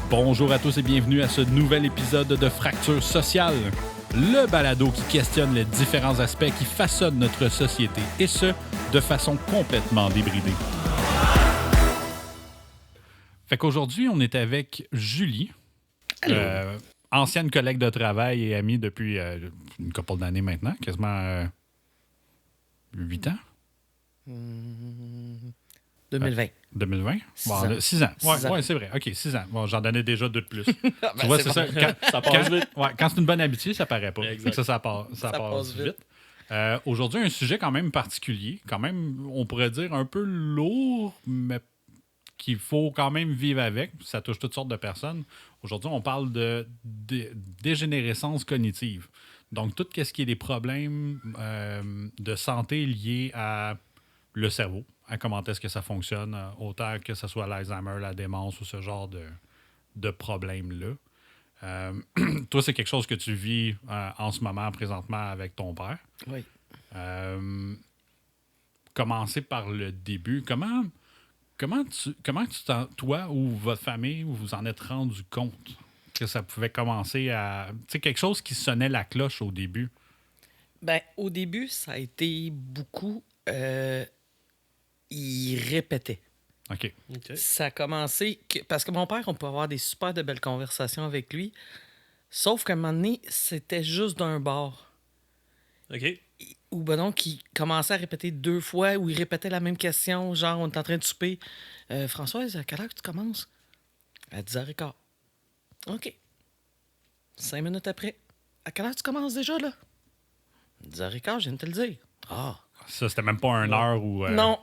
Bonjour à tous et bienvenue à ce nouvel épisode de Fracture sociale, le balado qui questionne les différents aspects qui façonnent notre société, et ce, de façon complètement débridée. Fait qu'aujourd'hui, on est avec Julie, ancienne collègue de travail et amie depuis une couple d'années maintenant, quasiment 8 ans. 2020. 2020? 6 Bon, ans. 6 ans. Six ans. Ouais, c'est vrai. OK, 6 ans. Bon, j'en donnais déjà 2 de plus. Ben, Tu vois, c'est c'est bon. ça. Ça passe vite. Quand c'est une bonne habitude, ça paraît pas. Exact. Fait que ça passe vite. Aujourd'hui, un sujet quand même particulier, quand même, on pourrait dire un peu lourd, mais qu'il faut quand même vivre avec. Ça touche toutes sortes de personnes. Aujourd'hui, on parle de dégénérescence cognitive. Donc, tout ce qui est des problèmes de santé liés à le cerveau, à comment est-ce que ça fonctionne, autant que ce soit l'Alzheimer, la démence ou ce genre de problèmes-là. Toi, c'est quelque chose que tu vis en ce moment, présentement, avec ton père. Oui. Commencer par le début. Comment toi ou votre famille, vous en êtes rendu compte que ça pouvait commencer à... Tu sais, quelque chose qui sonnait la cloche au début. Ben, au début, ça a été beaucoup... il répétait. OK. Ça a commencé... Parce que mon père, on peut avoir des super de belles conversations avec lui, sauf qu'à un moment donné, c'était juste d'un bord. OK. Ou ben donc, il commençait à répéter 2 fois, ou il répétait la même question, genre, on est en train de souper. Françoise, à quelle heure que tu commences? À 10h15. OK. 5 minutes après. À quelle heure tu commences déjà, là? 10h15, je viens de te le dire. Ah. Ça, c'était même pas une heure où... Non.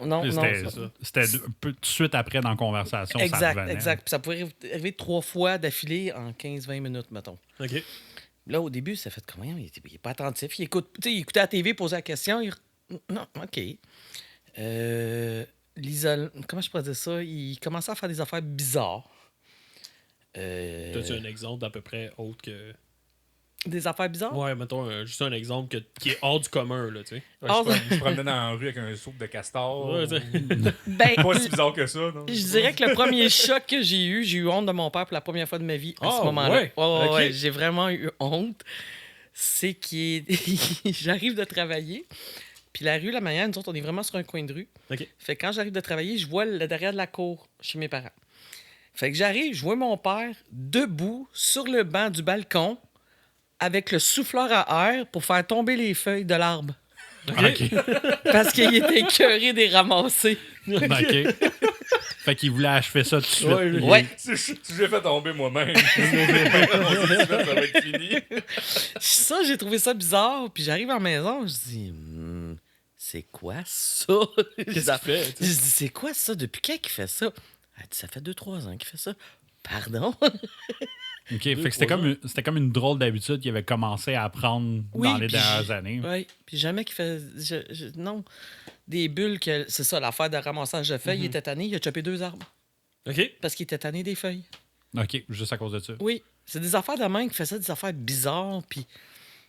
C'était un peu tout de suite après dans la conversation, ça Exact, revenait. exact. Puis ça pouvait arriver 3 fois d'affilée en 15-20 minutes, mettons. OK. Là, au début, ça fait comment? Il est pas attentif. Il écoutait la TV, posait la question. Non, OK. Comment je pourrais dire ça? Il commençait à faire des affaires bizarres. T'as-tu un exemple d'à peu près autre que. Des affaires bizarres? Ouais, mettons juste un exemple qui est hors du commun, là, tu sais. Je promenais dans la rue avec un soupe de castor. Ouais, t'sais. Ben, Pas si bizarre que ça, non? je dirais que le premier choc que j'ai eu honte de mon père pour la première fois de ma vie à ce Ah, moment-là. ouais? Ok. Ouais, j'ai vraiment eu honte. C'est j'arrive de travailler, puis la rue, la manière, nous autres, on est vraiment sur un coin de rue. OK. Fait que quand j'arrive de travailler, je vois le derrière de la cour chez mes parents. Fait que j'arrive, je vois mon père debout sur le banc du balcon avec le souffleur à air pour faire tomber les feuilles de l'arbre. OK. Parce qu'il était écœuré des ramasser. OK. Fait qu'il voulait achever ça tout de suite. Ouais. Si j'ai fait tomber moi-même, ça va être fini. Ça, j'ai trouvé ça bizarre. Puis j'arrive à la maison, je dis, c'est quoi ça? Qu'est-ce qu'il fait? Je dis, c'est quoi ça? Depuis quand il fait ça? Elle dit, ça fait 2-3 ans qu'il fait ça. Pardon? OK. Fait que c'était comme une drôle d'habitude qu'il avait commencé à apprendre Oui, dans les puis dernières années. Oui. Puis jamais qu'il fait. Non. Des bulles, c'est ça, l'affaire de ramassage de feuilles. Il était tanné, il a chopé 2 arbres. OK. Parce qu'il était tanné des feuilles. OK. Juste à cause de ça. Oui. C'est des affaires de même qui fait ça, des affaires bizarres. Puis.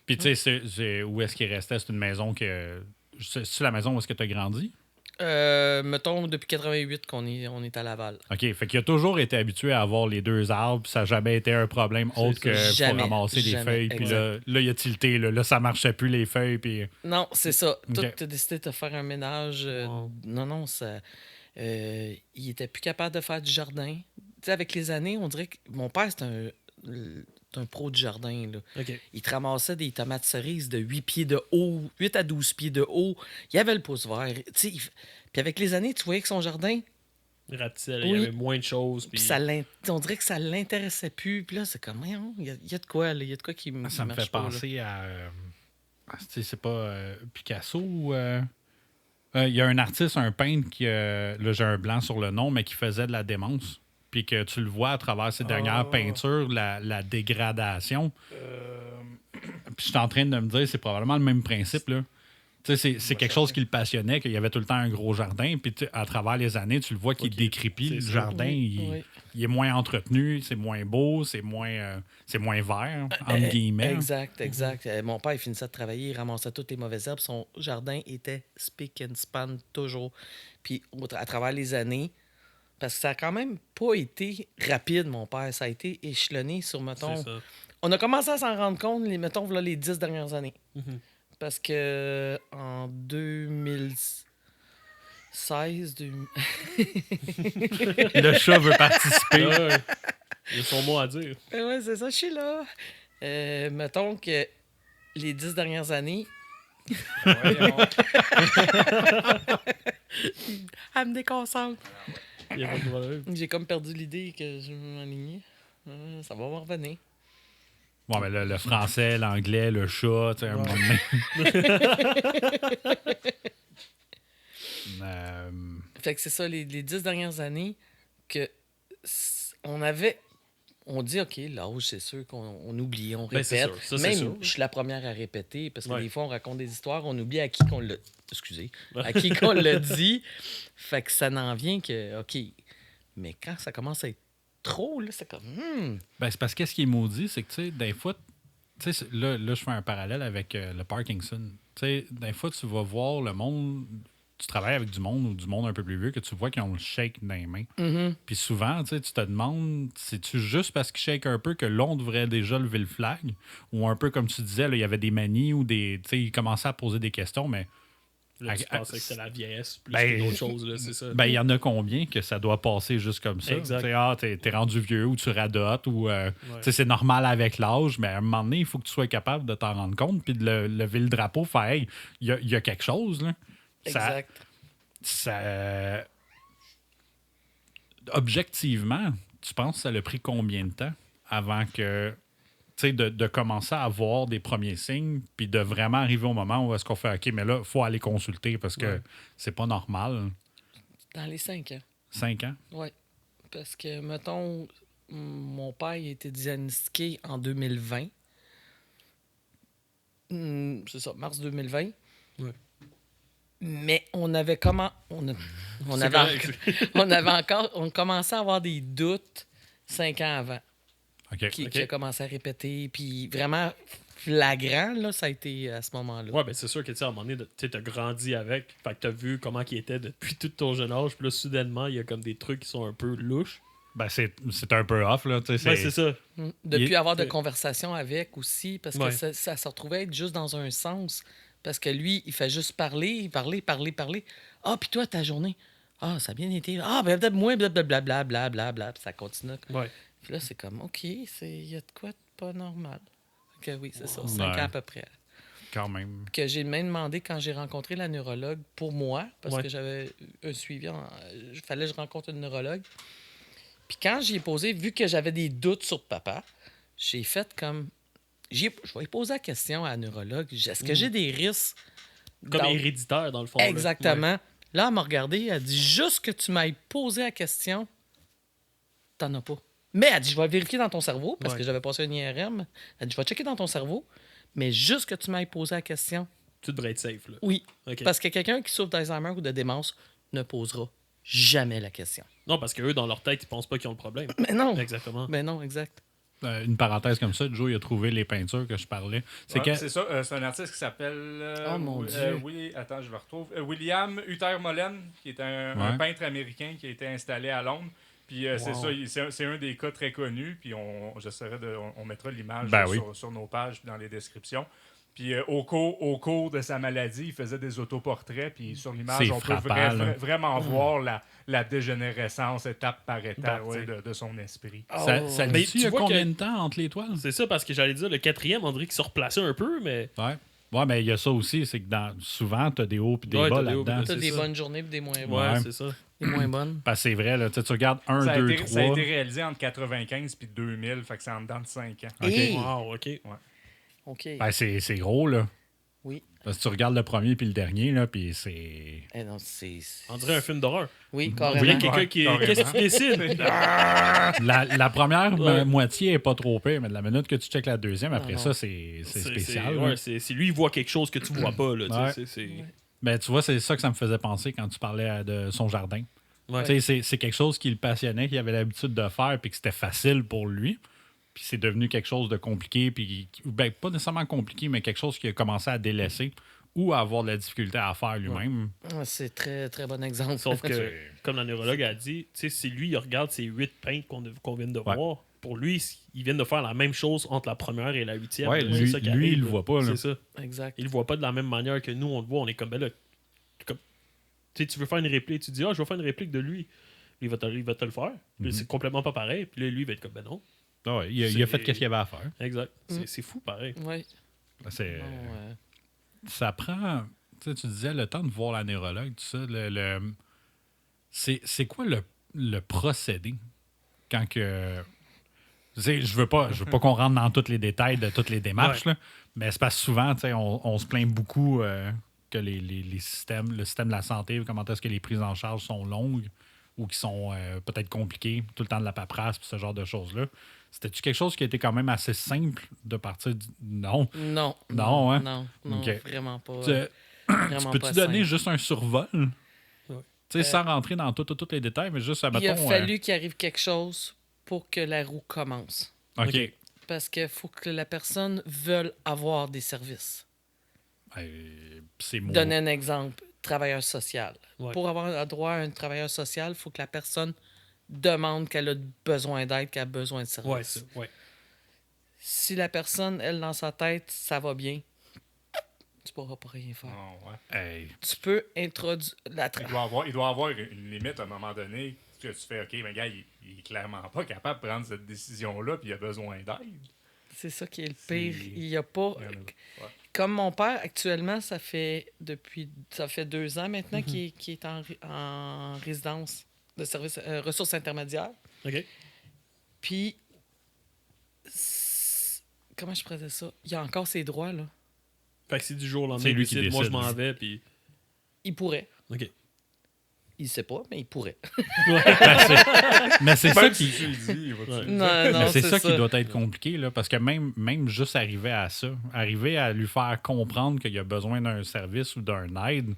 Puis, tu sais, où est-ce qu'il restait? C'est une maison que... C'est la maison où est-ce que tu as grandi? Mettons, depuis 88 on est à Laval. OK. Fait qu'il a toujours été habitué à avoir les 2 arbres, puis ça n'a jamais été un problème autre que faut Jamais, ramasser des jamais, feuilles. Puis là, il a tilté. Là, ça marchait plus, les feuilles. Puis... Non, c'est ça. OK. Tout a décidé de faire un ménage. Wow. Non, ça. Il était plus capable de faire du jardin. Tu sais, avec les années, on dirait que mon père, c'est un pro du jardin. Là. OK. Il te ramassait des tomates cerises de 8 pieds de haut, 8 à 12 pieds de haut. Il avait le pouce vert. Tu sais, Puis avec les années, tu voyais que son jardin, Il rapetissait, là, Oui. il y avait moins de choses. puis on dirait que ça l'intéressait plus. Puis là, c'est comme, il y a de quoi, là. Il y a de quoi qui Ça me marche fait pas, là. penser à... tu sais, c'est pas Picasso ou... Il y a un artiste, un peintre qui... là, j'ai un blanc sur le nom, mais qui faisait de la démence. Puis que tu le vois à travers ses dernières peintures, la dégradation. Puis je suis en train de me dire, c'est probablement le même principe, là. Tu sais, c'est quelque chose qui le passionnait, qu'il y avait tout le temps un gros jardin. Puis à travers les années, tu le vois qu'il décrépit. Le ça. jardin, Oui. il est moins entretenu, c'est moins beau, c'est moins vert, entre guillemets. Exact. Mon père, il finissait de travailler, il ramassait toutes les mauvaises herbes. Son jardin était spick and span toujours. Puis à travers les années, Parce que ça a quand même pas été rapide, mon père. Ça a été échelonné sur, mettons... C'est ça. On a commencé à s'en rendre compte, mettons, voilà, les 10 dernières années. Mhm. Parce que en 2016... Le chat veut participer. Ouais. Il a son mot à dire. Ouais, c'est ça, je suis là. Mettons que les 10 dernières années, Voyons. elle me déconcentre. Il y a pas de problème. J'ai comme perdu l'idée que je m'alignais. Ça va me revenir. Bon, mais le français, l'anglais, le chat, tu sais, un moment donné. Euh, Fait que c'est ça, les 10 dernières années, que on avait... On dit, OK, l'âge, c'est sûr qu'on oublie, on Ben, c'est répète. sûr. Ça, c'est Même, sûr. je suis la première à répéter, parce que Ouais. des fois, on raconte des histoires, on oublie à qui qu'on l'a... Excusez. À qui qu'on l'a dit. Fait que ça n'en vient que, OK. Mais quand ça commence à être trop, là, c'est comme... ben, c'est parce que ce qui est maudit, c'est que, tu sais, des fois, tu sais, là, je fais un parallèle avec le Parkinson. Tu sais, des fois, tu vas voir le monde, tu travailles avec du monde ou du monde un peu plus vieux que tu vois qu'ils ont le shake dans les mains. Puis souvent, tu sais, tu te demandes, c'est-tu juste parce qu'ils shake un peu que l'on devrait déjà lever le flag? Ou un peu comme tu disais, là, il y avait des manies ou des. Tu sais, ils commençaient à poser des questions, mais. Là, tu Ah, pensais que c'était la vieillesse plus ben, que d'autres choses, là, c'est ça. Ben, il y en a combien que ça doit passer juste comme ça? Exact. Tu sais, ah, t'es rendu vieux ou tu radotes ou tu sais, c'est normal avec l'âge, mais à un moment donné, il faut que tu sois capable de t'en rendre compte puis de lever le drapeau, faire hey, il y a quelque chose. Là. Exact. Objectivement, tu penses que ça a pris combien de temps avant que tu sais, de commencer à avoir des premiers signes, puis de vraiment arriver au moment où est-ce qu'on fait OK, mais là, il faut aller consulter parce que c'est pas normal. Dans les 5 ans. 5 ans? Oui. Parce que, mettons, mon père il a été diagnostiqué en 2020. C'est ça, mars 2020. Ouais. Mais on avait comment. On C'est avait, correct. on commençait à avoir des doutes 5 ans avant. OK. Qui a commencé à répéter. Puis vraiment flagrant, là, ça a été à ce moment-là. Ouais, ben c'est sûr que, tu sais, à un moment donné, tu as grandi avec. Fait que t'as vu comment il était depuis tout ton jeune âge. Puis là, soudainement, il y a comme des trucs qui sont un peu louches. Ben, c'est un peu off, là. Tu sais, Ouais, c'est ça. De Il- plus avoir de c'est- conversation avec aussi, parce que Ouais. ça se retrouvait être juste dans un sens. Parce que lui, il fait juste parler. Ah, puis toi, ta journée. Ah, ça a bien été. Ah, ben, peut-être moins, blablabla. Puis ça continue. Ouais. Puis là, c'est comme, OK, il y a de quoi de pas normal. OK, oui, c'est ça, 5 Ouais. ans à peu près. quand même. Que j'ai même demandé quand j'ai rencontré la neurologue pour moi, parce Ouais. que j'avais un suivi. Il fallait que je rencontre une neurologue. Puis quand j'y ai posé, vu que j'avais des doutes sur papa, j'ai fait comme... Je vais lui poser la question à la neurologue. Est-ce que j'ai des risques? Comme dans- héréditaire, dans le fond. là. Exactement. Ouais. Là, elle m'a regardé, elle dit juste que tu m'ailles posé la question, t'en as pas. Mais elle dit, je vais vérifier dans ton cerveau, parce Ouais. que j'avais passé un IRM. Elle dit, je vais checker dans ton cerveau, mais juste que tu m'ailles posé la question, Tu devrais être safe, là. oui. OK. Parce que quelqu'un qui souffre d'Alzheimer ou de démence ne posera jamais la question. Non, parce qu'eux, dans leur tête, ils pensent pas qu'ils ont le problème. Mais non. Exactement. Mais non, exact. Une parenthèse comme ça, Joe, il a trouvé les peintures que je parlais. C'est Ouais, que... c'est ça, c'est un artiste qui s'appelle. Oh, mon Dieu. Oui, attends, je le retrouve. William Utter-Molen, qui est un Ouais. peintre américain qui a été installé à Londres. Puis c'est ça, c'est un des cas très connus. Puis on mettra l'image Ben oui. sur nos pages puis dans les descriptions. Puis au cours de sa maladie, il faisait des autoportraits. Puis sur l'image, C'est on peut frappant, là. vraiment voir la dégénérescence étape par étape Ben ouais. tu sais, de son esprit. Ça Mais dit il y tu a vois combien que- de temps entre les toiles? C'est ça, parce que j'allais dire, le quatrième, on dirait qu'il se replaçait un peu, mais... Ouais. Ouais, mais il y a ça aussi, c'est que souvent, tu as des hauts et des Ouais, bas t'as des hauts pis là-dedans. des- T'as c'est des ça. bonnes journées et des moins Ouais, bonnes. Ouais. c'est ça. Des moins bonnes. Parce que c'est vrai, là, tu sais, tu regardes 1, Ça a 2, été- ça a 3. été réalisé entre 95 puis 2000, fait que c'est en dedans de 5 ans. OK. Et- Wow, OK. OK. Ben, c'est gros, là. Oui. Parce que tu regardes le premier puis le dernier, là, puis c'est... Eh non, c'est... On dirait un film d'horreur. Oui, On carrément. voulait quelqu'un qui... carrément. Qu'est-ce que tu décides? La première Ouais. moitié est pas trop pire, mais de la minute que tu checkes la deuxième, après non. ça, c'est spécial. ouais, là. c'est lui, il voit quelque chose que tu vois pas, là. Ouais. Tu sais, c'est... Ben, tu vois, c'est ça que ça me faisait penser quand tu parlais de son jardin. Ouais. Tu sais, c'est quelque chose qui le passionnait, qu'il avait l'habitude de faire, puis que c'était facile pour lui. Puis c'est devenu quelque chose de compliqué, puis ben, pas nécessairement compliqué, mais quelque chose qui a commencé à délaisser ou avoir de la difficulté à faire lui-même. C'est très, très bon exemple. Sauf que, C'est- comme la neurologue a dit, si lui, il regarde ces 8 peintes qu'on vient de Ouais. voir, pour lui, ils viennent de faire la même chose entre la première et la 8e. Ouais, C'est lui, ça qui lui, arrive, il le là. voit pas. Là. C'est ça. Exact. Il le voit pas de la même manière que nous, on le voit. On est comme, ben là, comme, tu veux faire une réplique, tu dis, je vais faire une réplique de lui. Il va te le faire. Puis c'est complètement pas pareil. Puis là, lui, il va être comme, ben non. Ah ouais, il a fait ce qu'il avait à faire. Exact. C'est fou, pareil. Oui. C'est, Non, ça prend, tu disais, le temps de voir la neurologue, tout ça. C'est quoi le procédé quand que... Je veux pas qu'on rentre dans tous les détails de toutes les démarches, là, mais c'est parce que souvent, on se plaint beaucoup que les systèmes, le système de la santé, comment est-ce que les prises en charge sont longues ou qui sont peut-être compliquées, tout le temps de la paperasse, puis ce genre de choses-là. C'était-tu quelque chose qui a été quand même assez simple de partir du... Non. Non. Non, hein? Non, Ok. vraiment pas. Tu Vraiment peux-tu pas donner simple. juste un survol? Ouais. Sans rentrer dans tous les détails, mais juste, Il a mettons... fallu qu'il arrive quelque chose pour que la roue commence. OK. Ok. Parce qu'il faut que la personne veuille avoir des services. C'est mon... Donner un exemple, travailleur social. Ouais. Pour avoir un droit à un travailleur social, il faut que la personne demande qu'elle a besoin d'aide, qu'elle a besoin de services. Ouais, c'est- ouais. Si la personne, elle, dans sa tête, ça va bien, tu pourras pas rien faire. Non, ouais. Hey. Tu peux introduire la Il doit avoir une limite à un moment donné. Que tu fais, OK, mais gars, il est clairement pas capable de prendre cette décision-là, puis il a besoin d'aide. C'est ça qui est le C'est- pire. Il y a pas. Ouais. Comme mon père, actuellement, ça fait 2 ans maintenant qu'il est en résidence de service ressources intermédiaires. OK. Puis, comment je pourrais dire ça? Il y a encore ses droits, là. Fait que c'est du jour au lendemain, C'est lui il qui décide, moi je décide. m'en vais, puis. Il pourrait. OK. Il sait pas, mais il pourrait. Mais c'est ça Même qui... si tu le dis, il va Ouais. te le Non, dire. non, Mais c'est ça qui doit être compliqué, là, parce que même juste arriver à ça, arriver à lui faire comprendre qu'il a besoin d'un service ou d'un aide,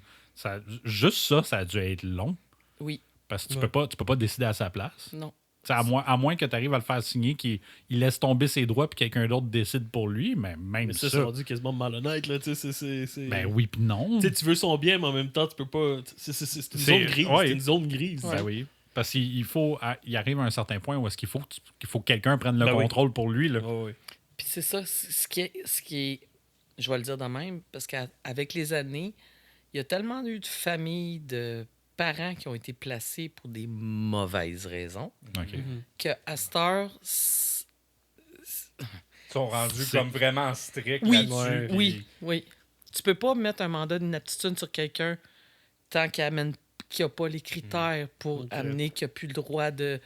juste ça, ça a dû être long. Oui. Parce que tu Ouais. peux pas décider à sa place. Non. T'sais, à moins que tu arrives à le faire signer, qu'il laisse tomber ses droits puis quelqu'un d'autre décide pour lui, mais même Mais ça, ça. c'est rendu quasiment malhonnête, là. Tu sais, c'est. Ben oui, puis non. Tu sais, tu veux son bien, mais en même temps, tu peux pas. C'est une C'est- zone grise. ouais. C'est une zone grise. Ben oui. Parce qu'il faut. Il arrive à un certain point où est-ce qu'il faut que quelqu'un prenne le Ben oui. contrôle pour lui. Là. Ouais, ouais. Puis c'est ça, ce qui est, je vais le dire de même, parce qu'avec les années, il y a tellement eu de familles, de parents qui ont été placés pour des mauvaises raisons, OK. qu'à cette heure, Ils sont rendus C'est- comme vraiment stricts oui, là-dessus. puis- oui. Tu peux pas mettre un mandat d'inaptitude sur quelqu'un tant qu'il n'a pas les critères pour Ok. amener qu'il n'a plus le droit de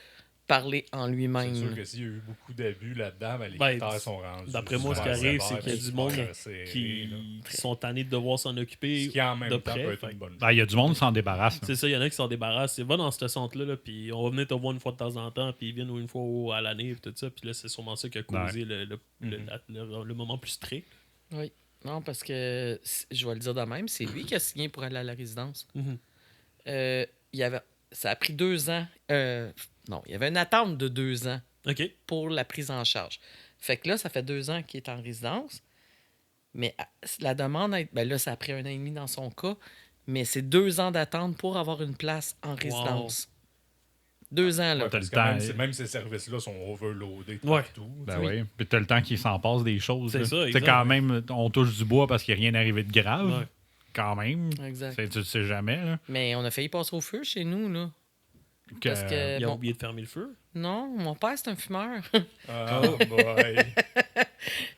parler en C'est sûr lui-même. que s'il y a eu beaucoup d'abus là-dedans, ben, les Ben, critères sont rendus. d'après moi, ce qui super arrive, sévères, c'est qu'il y a puis du monde super serrés, là. qui sont tannés de devoir s'en occuper. Ce qui en même de temps près, peut être fait une bonne chose. Ben, il y a du monde qui s'en débarrasse. là. C'est ça, il y en a qui s'en débarrassent. Va dans ce centre-là, là, puis on va venir te voir une fois de temps en temps, puis ils viennent une fois à l'année, puis tout ça. Puis là, c'est sûrement ça qui a causé le moment plus strict. Oui. Non, parce que, je vais le dire de même, c'est lui qui a signé pour aller à la résidence. Ça a pris 2 ans. Non, il y avait une attente de 2 ans OK. pour la prise en charge. Fait que là, ça fait 2 ans qu'il est en résidence. Mais la demande, ben là, ça a pris 1 an et demi dans son cas. Mais c'est 2 ans d'attente pour avoir une place en résidence. 2 ans, là. Ouais, Parce le que temps- même ces services-là sont overloadés Ouais. partout. Ben Oui. oui. Puis t'as le temps qu'il s'en passe des choses. C'est là. ça, Tu sais, exact. quand même, on touche du bois parce qu'il n'y a rien arrivé de grave. Ouais. Quand même. Exact. Tu le sais jamais. Là. Mais on a failli passer au feu chez nous, là. Parce que, Il a bon, oublié de fermer le feu. non, mon père, c'est un fumeur. Oh boy.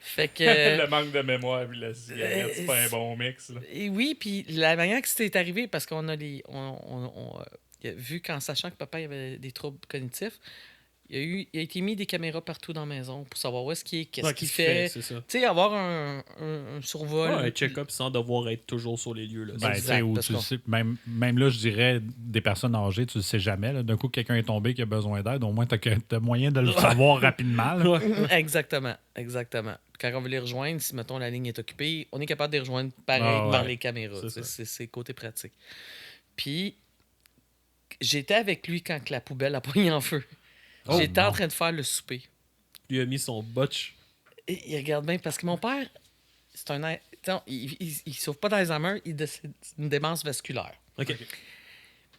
Fait que... Le manque de mémoire et la cigarette, c'est pas un bon mix. Là. Et oui, puis la manière que c'était arrivé, parce qu'on a les. Il a vu qu'en sachant que papa avait des troubles cognitifs, il a été mis des caméras partout dans la maison pour savoir où est-ce qu'il est, qu'est-ce Ouais, qu'il qu'est-ce fait. C'est ça. Tu sais, avoir un survol. Ouais, un check-up sans devoir être toujours sur les lieux. Là. Ben, Exact, tu sais, ou parce tu le qu'on- sais, même là, je dirais, des personnes âgées, tu le sais jamais. là. D'un coup, quelqu'un est tombé qui a besoin d'aide, au moins, tu as moyen de le savoir rapidement. là. Exactement, exactement. Quand on veut les rejoindre, si, mettons, la ligne est occupée, on est capable de les rejoindre pareil Ah ouais. par les caméras. C'est ça. C'est côté pratique. Puis, j'étais avec lui quand que la poubelle a pogné en feu. Oh, J'étais non. en train de faire le souper. Lui a mis son botch. Et il regarde bien, parce que mon père, c'est un il souffre pas d'Alzheimer, il décède d'une démence vasculaire. OK.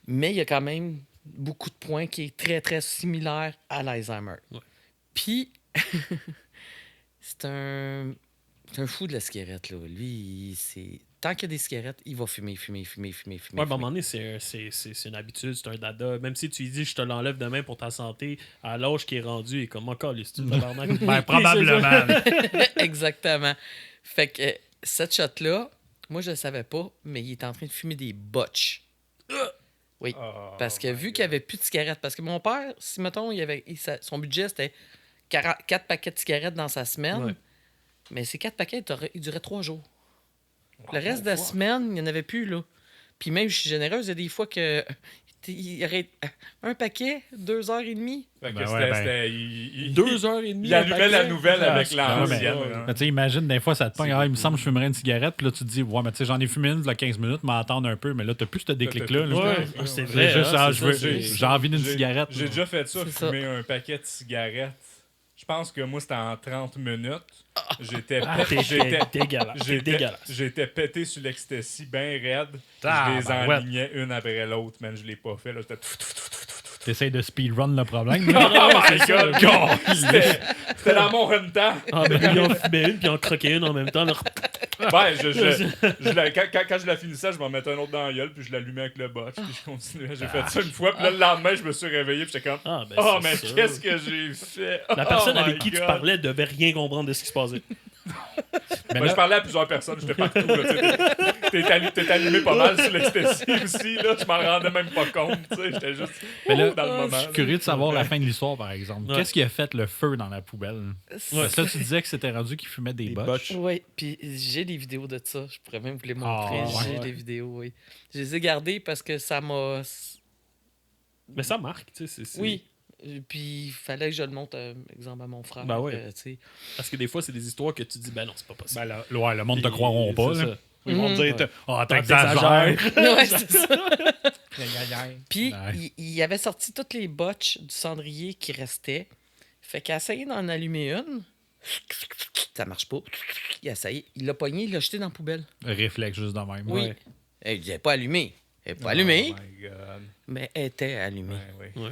Mais il y a quand même beaucoup de points qui est très, très similaire à l'Alzheimer. Ouais. Puis, c'est un fou de la cigarette, là. Lui, c'est... Tant qu'il y a des cigarettes, il va fumer. Ouais, à un moment donné, c'est une habitude, c'est un dada. Même si tu lui dis je te l'enlève demain pour ta santé, à l'âge qui est rendu, il est comme encore les tabarnak. Ben, probablement. Exactement. Fait que cette shot-là, moi, je le savais pas, mais il est en train de fumer des botches. Oui. Oh Parce que my vu God. qu'il n'y avait plus de cigarettes, parce que mon père, si mettons, son budget, c'était 4 paquets de cigarettes dans sa semaine, Ouais. mais ces 4 paquets, ils duraient 3 jours. Le reste de la semaine, il n'y en avait plus, là. Puis même, je suis généreuse, il y a des fois que il y aurait un paquet, 2h30. Fait que Ben c'était- ouais, ben. c'était- il- 2h30. Il allumait la nouvelle avec Ah, l'ancienne. mais- hein. Mais tu sais, imagine, des fois, ça te pogne. Ah, il me semble que je fumerais une cigarette. Puis là, tu te dis, ouais, mais tu sais, j'en ai fumé une, il y a 15 minutes, mais attendre un peu. Mais là, t'as plus ce déclic-là. là. Ouais, Ouais, c'est C'est vrai. juste, hein, ah, c'est ça, j'ai envie d'une J'ai- cigarette. J'ai déjà fait ça, C'est ça. fumer un paquet de cigarettes. Je pense que moi, c'était en 30 minutes. J'étais T'es dégueulasse. T'es dégueulasse. j'étais pété sur l'ecstasy, bien raide. Ah, Je les ben ouais. enlignais une après l'autre, man. Je l'ai pas fait. Là. J'étais T'essayes de speedrun le problème. Non, là. non, c'est ça. C'était dans mon run temps. Ah, mais lui, on fumait une, puis on croquait une en même temps. Là. Ouais, quand je la finissais, je m'en mettais un autre dans la gueule, puis je l'allumais avec le botch, puis je continuais. J'ai fait ça une fois, puis là, le lendemain, je me suis réveillé, puis j'étais comme, Ah, ben, oh, c'est mais ça. qu'est-ce que j'ai fait? La personne Oh avec my qui tu God. parlais devait rien comprendre de ce qui se passait. Mais Moi, là- je parlais à plusieurs personnes, j'étais partout. Là, t'es allumé pas mal sur l'ecstasy aussi, là, je m'en rendais même pas compte, tu sais, j'étais juste Mais là, dans le moment. je suis curieux de savoir la fin de l'histoire, par exemple. Ouais. Qu'est-ce qui a fait le feu dans la poubelle? Ouais. Parce que là, tu disais que c'était rendu qu'il fumait des Des botches. botches. Oui, puis j'ai des vidéos de ça. Je pourrais même vous les montrer. Ah, J'ai ouais. des vidéos, oui. Je les ai gardées parce que ça m'a... Mais ça marque, tu sais. Oui. Puis il fallait que je le montre, exemple, à mon frère. Ben ouais. tu sais. Parce que des fois, c'est des histoires que tu dis, ben non, c'est pas possible. Ben, le monde te Puis, croiront pas. c'est Là. ça. Ils vont te dire, Ouais. ah, T'exagères. t'exagères. Ouais, c'est ça. Puis Ouais. il avait sorti toutes les botches du cendrier qui restaient. Fait qu'il a essayé d'en allumer une. Ça marche pas. Il a essayé. Il l'a pogné, il l'a jeté dans la poubelle. Réflexe juste de même. Oui. Ouais. Et il n'est pas allumé. Elle n'est pas allumée, Oh my God. mais elle était allumée. Ouais, ouais. Ouais.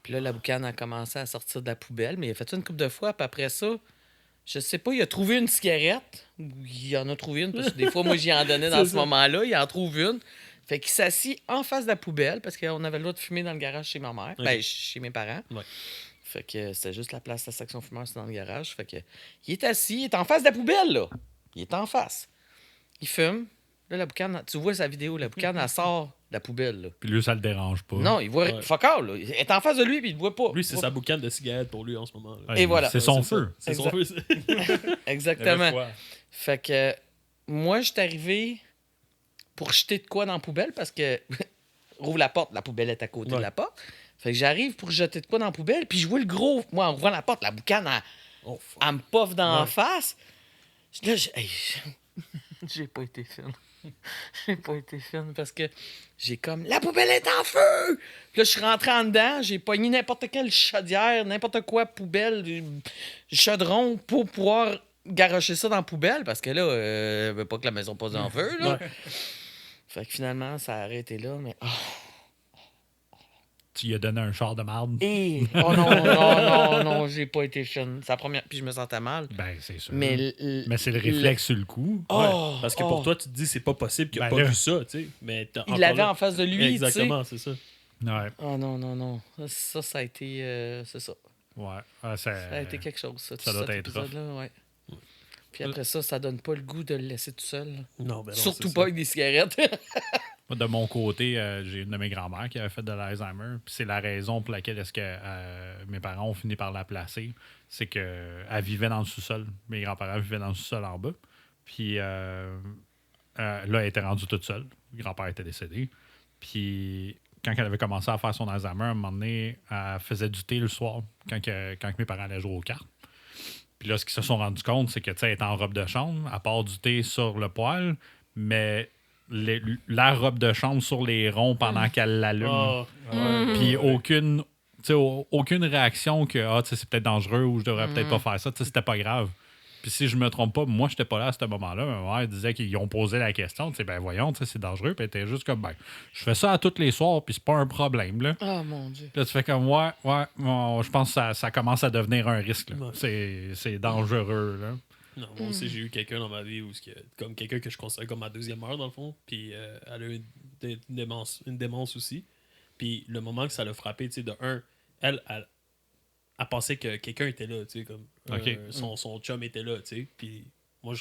Puis là, la boucane a commencé à sortir de la poubelle, mais il a fait ça une couple de fois. Puis après ça, je sais pas, il a trouvé une cigarette. Ou il en a trouvé une, parce que des fois, moi, j'y en donnais dans C'est ce ça. moment-là. Il en trouve une. Fait qu'il s'assit en face de la poubelle, parce qu'on avait le droit de fumer dans le garage chez ma mère. Ok. Ben, chez mes parents. Ouais. Fait que c'était juste la place de la section fumeur, c'est dans le garage. Fait que il est assis, il est en face de la poubelle, là. Il est en face. Il fume. Là, la boucane, tu vois sa vidéo, la boucane, elle sort de la poubelle, là. Puis lui, ça le dérange pas. Non, il voit Ouais. fuck all, là. Il est en face de lui, puis il ne voit pas. Lui, c'est Il voit- sa boucane de cigarette pour lui en ce moment. là. Ouais, Et voilà. C'est son C'est ça. feu. C'est son Exact. feu. Il y avait Exactement. froid. Fait que moi, je suis arrivé pour jeter de quoi dans la poubelle parce que rouvre la porte, la poubelle est à côté de Ouais. la porte. Fait que j'arrive pour jeter de quoi dans la poubelle, puis je vois le gros. Moi, en ouvrant la porte, la boucane, Oh, fuck. elle me poffe dans la Ouais. face. Là, j'ai pas été fine. J'ai pas été fine parce que j'ai comme la poubelle est en feu! Puis là, je suis rentré en dedans, j'ai pogné n'importe quelle chaudière, n'importe quoi, poubelle, chaudron pour pouvoir garocher ça dans la poubelle parce que là, je veux pas que la maison passe en feu. Là. Ouais. Fait que finalement, ça a arrêté là, mais. Tu lui as donné un char de marde. Oh non, j'ai pas été fine. C'est la première. Puis je me sentais mal. Ben, c'est sûr. Mais, Mais c'est le réflexe sur le coup. Oh, Parce que pour toi, tu te dis, c'est pas possible qu'il ait Ben pas là. vu ça, tu sais. Mais il l'avait en face de lui, tu sais. Exactement, c'est ça. Ouais. Oh non. Ça a été. C'est ça. Ouais. Ah, Ça a été quelque chose, ça. ça doit cet être rough. épisode-là, ouais. Puis après ça donne pas le goût de le laisser tout seul. Non, ben non, Surtout c'est pas ça. avec des cigarettes. Moi, de mon côté, j'ai une de mes grand-mères qui avait fait de l'Alzheimer. Puis c'est la raison pour laquelle est-ce que mes parents ont fini par la placer. C'est qu'elle vivait dans le sous-sol. Mes grands-parents vivaient dans le sous-sol en bas. Puis là, elle était rendue toute seule. Le grand-père était décédé. Puis quand elle avait commencé à faire son Alzheimer, à un moment donné, elle faisait du thé le soir quand mes parents allaient jouer aux cartes. Puis là, ce qu'ils se sont rendus compte, c'est que, tu sais, elle était en robe de chambre, à part du thé sur le poêle, mais la robe de chambre sur les ronds pendant qu'elle l'allume. Ah, Puis aucune réaction que, tu sais, c'est peut-être dangereux ou je devrais peut-être pas faire ça. Tu sais, c'était pas grave. Puis si je me trompe pas, moi, j'étais pas là à ce moment-là. Ma mère disait qu'ils ont posé la question. Tu sais, ben voyons, tu sais, c'est dangereux. Puis elle était juste comme, ben, je fais ça à tous les soirs, puis c'est pas un problème, là. Oh mon Dieu. Puis là, tu fais comme, ouais, je pense que ça commence à devenir un risque, là. Ouais. C'est dangereux, là. Non, moi aussi, j'ai eu quelqu'un dans ma vie où comme quelqu'un que je considère comme ma deuxième mère, dans le fond. Puis elle a eu une démence aussi. Puis le moment que ça l'a frappé, tu sais, de un, elle pensait que quelqu'un était là, tu sais, comme son chum était là, tu sais. Puis moi,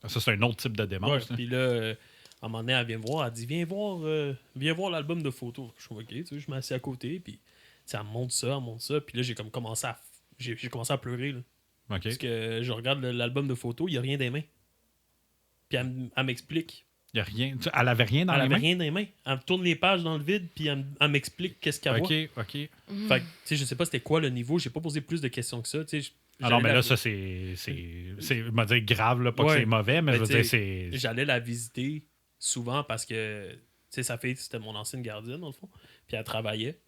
Ça, c'est un autre type de démarche. puis là, à un moment donné, elle vient me voir, elle dit viens voir l'album de photos. Je suis ok, tu sais, je m'assieds à côté, puis tu sais, elle me montre ça. Puis là, j'ai comme commencé à pleurer, là. OK. Parce que je regarde l'album de photos, il n'y a rien dans les mains. Puis elle m'explique. Il y a rien. Elle avait rien dans Elle les avait mains? rien dans les mains. Elle me tourne les pages dans le vide, puis elle m'explique qu'est-ce qu'elle voit. OK. Fait que, tu sais, je sais pas c'était quoi le niveau. J'ai pas posé plus de questions que ça. Tu sais, Ah non, mais là, ça, c'est je vais dire grave, là, pas que c'est mauvais, mais je veux dire, c'est... J'allais la visiter souvent parce que, tu sais, sa fille, c'était mon ancienne gardienne, dans le fond. Puis elle travaillait.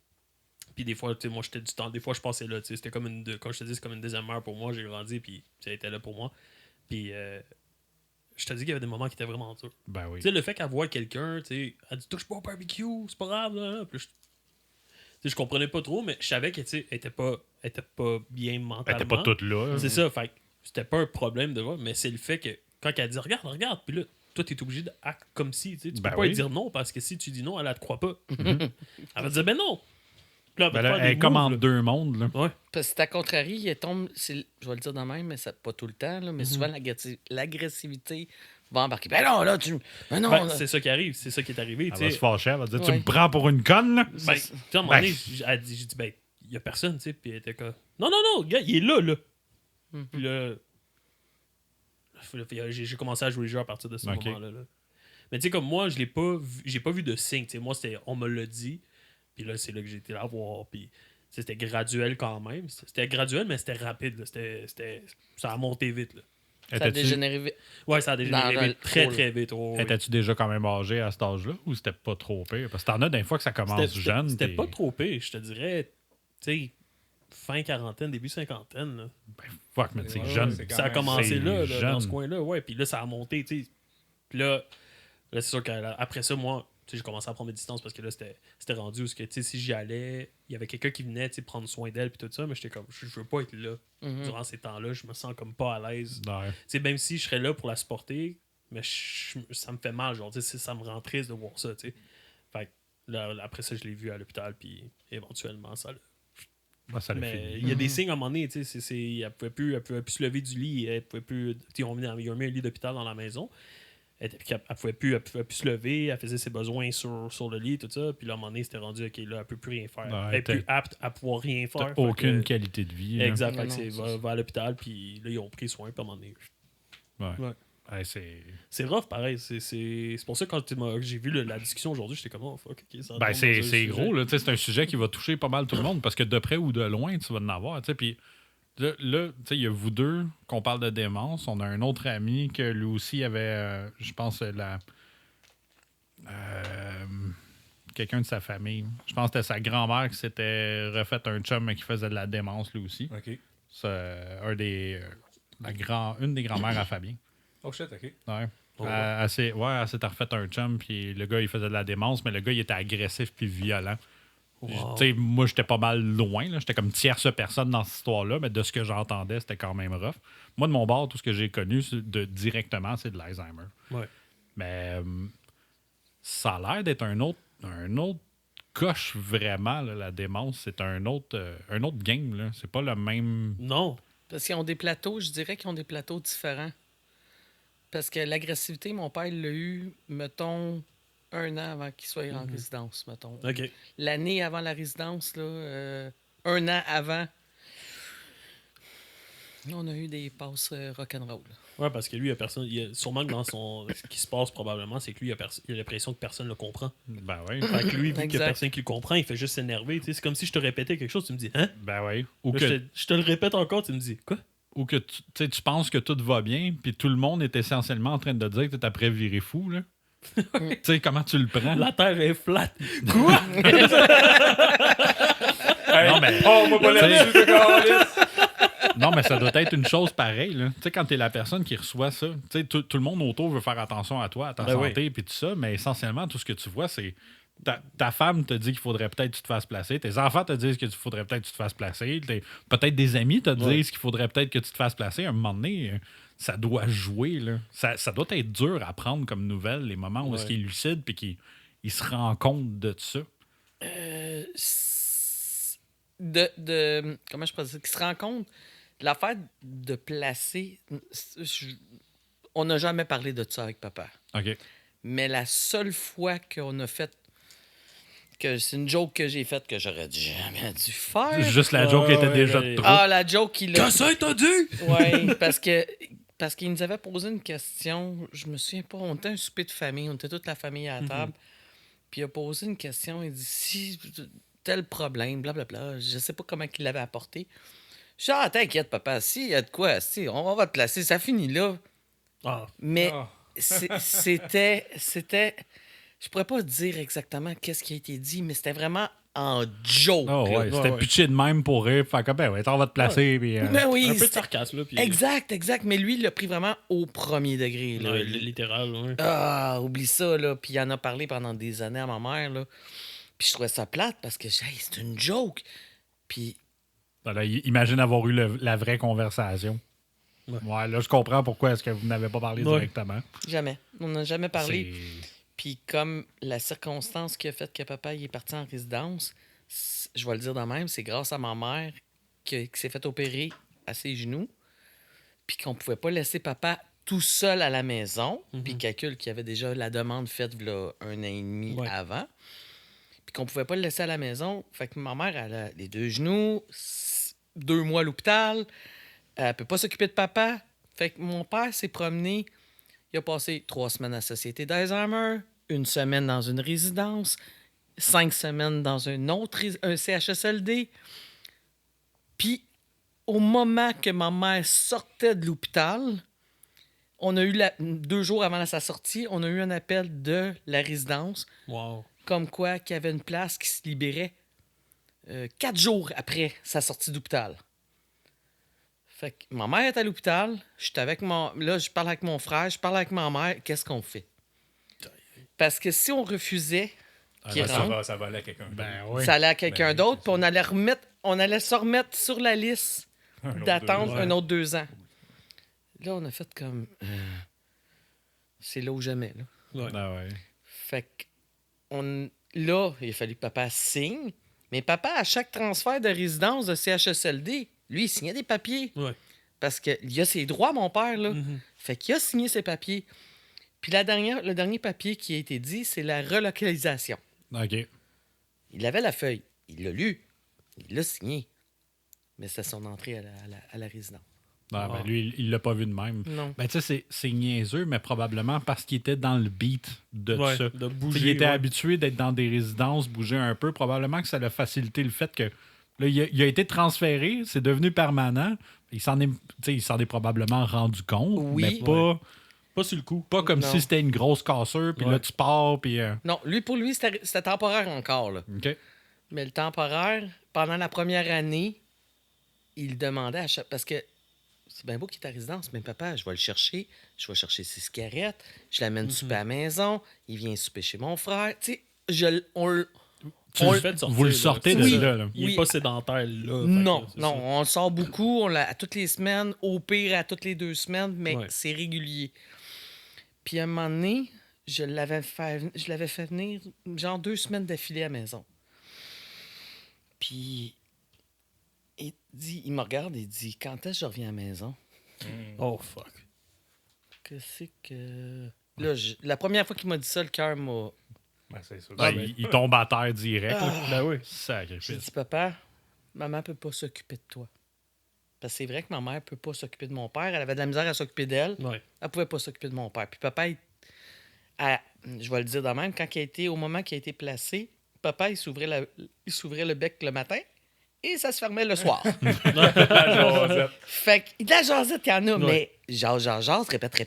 Puis des fois, tu sais, moi, j'étais du temps. Des fois, je passais là, tu sais. C'était comme quand je te dis, c'est comme une deuxième mère pour moi. J'ai grandi, puis elle était là pour moi. Puis je te dis qu'il y avait des moments qui étaient vraiment durs. Ben oui. Tu sais, le fait qu'elle voit quelqu'un, tu sais, elle dit touche pas au barbecue, c'est pas grave, là. Puis je comprenais pas trop, mais je savais qu'elle était pas bien mentalement. Elle était pas toute là. C'est ça, fait que c'était pas un problème de voir, mais c'est le fait que quand elle dit regarde, puis là, toi, t'es obligé d'acter comme si, tu sais, tu peux pas lui dire non, parce que si tu dis non, elle te croit pas. Elle va te dire, ben non. Puis là, Ben là, elle est comme en deux mondes, là. Ouais. Parce que c'est à contrarie, elle tombe, je vais le dire de même, mais ça, pas tout le temps, là, mais souvent l'agressivité va embarquer. Ben non, là, Ben non, Ben, là. c'est ça qui arrive, c'est ça qui est arrivé. Elle tu va sais. se fâcher, elle va dire, tu Ouais. me prends pour une conne, là? Ben, tu sais, à un moment donné, j'ai dit, ben, il y a personne, tu sais, puis elle était comme, non, gars, il est là. Puis là, j'ai commencé à jouer le jeu à partir de ce moment-là. Là. Mais tu sais, comme moi, j'ai pas vu de signe, tu sais, moi, on me l'a dit, puis là, c'est là que j'ai été là voir, puis c'était graduel quand même. C'était graduel, mais c'était rapide, là. Ça a monté vite, là. Ça a dégénéré vite. Ouais, ça a dégénéré vite, très, trop, très vite. Oh, oui. Étais-tu déjà quand même âgé à cet âge-là ou c'était pas trop pire? Parce que t'en as des fois que ça commence jeune. C'était puis- pas trop pire, je te dirais, tu sais, fin quarantaine, début cinquantaine, là. Fuck, mais c'est Ouais, jeune. c'est quand Ça a même- commencé c'est là, jeune. dans ce coin-là, ouais. Puis là, ça a monté, tu sais. Puis là, c'est sûr qu'après ça, moi, tu sais, j'ai commencé à prendre mes distances parce que là, c'était rendu où, tu sais, si j'y allais, il y avait quelqu'un qui venait, tu sais, prendre soin d'elle, puis tout ça, mais j'étais comme, je veux pas être là. Durant ces temps-là, je me sens comme pas à l'aise. Ouais. Tu sais, même si je serais là pour la supporter, mais ça me fait mal, genre, tu sais, ça me rend triste de voir ça, tu sais. Fait que là, après ça, je l'ai vu à l'hôpital, puis éventuellement, ça l'a. Ouais, ça l'a Mais fini. il y a des signes à un moment donné, tu sais, elle pouvait plus se lever du lit, elle pouvait plus, tu sais, ils ont mis un lit d'hôpital dans la maison. Elle pouvait plus se lever, elle faisait ses besoins sur le lit, tout ça. Puis là, à un moment donné, c'était rendu, OK, là, elle peut plus rien faire. Ouais, elle est plus apte à pouvoir rien T'as faire. Fait aucune que- qualité de vie. là. Exact, Non, fait que non, c'est c'est va à l'hôpital, puis là, ils ont pris soin, puis à un moment donné. Ouais. Ouais. Ouais, c'est... C'est rough, pareil. C'est pour ça que quand j'ai vu la discussion aujourd'hui, j'étais comme, oh fuck, OK, ça Ben, tombe c'est dans un sujet. gros, là. Tu sais, c'est un sujet qui va toucher pas mal tout le monde parce que de près ou de loin, tu vas en avoir. Tu sais, puis là, tu sais, il y a vous deux qu'on parle de démence. On a un autre ami que lui aussi avait, je pense, quelqu'un de sa famille. Je pense que c'était sa grand-mère qui s'était refait un chum mais qui faisait de la démence lui aussi. OK. C'est une des grand-mères à Fabien. Oh shit, OK. Ouais. Oh, Elle s'était refait un chum, puis le gars, il faisait de la démence, mais le gars, il était agressif puis violent. Wow. Tu sais, moi, j'étais pas mal loin. Là. J'étais comme tierce personne dans cette histoire-là, mais de ce que j'entendais, c'était quand même rough. Moi, de mon bord, tout ce que j'ai connu directement, c'est de l'Alzheimer. Ouais. Mais ça a l'air d'être un autre coche vraiment, là, la démence. C'est un autre game. Là. C'est pas le même... Non. Parce qu'ils ont des plateaux, je dirais qu'ils ont des plateaux différents. Parce que l'agressivité, mon père l'a eu, mettons, 1 an avant qu'il soit en résidence, mettons. OK. L'année avant la résidence, là, 1 an avant, on a eu des passes rock'n'roll. Ouais, parce que lui, il y a personne. Sûrement que dans ce qui se passe probablement, c'est que lui, il a l'impression que personne ne le comprend. Ben oui. Fait que lui, vu qu'il y a Exact. personne qui le comprend, il fait juste s'énerver. Tu sais, c'est comme si je te répétais quelque chose, tu me dis, hein? Ben oui. Ou Là, que, je te le répète encore, tu me dis, quoi? ou que tu penses que tout va bien, puis tout le monde est essentiellement en train de dire que tu es après virer fou. Là. Tu sais, comment tu le prends? La terre est flat. Quoi? Hey, Non, mais- oh, moi pas là-dessus, de câlisse. Non, mais ça doit être une chose pareille. Là. Tu sais, quand t'es la personne qui reçoit ça, tu sais, tout le monde autour veut faire attention à toi, à ta santé, puis tout ça, mais essentiellement, tout ce que tu vois, c'est ta femme te dit qu'il faudrait peut-être que tu te fasses placer, tes enfants te disent qu'il faudrait peut-être que tu te fasses placer, peut-être des amis te disent qu'il faudrait peut-être que tu te fasses placer. À un moment donné, ça doit jouer. Là. Ça doit être dur à prendre comme nouvelle, les moments où est-ce qu'il est lucide puis qu'il se rend compte de ça. Comment je peux dire? Qu'il se rend compte, l'affaire de placer, on n'a jamais parlé de ça avec papa. OK. Mais la seule fois qu'on a fait, que c'est une joke que j'ai faite que j'aurais jamais dû faire. Juste la joke était déjà de trop. Ah, la joke qu'il a... Qu'est-ce que t'as dit? Oui, parce qu'il nous avait posé une question, je me souviens pas, on était un souper de famille, on était toute la famille à la table, puis il a posé une question, il dit, si tel problème, blablabla, je sais pas comment il l'avait apporté. Je dis, ah, t'inquiète, papa, si, il y a de quoi, si, on va te placer, ça finit là. Ah. Mais c'était... Je pourrais pas dire exactement qu'est-ce qui a été dit, mais c'était vraiment en joke. Oh, là. ouais, c'était pitché de même pour rire. Fait que, ben, ouais, on va te placer. Puis, Mais oui, Un peu de c'était- sarcasme, là. Puis, Exact. Mais lui, il l'a pris vraiment au premier degré. Là. littéral, ouais. Ah, oublie ça, là. Puis il en a parlé pendant des années à ma mère, là. Puis je trouvais ça plate parce que, hey, c'est une joke. Puis, voilà, imagine avoir eu la vraie conversation. Ouais, là, je comprends pourquoi est-ce que vous n'avez pas parlé directement. jamais. On n'a jamais parlé. C'est- Puis comme la circonstance qui a fait que papa il est parti en résidence, je vais le dire de même, c'est grâce à ma mère qui s'est fait opérer à ses genoux, puis qu'on pouvait pas laisser papa tout seul à la maison, puis calcule qu'il y avait déjà la demande faite là, 1 an et demi avant, puis qu'on pouvait pas le laisser à la maison. Fait que ma mère, elle a les 2 genoux, 2 mois à l'hôpital, elle peut pas s'occuper de papa. Fait que mon père s'est promené. Il a passé 3 semaines à la Société d'Alzheimer, 1 semaine dans une résidence, 5 semaines dans un CHSLD. Puis, au moment que ma mère sortait de l'hôpital, on a eu 2 jours avant sa sortie, on a eu un appel de la résidence, Wow. comme quoi qu'il y avait une place qui se libérait 4 jours après sa sortie d'hôpital. Fait que ma mère est à l'hôpital, j'étais avec là, je parle avec mon frère, je parle avec ma mère, qu'est-ce qu'on fait? Parce que si on refusait qu'il rentre, Ça va aller à quelqu'un. Ben oui. ça allait à quelqu'un Ben, d'autre, c'est puis on allait se remettre sur la liste d'attendre 2 ans. un autre 2 ans. Là, on a fait comme... c'est là ou jamais, là. Ouais. Ah ouais. Fait que, là, il a fallu que papa signe, mais papa, à chaque transfert de résidence de CHSLD, lui, il signait des papiers. Ouais. Parce qu'il a ses droits, mon père, là. Mhm. Fait qu'il a signé ses papiers. Puis le dernier papier qui a été dit, c'est la relocalisation. OK. Il avait la feuille. Il l'a lu. Il l'a signé. Mais c'est son entrée à la résidence. Ah, ben, lui, il l'a pas vu de même. Non. Ben, tu sais, c'est niaiseux, mais probablement parce qu'il était dans le beat de Ouais, ça. de T'sais, bouger. il était ouais. habitué d'être dans des résidences, bouger un peu. Probablement que ça l'a facilité le fait que là, il a été transféré, c'est devenu permanent. Il s'en est probablement rendu compte, Oui. mais Pas sur le coup. pas comme Non. si c'était une grosse cassure, puis Ouais. là, tu pars, puis... Non, pour lui, c'était temporaire encore, là. OK. Mais le temporaire, pendant la première année, il demandait à chaque... Parce que c'est bien beau qu'il est à résidence, mais papa, je vais le chercher. Je vais chercher ses cigarettes. Je l'amène souper à la maison. Il vient souper chez mon frère. Tu sais, Tu le fais sortir, vous le là. sortez de C'est là. Il Oui. est pas sédentaire, là. Non, Fait que, c'est non, ça. on le sort beaucoup, à toutes les semaines, au pire à toutes les 2 semaines, mais Ouais. c'est régulier. Puis à un moment donné, je l'avais fait venir genre 2 semaines d'affilée à la maison. Puis il me regarde et dit, quand est-ce que je reviens à la maison? Oh, fuck. Qu'est-ce que... Là, la première fois qu'il m'a dit ça, le cœur m'a... Ben, c'est sûr. Ben, il tombe à terre direct. là. Ben oui. J'ai Sacrifice. dit, papa, maman peut pas s'occuper de toi. Parce que c'est vrai que ma mère peut pas s'occuper de mon père. Elle avait de la misère à s'occuper d'elle. Ouais. Elle pouvait pas s'occuper de mon père. Puis papa, je vais le dire de même, au moment qu'il a été placé, papa, il s'ouvrait le bec le matin et ça se fermait le soir. La jasette. Fait que, de la jasette, il y en a, Ouais. mais jase, répète,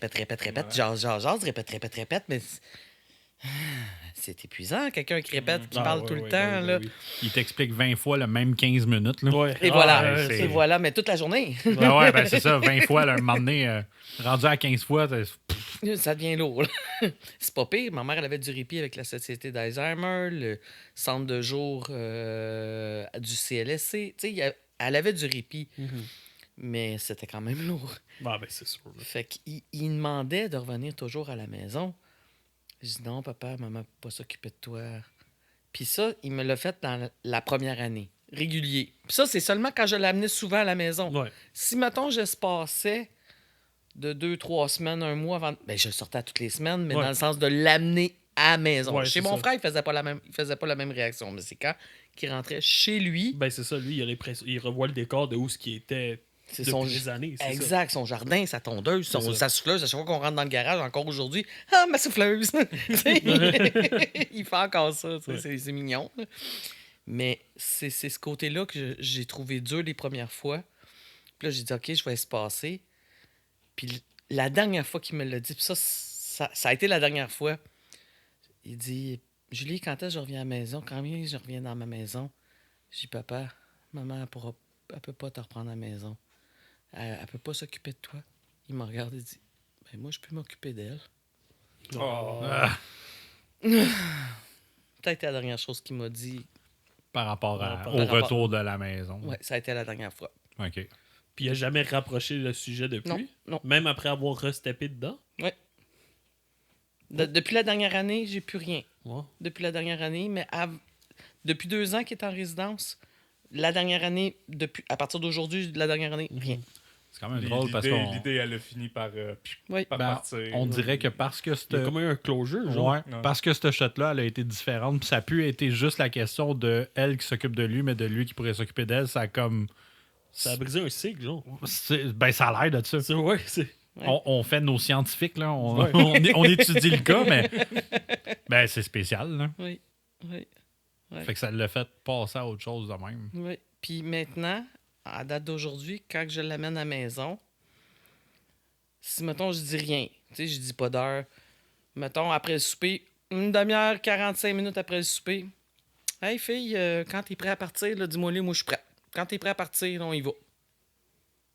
jase, répète, répète, mais C'est épuisant, quelqu'un qui répète, qui Ah, parle ouais, tout le ouais, temps. ben, là. ben oui. Il t'explique 20 fois le même 15 minutes. Là. Ouais. Et voilà, ouais, c'est- et voilà, mais toute la journée. Ouais, ben c'est ça, 20 fois, là, un moment donné, rendu à 15 fois, Ça devient lourd. là. C'est pas pire. Ma mère, elle avait du répit avec la Société d'Alzheimer, le centre de jour du CLSC. Tu sais, elle avait du répit, Mhm. mais c'était quand même lourd. Ah, ben, c'est sûr. là. Fait qu'il il demandait de revenir toujours à la maison. Je dis non, papa, maman peut pas s'occuper de toi. Puis ça, il me l'a fait dans la première année, régulier. Puis ça, c'est seulement quand je l'amenais souvent à la maison. Ouais. Si, mettons, je se passais de 2-3 semaines, un mois avant. Ben, je le sortais à toutes les semaines, mais Ouais. dans le sens de l'amener à la maison. Ouais, Chez c'est mon ça. frère, il faisait pas la même réaction. Mais c'est quand il rentrait chez lui, Ben, c'est ça. Lui, il a l'impression. Il revoit le décor de où ce qui était c'est depuis son. des années. C'est ça. Exact, son jardin, sa tondeuse, C'est ça. sa souffleuse. À chaque fois qu'on rentre dans le garage, encore aujourd'hui, ah, ma souffleuse! Tu sais, il fait encore ça. Tu sais, Ouais. c'est mignon. là. Mais c'est ce côté-là que j'ai trouvé dur les premières fois. Puis là, j'ai dit, OK, je vais espacer. Puis la dernière fois qu'il me l'a dit, puis ça a été la dernière fois, il dit, Julie, quand est-ce que je reviens à la maison? Quand bien je reviens dans ma maison? J'ai dit, papa, maman, elle peut pas te reprendre à la maison. Elle peut pas s'occuper de toi. Il me regarde et dit, ben moi, je peux m'occuper d'elle. Oh. Peut-être la dernière chose qu'il m'a dit. par rapport Par au rapport- retour de la maison. Ouais, ça a été la dernière fois. OK. Puis il a jamais rapproché le sujet depuis. Non, non. Même après avoir restepé dedans. Depuis la dernière année, j'ai plus rien. Ouais. Depuis la dernière année, mais depuis 2 ans qu'il est en résidence, la dernière année, à partir d'aujourd'hui, la dernière année, rien. C'est quand même drôle parce qu'on L'idée, elle a fini par Oui. ben, partir. on dirait que parce que Il y a comme un closure, genre. Ouais, parce que cette shot-là, elle a été différente. Puis ça a pu être juste la question de elle qui s'occupe de lui, mais de lui qui pourrait s'occuper d'elle. Ça a comme. Ça a brisé un cycle, genre. Ben, ça a l'air de ça. Ouais, c'est. Ouais. On fait nos scientifiques, là. Ouais. On étudie le cas, mais. Ben, c'est spécial, là. Oui. Oui. Ouais. Fait que ça l'a fait passer à autre chose de même. Oui. Puis maintenant, à date d'aujourd'hui, quand je l'amène à la maison, si, mettons, je dis rien, tu sais, je dis pas d'heure, mettons, après le souper, une demi-heure, 45 minutes après le souper, hey, fille, quand t'es prêt à partir, là, dis-moi-le, moi, je suis prêt. Quand t'es prêt à partir, on y va.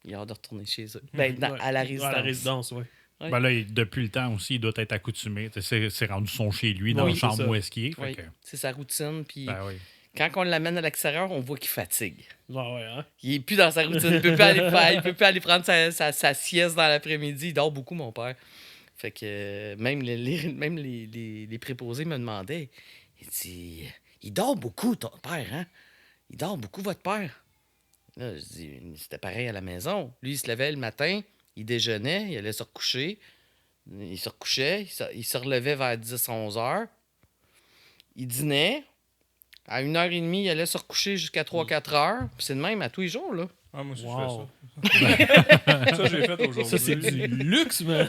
Il a hâte de retourner chez eux. Ben, Ouais. à la résidence. À la résidence, ouais. Ouais. Ben là, depuis le temps aussi, il doit être accoutumé. C'est rendu son chez lui, dans Oui, la c'est chambre ça. où est-ce qu'il est. Fait Oui, que, c'est sa routine. Puis ben oui. quand on l'amène à l'extérieur, on voit qu'il fatigue. Ouais, ouais, hein. Il est plus dans sa routine. Il peut plus aller prendre sa sieste dans l'après-midi. Il dort beaucoup, mon père. Fait que même les préposés me demandaient. Il dit, il dort beaucoup, ton père, hein? Il dort beaucoup, votre père. Là, je dis, c'était pareil à la maison. Lui, il se levait le matin, il déjeunait, il allait se recoucher. Il se recouchait, il se relevait vers 10-11 heures. Il dînait. À 1h30, il allait se recoucher jusqu'à 3-4 heures. Puis c'est de même à tous les jours, là. Ah, moi aussi, Wow. je fais ça. Ça, j'ai fait aujourd'hui. Ça, c'est du luxe, man.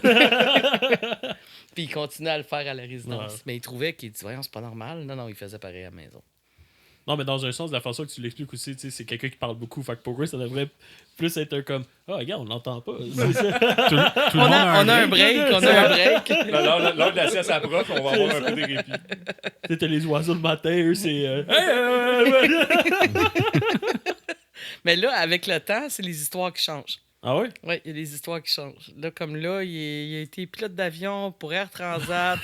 Puis il continuait à le faire à la résidence. Ouais. Mais il trouvait qu'il dit, voyons, c'est pas normal. Non, il faisait pareil à la maison. Non, mais dans un sens, la façon que tu l'expliques aussi, tu sais, c'est quelqu'un qui parle beaucoup. Fait que pour eux, ça devrait plus être un comme ah, regarde, on l'entend pas. C'est ça. Tout le On monde a un break, on a un break. L'heure de la sieste approche, on va avoir un peu de répit. Tu sais, t'as les oiseaux le matin, eux, c'est. Mais là, avec le temps, c'est les histoires qui changent. Ah ouais? Oui, il y a des histoires qui changent. Là, comme là, il a été pilote d'avion pour Air Transat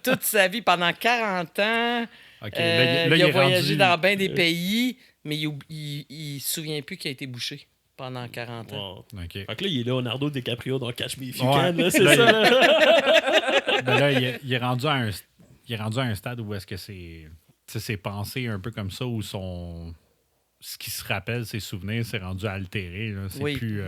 toute sa vie, pendant 40 ans. OK, Il il a est voyagé rendu- dans bien des pays, mais il se souvient plus qu'il a été bouché pendant 40 ans. Wow. OK. Fait que là, il est Leonardo DiCaprio dans Catch Me If You Ouais. Can, là, c'est Là, ça. Là. Ben là, il est rendu à un stade où est-ce que ses pensées un peu comme ça, où ce qui se rappelle, ses souvenirs, c'est rendu altéré. Là. C'est Oui. plus,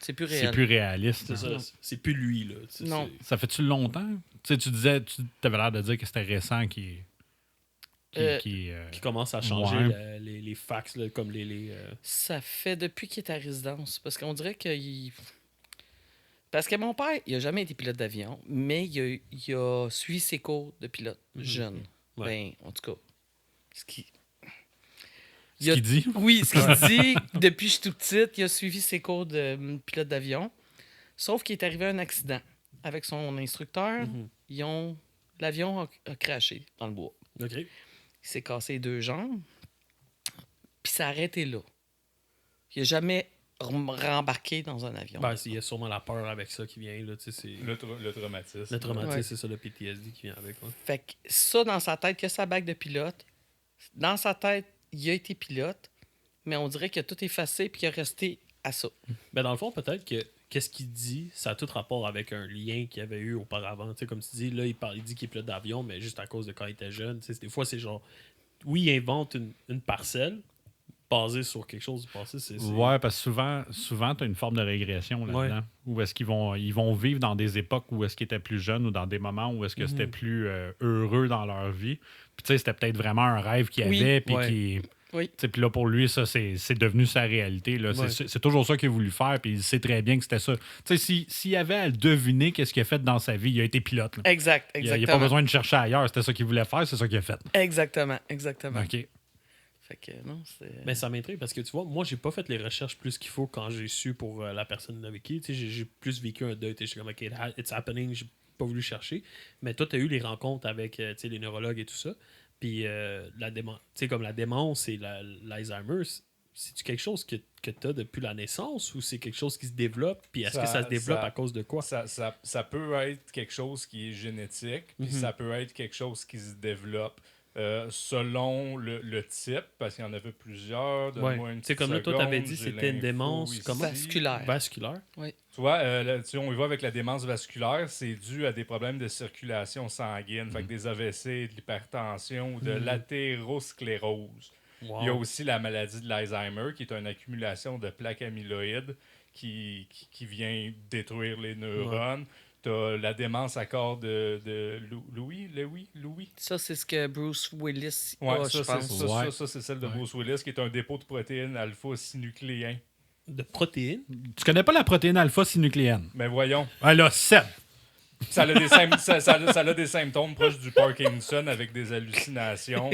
C'est plus c'est réel. plus réaliste. C'est là. ça. C'est plus lui, là. Tu sais, Non. c'est- Ça fait-tu longtemps? Tu sais, tu disais, tu avais l'air de dire que c'était récent qui Qui commence à changer Ouais. les fax, là, comme les Ça fait depuis qu'il est à résidence. Parce qu'on dirait qu'il. Parce que mon père, il a jamais été pilote d'avion, mais il a suivi ses cours de pilote jeune. Ouais. Ben, en tout cas. Ce qui. Ce qu'il dit. Oui, ce qu'il dit, depuis que je suis tout petite, il a suivi ses cours de pilote d'avion. Sauf qu'il est arrivé un accident avec son instructeur. Ils ont l'avion a craché dans le bois. OK. Il s'est cassé les 2 jambes, puis ça a arrêté là. Il n'a jamais rembarqué dans un avion. Ben, il y a sûrement la peur avec ça qui vient. Là, c'est Le traumatisme. le traumatisme, Ouais. c'est ça, le PTSD qui vient avec. Ouais. Fait que ça, dans sa tête, que sa bague de pilote, dans sa tête, il a été pilote, mais on dirait qu'il a tout effacé puis qu'il est resté à ça. Ben, dans le fond, peut-être que qu'est-ce qu'il dit, ça a tout rapport avec un lien qu'il avait eu auparavant. Tu sais, comme tu dis, là, il dit qu'il est pilote d'avion, mais juste à cause de quand il était jeune. Tu sais, des fois, c'est genre... Oui, il invente une parcelle basée sur quelque chose du passé. Ouais, parce que souvent tu as une forme de régression là-dedans. Ouais. Où est-ce qu'ils vont vivre dans des époques où est-ce qu'ils étaient plus jeunes ou dans des moments où est-ce que c'était plus heureux dans leur vie. Puis tu sais, c'était peut-être vraiment un rêve qu'il Oui. avait, puis Ouais. qui... Oui. Tu sais, puis là, pour lui, ça, c'est devenu sa réalité. Là. Ouais. C'est toujours ça qu'il a voulu faire, puis il sait très bien que c'était ça. Tu sais, s'il avait à deviner qu'est-ce qu'il a fait dans sa vie, il a été pilote. Là. Exact, Il n'a exactement. pas besoin de chercher ailleurs. C'était ça qu'il voulait faire, c'est ça qu'il a fait. Exactement. OK. Fait que non, c'est... Mais ça m'intrigue parce que tu vois, moi, j'ai pas fait les recherches plus qu'il faut quand j'ai su pour la personne avec qui. Tu sais, j'ai plus vécu un deuil. J'étais comme, OK, it's happening, j'ai pas voulu chercher. Mais toi, tu as eu les rencontres avec tu sais, les neurologues et tout ça. Puis la démence, tu sais, comme la démence et l'Alzheimer, c'est-tu quelque chose que tu as depuis la naissance ou c'est quelque chose qui se développe? Puis est-ce que ça se développe à cause de quoi? Ça peut être quelque chose qui est génétique, puis ça peut être quelque chose qui se développe selon le type, parce qu'il y en avait plusieurs. Ouais. C'est comme là, toi, tu avais dit que c'était une démence comment? Vasculaire. Vasculaire. Tu vois, là, on y va avec la démence vasculaire, c'est dû à des problèmes de circulation sanguine, fait que des AVC, de l'hypertension ou de l'athérosclérose. Wow. Il y a aussi la maladie de l'Alzheimer, qui est une accumulation de plaques amyloïdes qui vient détruire les neurones. T'as la démence à corps de Louis. Ça, c'est ce que Bruce Willis Ouais, a, je ça, pense. c'est celle de Bruce Willis, qui est un dépôt de protéines alpha-synucléen. De protéines. Tu connais pas la protéine alpha-synucléenne? Mais voyons, Elle a 7. ça a des symptômes proches du Parkinson avec des hallucinations.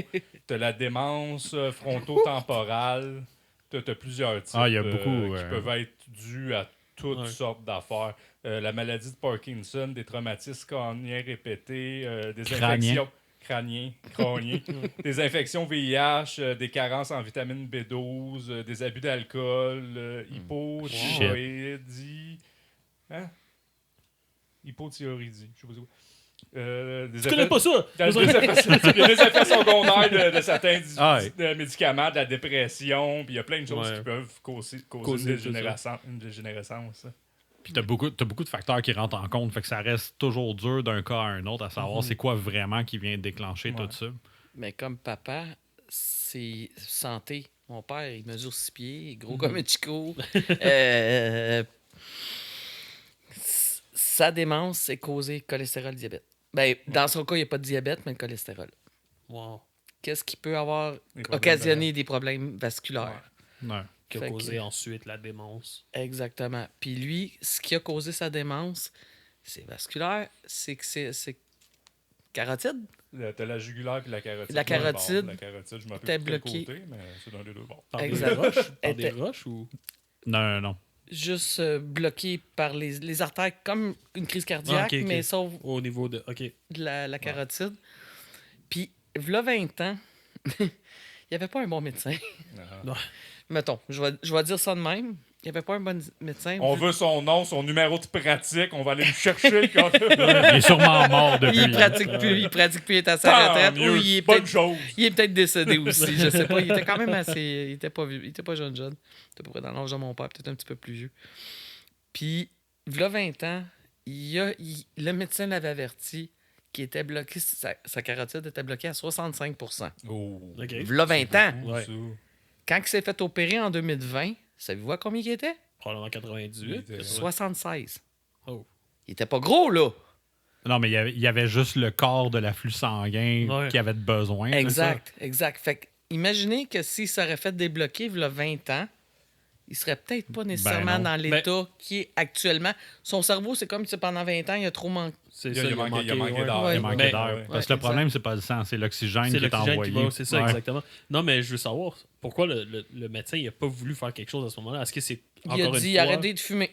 T'as la démence frontotemporale. T'as plusieurs types Ah, il y a beaucoup, qui peuvent être dus à toutes sortes d'affaires. La maladie de Parkinson, des traumatismes crâniens répétés, des infections crâniens, des infections VIH, des carences en vitamine B12, des abus d'alcool, hypothyroïdie. Hein? Hypothyroïdie, je sais pas c'est quoi. Tu connais pas ça? Il y a des effets secondaires de certains médicaments, de la dépression, puis il y a plein de choses qui peuvent causer une dégénérescence. Puis t'as beaucoup de facteurs qui rentrent en compte, fait que ça reste toujours dur d'un cas à un autre à savoir c'est quoi vraiment qui vient déclencher tout ça. Mais comme papa, c'est santé. Mon père, il mesure 6 pieds, il est gros comme un chico. Sa démence, c'est causé cholestérol, diabète. Ben, dans son cas, il n'y a pas de diabète, mais le cholestérol. Wow. Qu'est-ce qui peut avoir occasionné des problèmes vasculaires? Ouais. Qui a Fait causé que- ensuite la démence. Exactement. Puis lui, ce qui a causé sa démence, c'est vasculaire, c'est que c'est carotide. T'as la jugulaire puis la carotide. La carotide La carotide, je m'appelle était plus quel bloquée. côté, mais c'est dans les deux bords. Par Exact. des roches? Par Était- des roches ou... Non. Juste bloqué par les artères, comme une crise cardiaque, Ah, ok. mais sauf Au niveau de... OK. de la carotide. Puis, v'là 20 ans, il n'y avait pas un bon médecin. Non. Mettons, je vais dire ça de même. Il n'y avait pas un bon médecin. On veut son nom, son numéro de pratique, on va aller le chercher quand Il est sûrement mort depuis. Il pratique plus, il est à sa Tant retraite. mieux, Ou il est bonne peut-être chose. il est peut-être décédé aussi, je sais pas. Il était quand même assez. Il était pas vieux. Il était pas jeune. Il était à peu près dans l'âge de mon père, peut-être un petit peu plus vieux. Puis, v'là 20 ans, le médecin l'avait averti qu'il était bloqué, sa carotide était bloquée à 65%. Oh. OK. V'là 20 ans. Ouais. Quand il s'est fait opérer en 2020, savez-vous à combien il était? Probablement 98. Il était- 76. Oh. Il était pas gros, là. Non, mais il y avait juste le corps de l'afflux sanguin Ouais. qui avait de besoin. c'est Exact. Fait que, imaginez que s'il s'aurait fait débloquer il y a 20 ans, il serait peut-être pas nécessairement non. dans l'état qui est actuellement. Son cerveau, c'est comme si pendant 20 ans, il a trop manqué. C'est Il a ça, manqué d'air. ça. Ouais. Il manquait Mais- d'air. Ouais. Parce que le problème, c'est pas le sang, c'est l'oxygène C'est qui est l'oxygène envoyé. qui va, c'est ça, Ouais. exactement. Non, mais je veux savoir, pourquoi le médecin il a pas voulu faire quelque chose à ce moment-là? Est-ce que c'est Il encore a dit une fois... arrêtez de fumer.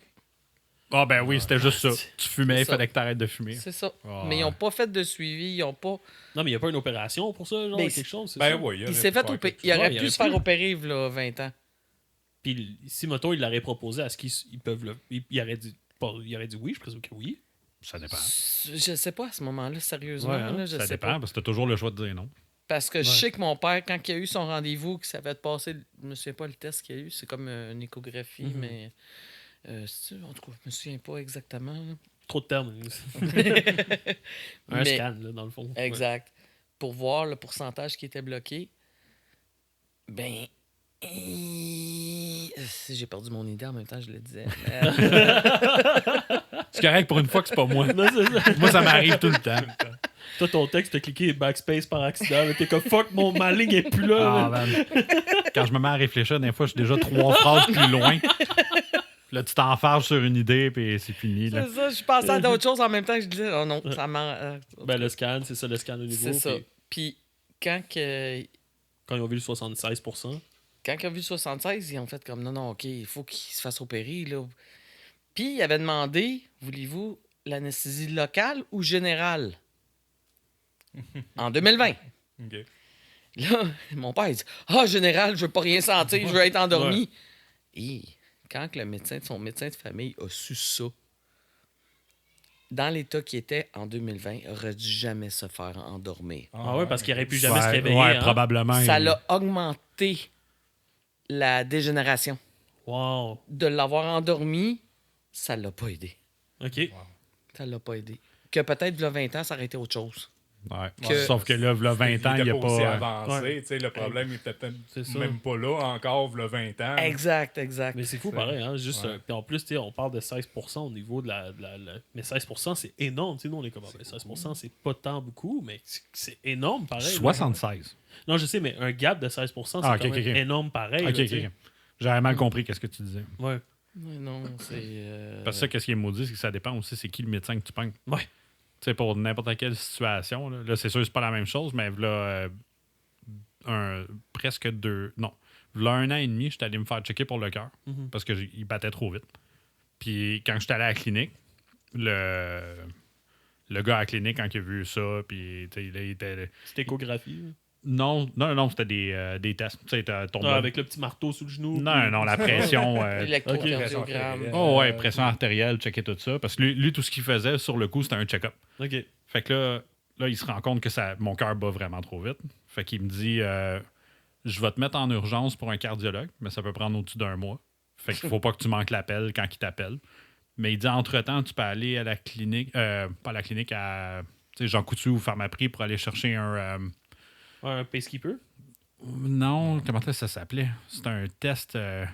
Ah ben oui, c'était juste ça. Tu fumais, il ça. fallait que tu arrêtes de fumer. C'est ça. Ah, Mais ils ouais. n'ont pas fait de suivi, ils n'ont pas... Non, mais il n'y a pas une opération pour ça, genre, Ben, quelque chose, c'est Ben ça? oui. Il s'est fait opérer. Il aurait il pu aurait se faire pu. opérer, là, 20 ans. Puis si, mettons, il l'aurait proposé, est-ce qu'ils peuvent le... Il aurait dit oui, je présume que oui. Ça dépend. Je sais pas à ce moment-là, sérieusement. Ouais, hein, là, je Ça sais dépend, pas. parce que t'as toujours le choix de dire non. Parce que je sais que mon père, quand il a eu son rendez-vous, que ça avait passé, je me souviens pas le test qu'il a eu, c'est comme une échographie, mais en tout cas, je me souviens pas exactement. Là. Trop de termes. Un Mais- scan, là, dans le fond. Exact. Pour voir le pourcentage qui était bloqué, ben. J'ai perdu mon idée en même temps, je le disais. C'est correct pour une fois que c'est pas moi. Ouais. Non, c'est ça. Moi, ça m'arrive tout le temps. Toi, ton texte, t'as cliqué backspace par accident. là, T'es comme fuck, ma ligne est plus là. Ah, man. Quand je me mets à réfléchir, des fois, je suis déjà 3 phrases plus loin. Là, tu t'enfarges sur une idée, puis c'est fini. Là. C'est ça, je pensais à d'autres choses en même temps que je disais, oh non, ça m'a. Ben, le scan, c'est ça, le scan au niveau. C'est ça. puis Puis quand Quand ils ont vu le 76%. Quand ils ont vu le 76, ils ont fait comme non, OK, il faut qu'il se fasse opérer. Là. Puis ils avaient demandé, voulez-vous l'anesthésie locale ou générale? En 2020. OK. Là, mon père il dit général, je veux pas rien sentir, je veux être endormi. Et quand que son médecin de famille a su ça, dans l'état qu'il était en 2020, il aurait dû jamais se faire endormir. Ah ouais, parce qu'il aurait pu jamais se Ouais, réveiller. ouais, hein. probablement. Ça l'a augmenté la dégénération. Wow. De l'avoir endormi, ça l'a pas aidé. OK. Ça l'a pas aidé. Que peut-être, il y a 20 ans, ça aurait été autre chose. Ouais. Que- Sauf que là, 20 ans, il n'y a aussi pas. avancé. Ouais. Tu sais, le problème il était peut-être C'est ça. même pas là encore, le 20 ans. Exact. Mais c'est fou, pareil. Hein? Juste, Ouais. puis en plus, tu sais, on parle de 16% au niveau de la. Mais 16%, c'est énorme. Tu sais, nous, on est comme 16%, c'est pas tant beaucoup, mais c'est énorme, pareil. là. 76. Non, je sais, mais un gap de 16%, c'est Ah, quand ok, même ok. énorme, pareil. Ok, là, tu sais. ok. J'avais mal compris qu'est-ce que tu disais. Ouais. Mais non, c'est. Parce que ça, qu'est-ce qui est maudit, c'est que ça dépend aussi, c'est qui le médecin que tu pognes. Ouais. Tu sais, pour n'importe quelle situation, là, c'est sûr, c'est pas la même chose, mais là, presque 2. Non. Là, 1 an et demi, j'étais allé me faire checker pour le cœur Mhm. parce qu'il battait trop vite. Puis quand j'étais allé à la clinique, le gars à la clinique, quand il a vu ça, puis tu sais, il était. Cette échographie. là. Non, c'était des tests. Tu sais, ton Ah, avec le petit marteau sous le genou. Non, la pression. Électrocardiogramme. Oh, ouais, pression artérielle, checker tout ça. Parce que lui, tout ce qu'il faisait sur le coup, c'était un check-up. OK. Fait que là, il se rend compte que mon cœur bat vraiment trop vite. Fait qu'il me dit je vais te mettre en urgence pour un cardiologue, mais ça peut prendre au-dessus d'1 mois. Fait qu'il faut pas que tu manques l'appel quand il t'appelle. Mais il dit entre-temps, tu peux aller à la clinique, pas à la clinique, à Jean Coutu ou Pharmaprix pour aller chercher un. Un pacekeeper. Non, comment ça s'appelait? C'est un test, un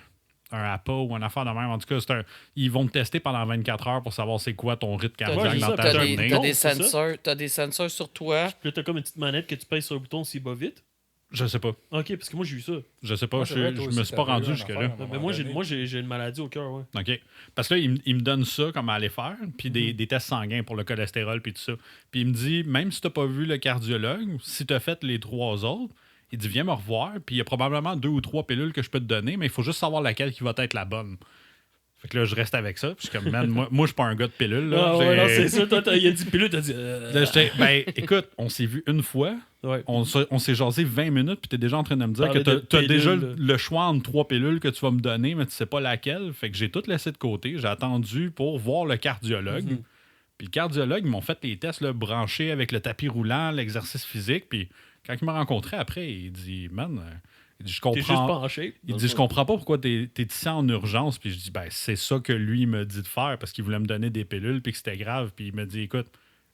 APA ou un affaire de même. En tout cas, ils vont te tester pendant 24 heures pour savoir c'est quoi ton rythme cardiaque c'est dans ça, ta t'as T'as journée. des c'est ça? sensors, t'as des sensors sur toi. Puis là, t'as comme une petite manette que tu pèses sur le bouton s'il bat vite. Je sais pas. OK, parce que moi, j'ai eu ça. Je sais pas. Moi, je c'est vrai, toi je aussi, me suis pas t'avais eu rendu une jusque-là. affaire, à un moment Mais donné. moi, j'ai une maladie au cœur, ouais. OK. Parce que là, il me donne ça comme à aller faire, puis des tests sanguins pour le cholestérol, puis tout ça. Puis il me dit, même si tu n'as pas vu le cardiologue, si tu as fait les 3 autres, il dit, viens me revoir, puis il y a probablement 2 ou 3 pilules que je peux te donner, mais il faut juste savoir laquelle qui va être la bonne. Fait que là, je reste avec ça. Puis je suis comme, man, moi, je suis pas un gars de pilules. Là. Ah ouais, non, c'est ça. Toi, il a dit pilule, t'as dit. Là, ben, écoute, on s'est vu une fois, Ouais. on s'est jasé 20 minutes, puis t'es déjà en train de me dire Parler que de t'as déjà pilules. le choix entre 3 pilules que tu vas me donner, mais tu sais pas laquelle. Fait que j'ai tout laissé de côté. J'ai attendu pour voir le cardiologue. Mhm. Puis le cardiologue, ils m'ont fait les tests là, branchés avec le tapis roulant, l'exercice physique. Puis quand il m'a rencontré après, il dit, man, il dit, je T'es juste comprends. penché. Il dit, je comprends pas pourquoi t'es ici en urgence. Puis je dis, ben, c'est ça que lui me dit de faire parce qu'il voulait me donner des pilules puis que c'était grave. Puis il me dit, écoute,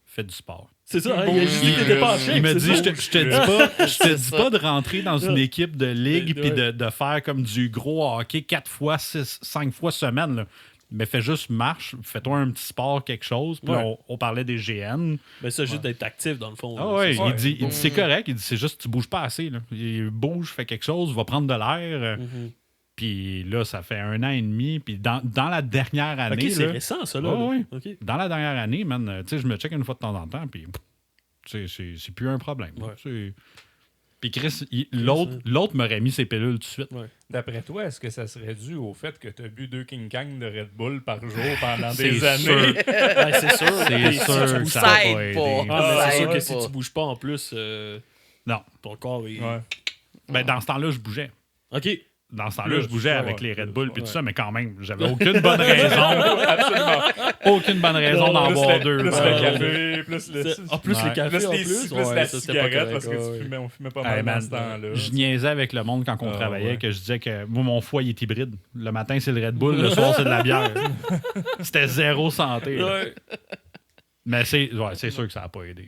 fais du sport. C'est ça, hein, il a juste dit que t'étais penché. Il me c'est dit, ça. je te dis pas de rentrer dans une Ouais. équipe de ligue puis Ouais. de faire comme du gros hockey 4 fois, 6, 5 fois semaine. Là. Mais fais juste marche, fais-toi un petit sport, quelque chose. Puis là, Ouais. on parlait des GN. Mais ça, juste d'être actif, dans le fond. Ah là, ouais, c'est ça. il dit c'est correct. Il dit c'est juste que tu bouges pas assez. Là. Il bouge, fais quelque chose, va prendre de l'air. Mhm. Puis là, ça fait 1 an et demi. Puis dans la dernière année. Ok, c'est là, récent, ça, là. Ouais, là. ouais. Ok. dans la dernière année, man, tu sais, je me check une fois de temps en temps. Puis c'est plus un problème. Ouais. Puis Puis Chris, l'autre m'aurait mis ses pilules tout de suite. Ouais. D'après toi, est-ce que ça serait dû au fait que tu as bu 2 King Kang de Red Bull par jour pendant C'est des sûr. années? Ouais, c'est sûr. C'est Puis sûr si tu que bouges ça ça a aide pas aidé. pas. Ah, mais Ça c'est sûr aide que si pas. tu bouges pas en plus, Non. ton corps est. Ouais. Ben, dans ce temps-là, je bougeais. Ok. Dans ce temps-là, Plus, je bougeais ça, avec ouais, les Red plus, Bull puis ouais. tout ça, mais quand même, j'avais aucune bonne raison. Absolument. Aucune bonne raison d'en boire deux. Plus Ouais. le café, plus le... En plus, Ouais. les cafés, Plus, en les, plus. plus ouais, la ça, c'était pas cigarette, correct, parce que ouais. on fumait pas Hey, mal dans man, ce temps-là. je niaisais avec le monde quand on Ah, travaillait, ouais. que je disais que moi, mon foie il est hybride. Le matin, c'est le Red Bull, le soir, c'est de la bière. C'était zéro santé. là. Ouais. Mais c'est sûr que ça n'a pas aidé.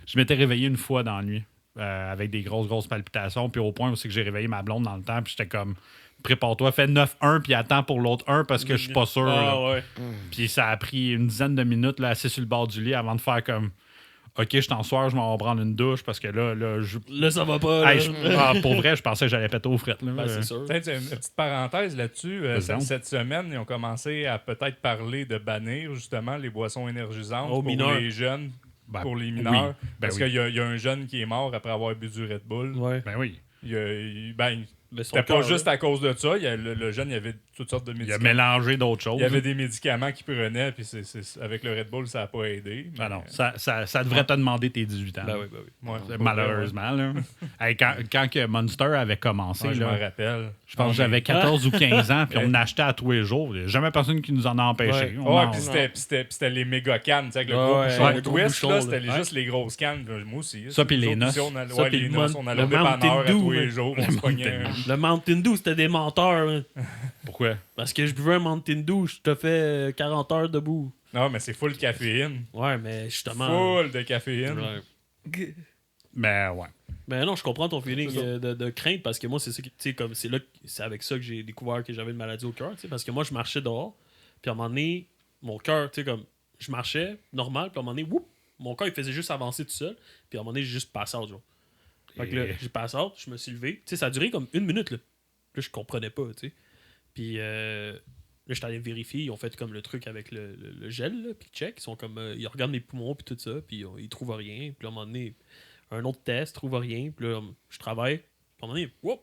Je m'étais réveillé une fois dans la nuit avec des grosses palpitations, puis au point aussi que j'ai réveillé ma blonde dans le temps, puis j'étais comme, prépare-toi, fais 9-1, puis attends pour l'autre 1 parce que je suis pas sûr. là. Ah, ouais. Puis ça a pris une dizaine de minutes, là, assis sur le bord du lit, avant de faire comme, OK, je t'en soir, je m'en vais prendre une douche, parce que là je... Là, ça va pas. Hey, là. pour vrai, je pensais que j'allais péter aux frettes. Là. Ben, c'est sûr. Peut-être une petite parenthèse là-dessus. Vas-y. Cette semaine, ils ont commencé à peut-être parler de bannir justement les boissons énergisantes Aux pour mineurs. les jeunes, Ben, pour les oui. mineurs. Ben parce oui. qu'il y a un jeune qui est mort après avoir bu du Red Bull. Ouais. Ben oui. Mais son C'était pas cœur, juste là. à cause de ça. Le jeune, il y avait toutes sortes de Il a médicaments. mélangé d'autres choses. Il y avait des médicaments qu'il prenait, puis avec le Red Bull, ça n'a pas aidé. Ben mais- non, ça devrait te demander tes 18 ans. Ben oui, ben oui. Ouais, Malheureusement. Là. Hey, quand que Monster avait commencé, Ouais, je là, me rappelle. je pense que j'avais 14 ou 15 ans, puis on en achetait à tous les jours. Il n'y a jamais personne qui nous en a empêché. Ouais. On Ouais, en- puis c'était les méga cannes, tu sais, avec le Ouais, gros ouais, bouchon. le Le gros twist, bouchon, là, là. c'était Ouais. juste les grosses cannes. Moi aussi. Ça, puis les Nous autres noces. aussi, on allait, Ça, ouais, puis les le noces, Mon- on allait le au dépanneur à Mountain tous Dew, les là. jours. On se pognait un- Le Mountain Dew, c'était des menteurs. Hein. Pourquoi? Parce que je buvais un Mountain Dew, je te fais 40 heures debout. Non, mais c'est full caféine. Ouais, mais justement. Full de caféine. Ouais. Ben ouais. Mais non, je comprends ton feeling C'est ça. de crainte parce que moi, c'est ça qui, tu sais, comme c'est là, c'est avec ça que j'ai découvert que j'avais une maladie au cœur, tu sais, parce que moi, je marchais dehors, puis à un moment donné, mon cœur, tu sais, comme je marchais normal, puis à un moment donné, whoop, mon cœur, il faisait juste avancer tout seul, puis à un moment donné, j'ai juste passé out, genre. Fait que là, j'ai passé out, je me suis levé, tu sais, ça a duré comme 1 minute, là. Là, je comprenais pas, tu sais. Puis là, j'étais allé vérifier, ils ont fait comme le truc avec le gel, là, puis check, ils sont comme, ils regardent mes poumons, puis tout ça, puis ils trouvent rien, puis à un moment donné, un autre test, trouve rien. Puis là, je travaille. Puis à un moment donné, whoop,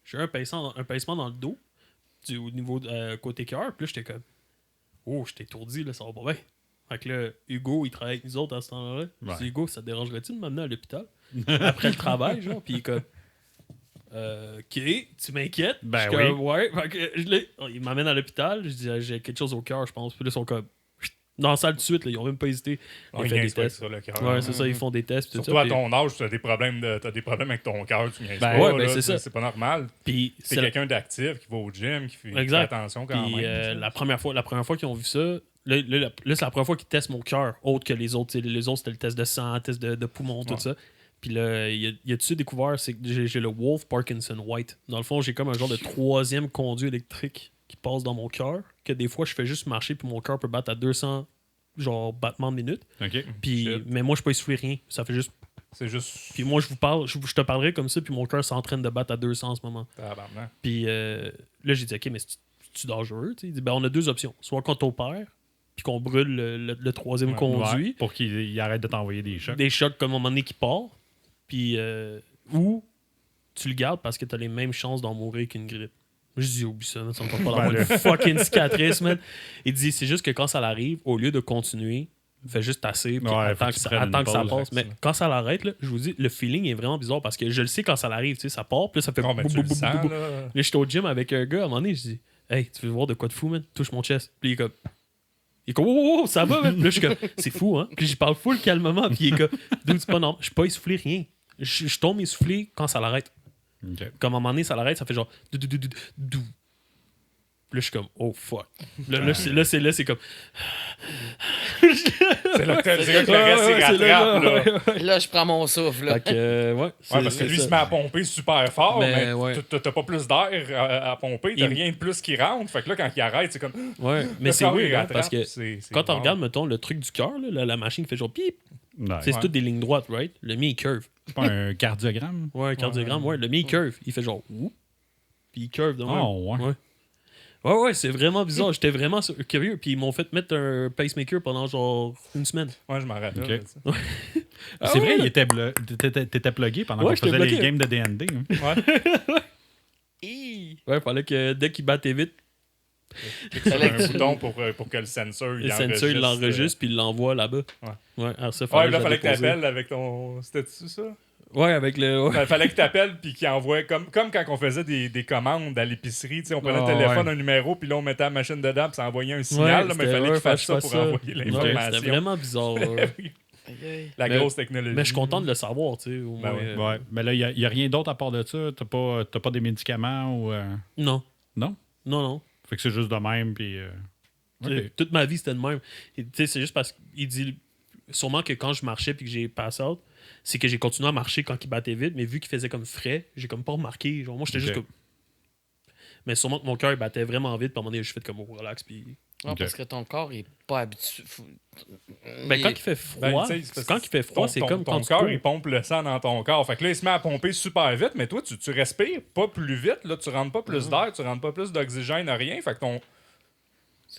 j'ai un pincement dans le dos au niveau côté cœur. Puis là, j'étais comme, oh, j'étais étourdi, là, ça va pas bien. Fait que là, Hugo, il travaille avec nous autres à ce temps-là. Ouais. Je dis, Hugo, ça te dérangerait-tu de m'amener à l'hôpital après le travail, genre? Puis il est comme, OK, tu m'inquiètes? Ben Je suis oui. comme, ouais. Fait que il m'amène à l'hôpital. Je dis, j'ai quelque chose au cœur, je pense. Puis là, ils sont comme, dans la salle tout de suite, là, ils ont même pas hésité. Ils ont On fait des niaise pas avec tests. ça, le cœur. Ouais, c'est ça, ils font des tests. puis tout Surtout ça, à puis- ton âge, tu as des problèmes avec ton cœur, tu niaises Ben, pas. ouais, ben, là, c'est ça. C'est pas normal. Puis C'est c'est quelqu'un d'actif qui va au gym, qui fait Exact. attention quand Puis même. la première fois qu'ils ont vu ça, là, c'est la première fois qu'ils testent mon cœur, autre que les autres. Tu sais, les autres, c'était le test de sang, test de poumon, tout Ouais. ça. Puis là, il a dessus découvert, c'est que j'ai le Wolf Parkinson White. Dans le fond, j'ai comme un genre de 3e conduit électrique qui passe dans mon cœur, que des fois, je fais juste marcher, puis mon cœur peut battre à 200 genre battements de minute. OK. Puis, Shit. mais moi, je peux essouffler rien. Ça fait juste. C'est juste. Puis moi, je vous parle, je te parlerai comme ça, puis mon cœur s'entraîne de battre à 200 en ce moment. Tabarnak. Puis là, j'ai dit, OK, mais c'est-tu dangereux? Tu sais? Il dit, ben, on a 2 options. Soit qu'on t'opère, puis qu'on brûle le 3e Ouais, conduit, Ouais, pour qu'il arrête de t'envoyer des chocs. des chocs comme à un moment donné qui part, puis ou tu le gardes parce que t'as les mêmes chances d'en mourir qu'une grippe. Je dis, oublie ça, man, ça me tente pas d'avoir une fucking cicatrice, man. Il dit, c'est juste que quand ça l'arrive, au lieu de continuer, fais juste tasser, puis Ouais, attends faut que que tu ça, prennes attends une que ça pause, passe. Mais quand ça l'arrête, là, je vous dis, le feeling est vraiment bizarre parce que je le sais quand ça l'arrive, tu sais, ça part, puis là, ça fait Non, mais bou- tu bou- le bou- sens, bou- bou- là. Là, j'étais au gym avec un gars, à un moment donné, je dis, hey, tu veux voir de quoi de fou, man? Touche mon chest. Puis il est comme, oh, ça va, man? Puis là, je suis comme, c'est fou, hein? Puis j'y parle full calmement, puis il est comme, dude, c'est pas normal. Je suis pas essoufflé, rien. Je tombe essoufflé quand ça l'arrête. OK. Comme à un moment donné, ça l'arrête, ça fait genre, dou. Puis là, je suis comme, oh fuck. Là, c'est comme. C'est là que le reste s'y rattrape, là. Là, je prends mon souffle. là. Fait que, ouais. Ouais, parce que lui, il se met à pomper super fort, Mais, mais ouais. t'as pas plus d'air à pomper, t'as rien de plus qui rentre. Fait que là, quand il arrête, c'est comme. Ouais, mais le c'est corps, il weird, hein, rattrape, parce que c'est quand on rare. regarde, mettons, le truc du cœur, là, la machine fait genre pip. Ouais. C'est toutes des lignes droites, right? Le mien, il curve. C'est pas un cardiogramme? Ouais, un cardiogramme, ouais. Le mien, il curve. Il fait genre, ouh. Puis il curve de même. Oh, ouais. Ouais, c'est vraiment bizarre. J'étais vraiment curieux. Puis ils m'ont fait mettre un pacemaker pendant genre 1 semaine. Ouais, je m'en rappelle. Ok. de ça. C'est vrai, t'étais plugué pendant qu'on j'étais faisait les bloqué. games de D&D. hein. Ouais, fallait que dès qu'il battait vite, Sur un bouton pour que le sensor le sensor il l'enregistre puis il l'envoie là-bas. Ouais. Alors ça, Ouais, là, le fallait que déposer. t'appelles avec ton. C'était-tu ça? Ouais, avec le. Ouais. Fallait que t'appelles puis qu'il envoie. Comme quand on faisait des commandes à l'épicerie, tu sais, on prenait le Ah, téléphone, ouais. un numéro, puis là, on mettait la machine dedans, puis ça envoyait un signal, là, mais il fallait qu'il fasse ça pour envoyer Ouais, l'information. c'était vraiment bizarre. là. La Mais- grosse technologie. Mais je suis content de le savoir, tu sais. Au Ben moins, ouais. Ouais. Mais là, il n'y a rien d'autre à part de ça. T'as pas des médicaments ou. Non, Non? non. Fait que c'est juste de même. Puis. Tu sais, OK. Toute ma vie, c'était de même. Et, tu sais, c'est juste parce qu'il dit. Sûrement que quand je marchais puis que j'ai pass out, c'est que j'ai continué à marcher quand il battait vite, mais vu qu'il faisait comme frais, j'ai comme pas remarqué. Genre, moi, j'étais Ok. juste comme. Mais sûrement que mon cœur il battait vraiment vite, puis à un moment donné, je fais comme relax. Puis. Non, Ok. parce que ton corps est pas habitué. Ben, quand il fait froid, Ben, tu sais, c'est parce quand que il fait froid, c'est comme ton quand tu cœur, cours. il pompe le sang dans ton corps. Fait que là, il se met à pomper super vite, mais toi, tu respires pas plus vite. Là, tu rentres pas plus d'air, tu rentres pas plus d'oxygène, rien. Fait que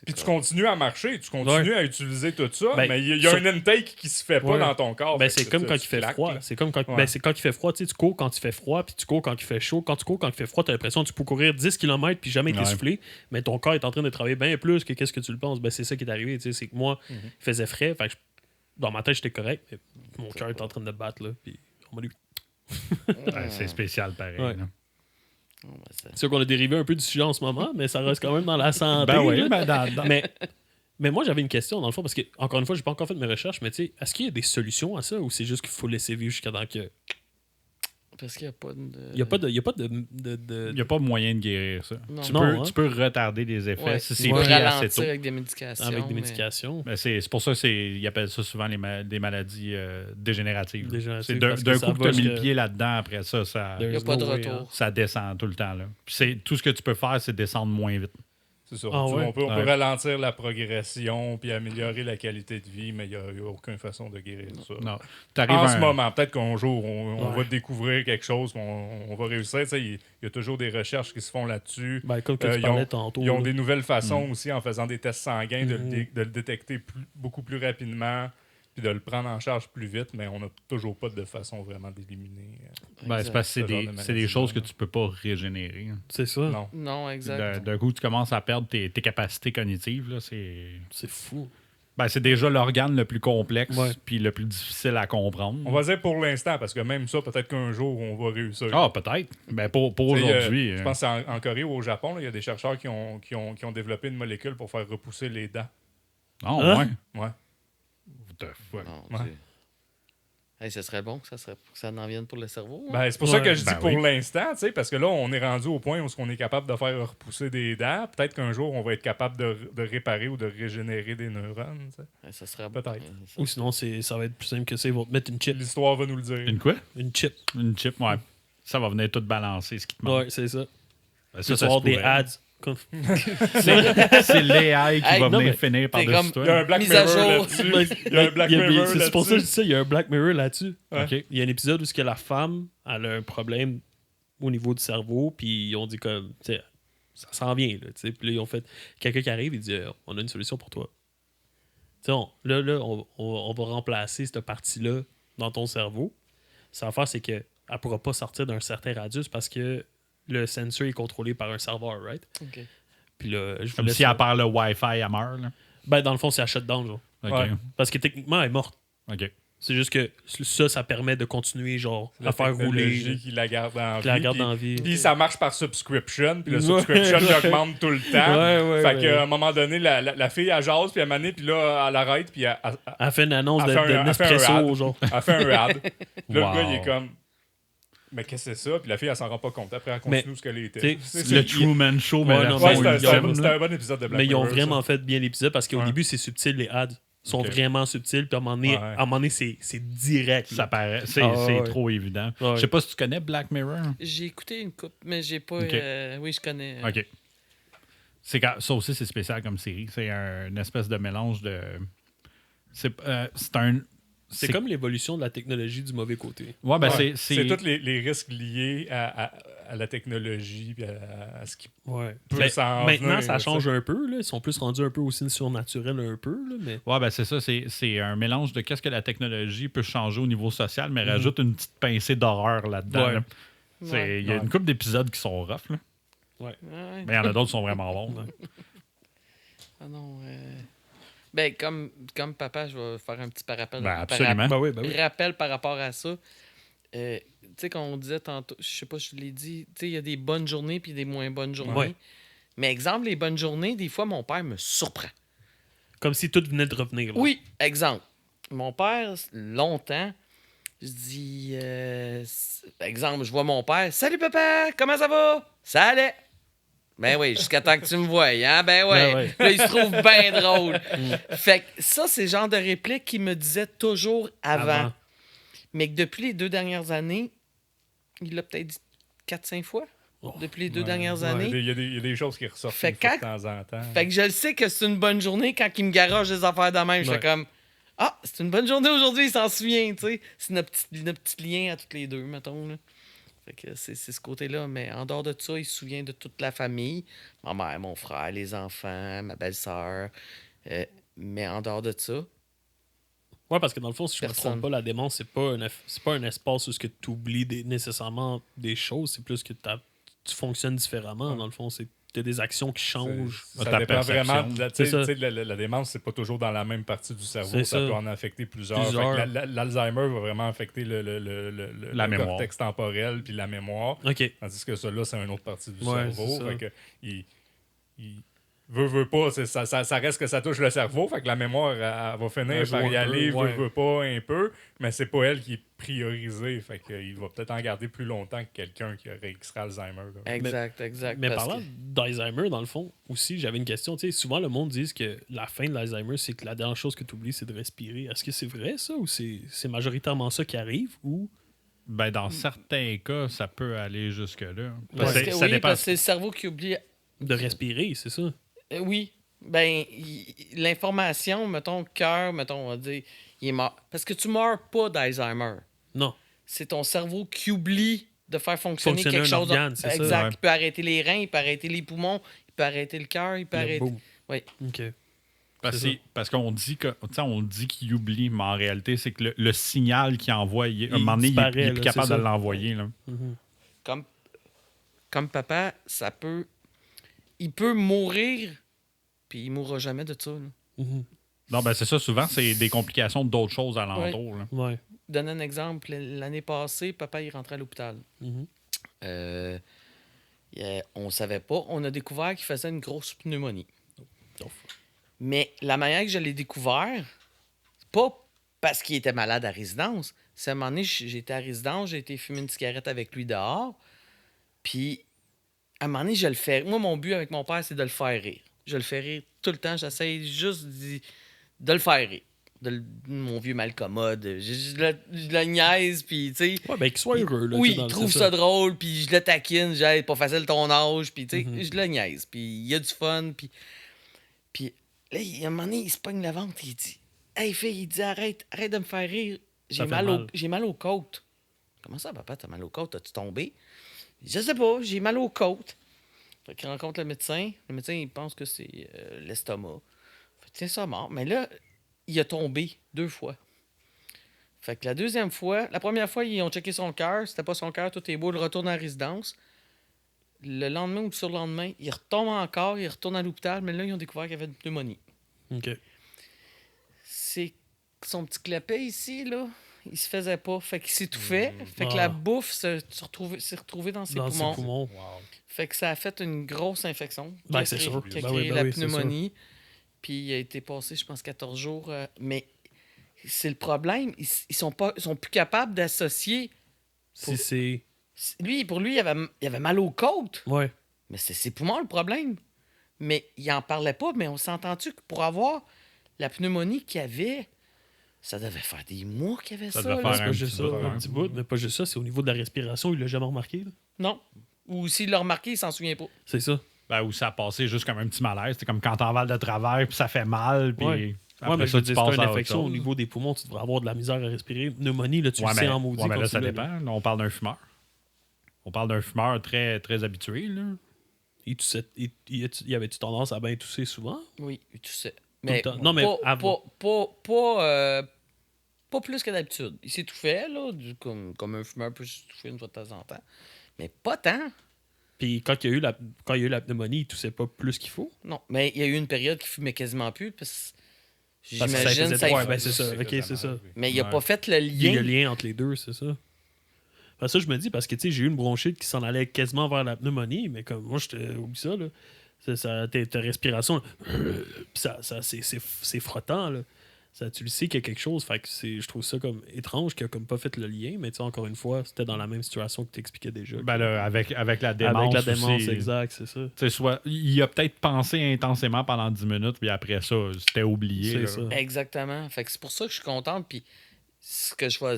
puis tu continues à marcher, tu continues à utiliser tout ça, Ben, mais il y a ça- un intake qui se fait pas Ouais. dans ton corps. Ben, Fait c'est que comme tu- quand tu il fait claques, froid. là. C'est comme quand, Ouais. ben, c'est quand il fait froid. Tu sais, tu cours quand il fait froid, puis tu cours quand il fait chaud. Quand tu cours quand il fait froid, tu as l'impression que tu peux courir 10 km puis jamais Ouais. t'essouffler. Mais ton corps est en train de travailler bien plus que qu'est-ce que tu le penses. Ben, c'est ça qui est arrivé. Tu sais, c'est que moi, il faisait frais. Fait que dans ma tête, j'étais correct. Mais mon cœur est en train de battre. Là, puis on m'a dit- Ouais, c'est spécial pareil. Ouais. là. C'est sûr qu'on a dérivé un peu du sujet en ce moment, mais ça reste quand même dans la santé. Ben oui, là. ben dans- Mais moi, j'avais une question, dans le fond, parce que, encore une fois, j'ai pas encore fait mes recherches, mais tu sais, est-ce qu'il y a des solutions à ça ou c'est juste qu'il faut laisser vivre jusqu'à temps que. Parce qu'il n'y a pas de. Il n'y a pas de. Il n'y a pas moyen de guérir ça. Non. Tu, Non, peux, hein. tu peux retarder les effets Ouais, si tu c'est peux pris assez ralentir tôt. avec des médications. Avec des mais- médications. Ben, c'est pour ça qu'ils appellent ça souvent des maladies dégénératives. Dégénératives, C'est d'un parce que d'un ça coup que tu va as mis le jusque- pied là-dedans, après ça, ça, Il n'y a There's pas de no way, retour. ça descend tout le temps. Là. Puis tout ce que tu peux faire, c'est descendre moins vite. C'est ça. Ah ouais? On peut Ouais. ralentir la progression puis améliorer la qualité de vie, mais il n'y a aucune façon de guérir ça. Non. T'arrives En à ce un- moment, peut-être qu'un jour, on Ouais. va découvrir quelque chose, on va réussir. Tu sais, il y a toujours des recherches qui se font là-dessus. Ben, comme que Euh, tu parlais tantôt. Ils ont là. des nouvelles façons aussi en faisant des tests sanguins de, Mhm. de le détecter beaucoup plus rapidement puis de le prendre en charge plus vite, mais on n'a toujours pas de façon vraiment d'éliminer. Ben, c'est parce que Ce genre de c'est des maladie-là, choses que là. tu peux pas régénérer. C'est ça. Non. Non, exact. D'un coup, tu commences à perdre tes capacités cognitives. Là, C'est fou. c'est déjà l'organe le plus complexe Ouais. puis le plus difficile à comprendre. On va dire pour l'instant, parce que même ça, peut-être qu'un jour, on va réussir. Ah, peut-être. Ben, pour Tu sais, aujourd'hui. je pense que c'est en Corée ou au Japon, là, il y a des chercheurs qui ont développé une molécule pour faire repousser les dents. Oh, Hein? ouais. Ouais. What the fuck? Non, Ouais. tu- Hey, ce serait bon que ça en vienne pour le cerveau. hein. Ben, c'est pour ça que je dis Ben pour oui. l'instant, tu sais, parce que là, on est rendu au point où on est capable de faire repousser des dents. Peut-être qu'un jour, on va être capable de réparer ou de régénérer des neurones. Tu sais. Ouais, ça serait bon. Peut-être. Ou sinon, ça va être plus simple que ça. Ils vont te mettre une chip. L'histoire va nous le dire. Une quoi? Une chip. Une chip, ouais. Ça va venir tout balancer ce qui te manque. Ouais, c'est ça. Ben, Tu vas ça avoir se des pourrait. ads. Comme- C'est l'AI qui Hey, va non, venir mais finir t'es par-dessus comme- Il y a un toi. Black Mise à Mirror jour. là-dessus. Il y a un Black Mirror C'est pour ça que je là-dessus. dis ça, il y a un Black Mirror là-dessus. OK. Il y a un épisode où ce que la femme elle a un problème au niveau du cerveau, puis ils ont dit comme, tu sais, ça s'en vient, là, tu sais. Puis là, ils ont fait, quelqu'un qui arrive, il dit, on a une solution pour toi. Tu sais, on va remplacer cette partie-là dans ton cerveau. Ce qu'on va faire, c'est qu'elle ne pourra pas sortir d'un certain radius parce que le sensor est contrôlé par un serveur, right? Ok. Puis là, je vous Comme laisse- si elle perd le Wi-Fi, elle meurt. Là. Ben, dans le fond, c'est à shutdown, genre. OK. Ouais. Parce que techniquement, elle est morte. OK. C'est juste que ça permet de continuer, genre, La à faire technologie rouler. qui la garde en Qui la vie, garde puis- en vie. Puis ça marche par subscription, puis le Ouais. subscription il augmente tout le temps. Ouais, fait ouais. qu'à un moment donné, la fille, elle jase, puis elle manée, puis là, elle arrête, puis Elle fait une annonce Elle de fait un Nespresso, ad. genre. elle fait un ad. Puis là, Wow. le gars, il est comme... Mais qu'est-ce que c'est ça? Puis la fille, elle s'en rend pas compte. Après, elle continue ce qu'elle était. tu sais, C'est- Le c'est- Truman Show, mais Ouais, la non, version Ouais, mais c'était ultime, c'était là. un bon épisode de Black Mais ils ont Mirror, vraiment ça. fait bien l'épisode parce qu'au Ouais. début, c'est subtil, les ads. Ils sont Ok. vraiment subtils, puis à un moment donné, Ouais. à un moment donné, c'est direct. Ça là. paraît. C'est Ah, c'est ouais. trop évident. Ouais. Je sais pas si tu connais Black Mirror. J'ai écouté une coupe, mais j'ai pas. Ok. Oui, je connais. OK. Ça aussi, c'est spécial comme série. C'est une espèce de mélange de. C'est C'est comme l'évolution de la technologie du mauvais côté. Ouais, ben Ouais, c'est c'est tous les risques liés à la technologie puis à ce qui Ouais. peut s'en Maintenant, venir, ça tu change sais. un peu. Là. Ils sont plus rendus un peu aussi surnaturels un peu. Là, mais... Ouais, ben c'est ça. C'est un mélange de qu'est-ce que la technologie peut changer au niveau social, mais rajoute une petite pincée d'horreur là-dedans. Ouais. là. Ouais. Il y a une couple d'épisodes qui sont rough, là. Ouais. Ouais. Mais il y en a d'autres qui sont vraiment bons. là. Ah non. Ben, comme papa, je vais faire un petit rappel. Ben, absolument. Ben oui, ben oui. Rappel par rapport à ça. Tu sais, quand on disait tantôt, je sais pas si je l'ai dit, tu sais, il y a des bonnes journées puis des moins bonnes journées. Ouais. Mais exemple, les bonnes journées, des fois, mon père me surprend. Comme si tout venait de revenir. Là. Oui, exemple. Mon père, longtemps, je dis, exemple, je vois mon père, salut papa, comment ça va? Ça allait. Ben oui, jusqu'à temps que tu me voies, hein? Ben ouais. Ben ouais. Là, il se trouve bien drôle. Fait que ça, c'est le genre de réplique qu'il me disait toujours avant. Mais que depuis les 2 dernières années, il l'a peut-être dit 4-5 fois. Oh, Depuis les 2 Ouais. dernières Ouais. années. Il y a des choses qui ressortent Fait une fois de quand- temps en temps. Fait que je le sais que c'est une bonne journée quand il me garage des affaires de même. Je fais Ouais. comme ah, c'est une bonne journée aujourd'hui, il s'en souvient, tu sais. C'est notre petit lien à toutes les deux, mettons. Là. Fait que c'est ce côté-là. Mais en dehors de ça, il se souvient de toute la famille. Ma mère, mon frère, les enfants, ma belle-sœur. Mais en dehors de ça, Ouais, parce que dans le fond, si je me Personne. trompe pas, la démence, c'est pas un espace où tu oublies nécessairement des choses. C'est plus que tu fonctionnes différemment. Dans le fond, c'est t'as des actions qui changent. Ça ta dépend perception. vraiment. Tu C'est sais, ça. tu sais, la démence, c'est pas toujours dans la même partie du cerveau. C'est Ça ça. peut en affecter plusieurs. Plusieurs. Fait que l'Alzheimer va vraiment affecter La le mémoire. cortex temporel puis la mémoire. OK. Tandis que ça, là, c'est une autre partie du Ouais, cerveau. c'est ça. Fait que, il veut pas, ça reste que ça touche le cerveau. Fait que la mémoire, elle va finir Elle par joue y un aller, peu, ouais. veut pas un peu. Mais c'est pas elle qui est priorisée. Fait qu'il va peut-être en garder plus longtemps que quelqu'un qui serait Alzheimer. là. exact. Mais parce parlant que- d'Alzheimer, dans le fond, aussi, j'avais une question. Tu sais, souvent, le monde dit que la fin de l'Alzheimer, c'est que la dernière chose que tu oublies, c'est de respirer. Est-ce que c'est vrai, ça, ou c'est majoritairement ça qui arrive, ou... Ben, dans certains cas, ça peut aller jusque-là. Parce C'est- que, ça oui, dépend. parce que c'est le cerveau qui oublie. De respirer, c'est ça? Oui. Ben, l'information, mettons, cœur, mettons, on va dire, il est mort. Parce que tu meurs pas d'Alzheimer. Non. C'est ton cerveau qui oublie de faire fonctionner Fonctionner quelque un chose. organe, c'est ça, exact. ouais. Il peut arrêter les reins, il peut arrêter les poumons, il peut arrêter le cœur, il peut Le arrêter. boom. Oui. OK. Parce qu'on dit que, tu sais, on dit qu'il oublie, mais en réalité, c'est que le signal qu'il envoie, à un moment donné, il disparaît, est là, plus c'est capable ça. de l'envoyer. Là. Comme papa, ça peut. Il peut mourir, puis il mourra jamais de ça. là. Mhm. Non, ben c'est ça, souvent, c'est des complications d'autres choses alentour. là. Ouais. Donner un exemple, l'année passée, papa il rentrait à l'hôpital. Mhm. On savait pas. On a découvert qu'il faisait une grosse pneumonie. Oh, Mais la manière que je l'ai découvert, c'est pas parce qu'il était malade à résidence. C'est à un moment donné, j'étais à résidence, j'ai été fumer une cigarette avec lui dehors. Puis, à un moment donné, je le fais. Moi, mon but avec mon père, c'est de le faire rire. Je le fais rire tout le temps. J'essaie juste de le faire rire. Mon vieux malcommode. Je le niaise, puis, tu sais. Ouais, ben qu'il soit heureux. Là, Oui, tu sais, dans il le- trouve c'est ça drôle, puis je le taquine, j'ai pas facile ton âge, puis tu sais, Mhm. je le niaise, puis il y a du fun, puis là, à un moment donné, il se pogne le ventre, il dit « Hey, fille, il dit arrête de me faire rire, Ça fait mal. j'ai mal aux côtes. » « Comment ça, papa, t'as mal aux côtes, as-tu tombé? » Il dit, « Je sais pas, j'ai mal aux côtes. » Fait qu'il rencontre le médecin il pense que c'est l'estomac. Fait que tiens, ça mort, mais là, il a tombé 2 fois. Fait que la deuxième fois, la première fois, ils ont checké son cœur. C'était pas son cœur, tout est beau. Il retourne en résidence. Le lendemain ou le surlendemain, il retombe encore, il retourne à l'hôpital, mais là, ils ont découvert qu'il y avait une pneumonie. OK. C'est son petit clapet ici, là, il se faisait pas. Fait qu'il s'étouffait. Fait que Ah. la bouffe s'est retrouvée dans ses Dans poumons. ses poumons. Wow. Fait que ça a fait une grosse infection. Ben, qui a c'est créé- sûr. Qui a Ben créé oui, ben la oui, c'est pneumonie. Puis il a été passé, je pense, 14 jours. Mais c'est le problème. Ils sont plus capables d'associer. Si c'est... Pour lui, il avait mal aux côtes. Ouais. Mais c'est ses poumons le problème. Mais il en parlait pas. Mais on s'est entendu que pour avoir la pneumonie qu'il avait, ça devait faire des mois qu'il avait ça. Ça devait là. faire C'est un pas petit juste ça, bout, un hein. petit bout. Mais pas juste ça, c'est au niveau de la respiration, il l'a jamais remarqué. Là. Non. Ou s'il l'a remarqué, il s'en souvient pas. C'est ça. Ben, où ça a passé juste comme un petit malaise. C'est comme quand t'en vales de travers, puis ça fait mal, puis Ouais. Ouais, mais Après je ça, veux tu dire, passes si t'as à une autre infection au chose. niveau des poumons, tu devrais avoir de la misère à respirer. Pneumonie, là, tu le Ouais, sais mais, en maudit. ouais, mais quand là, tu ça l'as, dépend. Là, on parle d'un fumeur. On parle d'un fumeur très, très habitué. Là. Y avait-tu tendance à bien tousser souvent? Oui, tu sais. le Mais, temps. Non, mais avant. pas plus que d'habitude. Il s'étouffait, là, comme un fumeur peut s'étouffer une fois de temps en temps. Mais pas tant. Puis quand il y a eu la pneumonie, il toussait pas plus qu'il faut. Non, mais il y a eu une période qui fumait quasiment plus, parce que Parce que ça j'imagine faisait ça. ouais, ben c'est ça. Ok, c'est ça. Mais il n'a Ouais. pas fait le Il y a lien. le lien entre les deux, c'est ça. Enfin, ça, je me dis, parce que tu sais, j'ai eu une bronchite qui s'en allait quasiment vers la pneumonie, mais comme moi, oublie ça, là. Ta respiration, là, c'est frottant, là. Ça, tu le sais qu'il y a quelque chose, fait que je trouve ça comme étrange qu'il a comme pas fait le lien, mais tu sais, encore une fois, c'était dans la même situation que tu expliquais déjà. Ben là, avec la démence. Avec la démence, aussi, exact, c'est ça. tu sais, il a peut-être pensé intensément pendant 10 minutes, puis après ça, c'était oublié. C'est là. ça. Exactement. Fait que c'est pour ça que je suis contente. Puis ce que je vais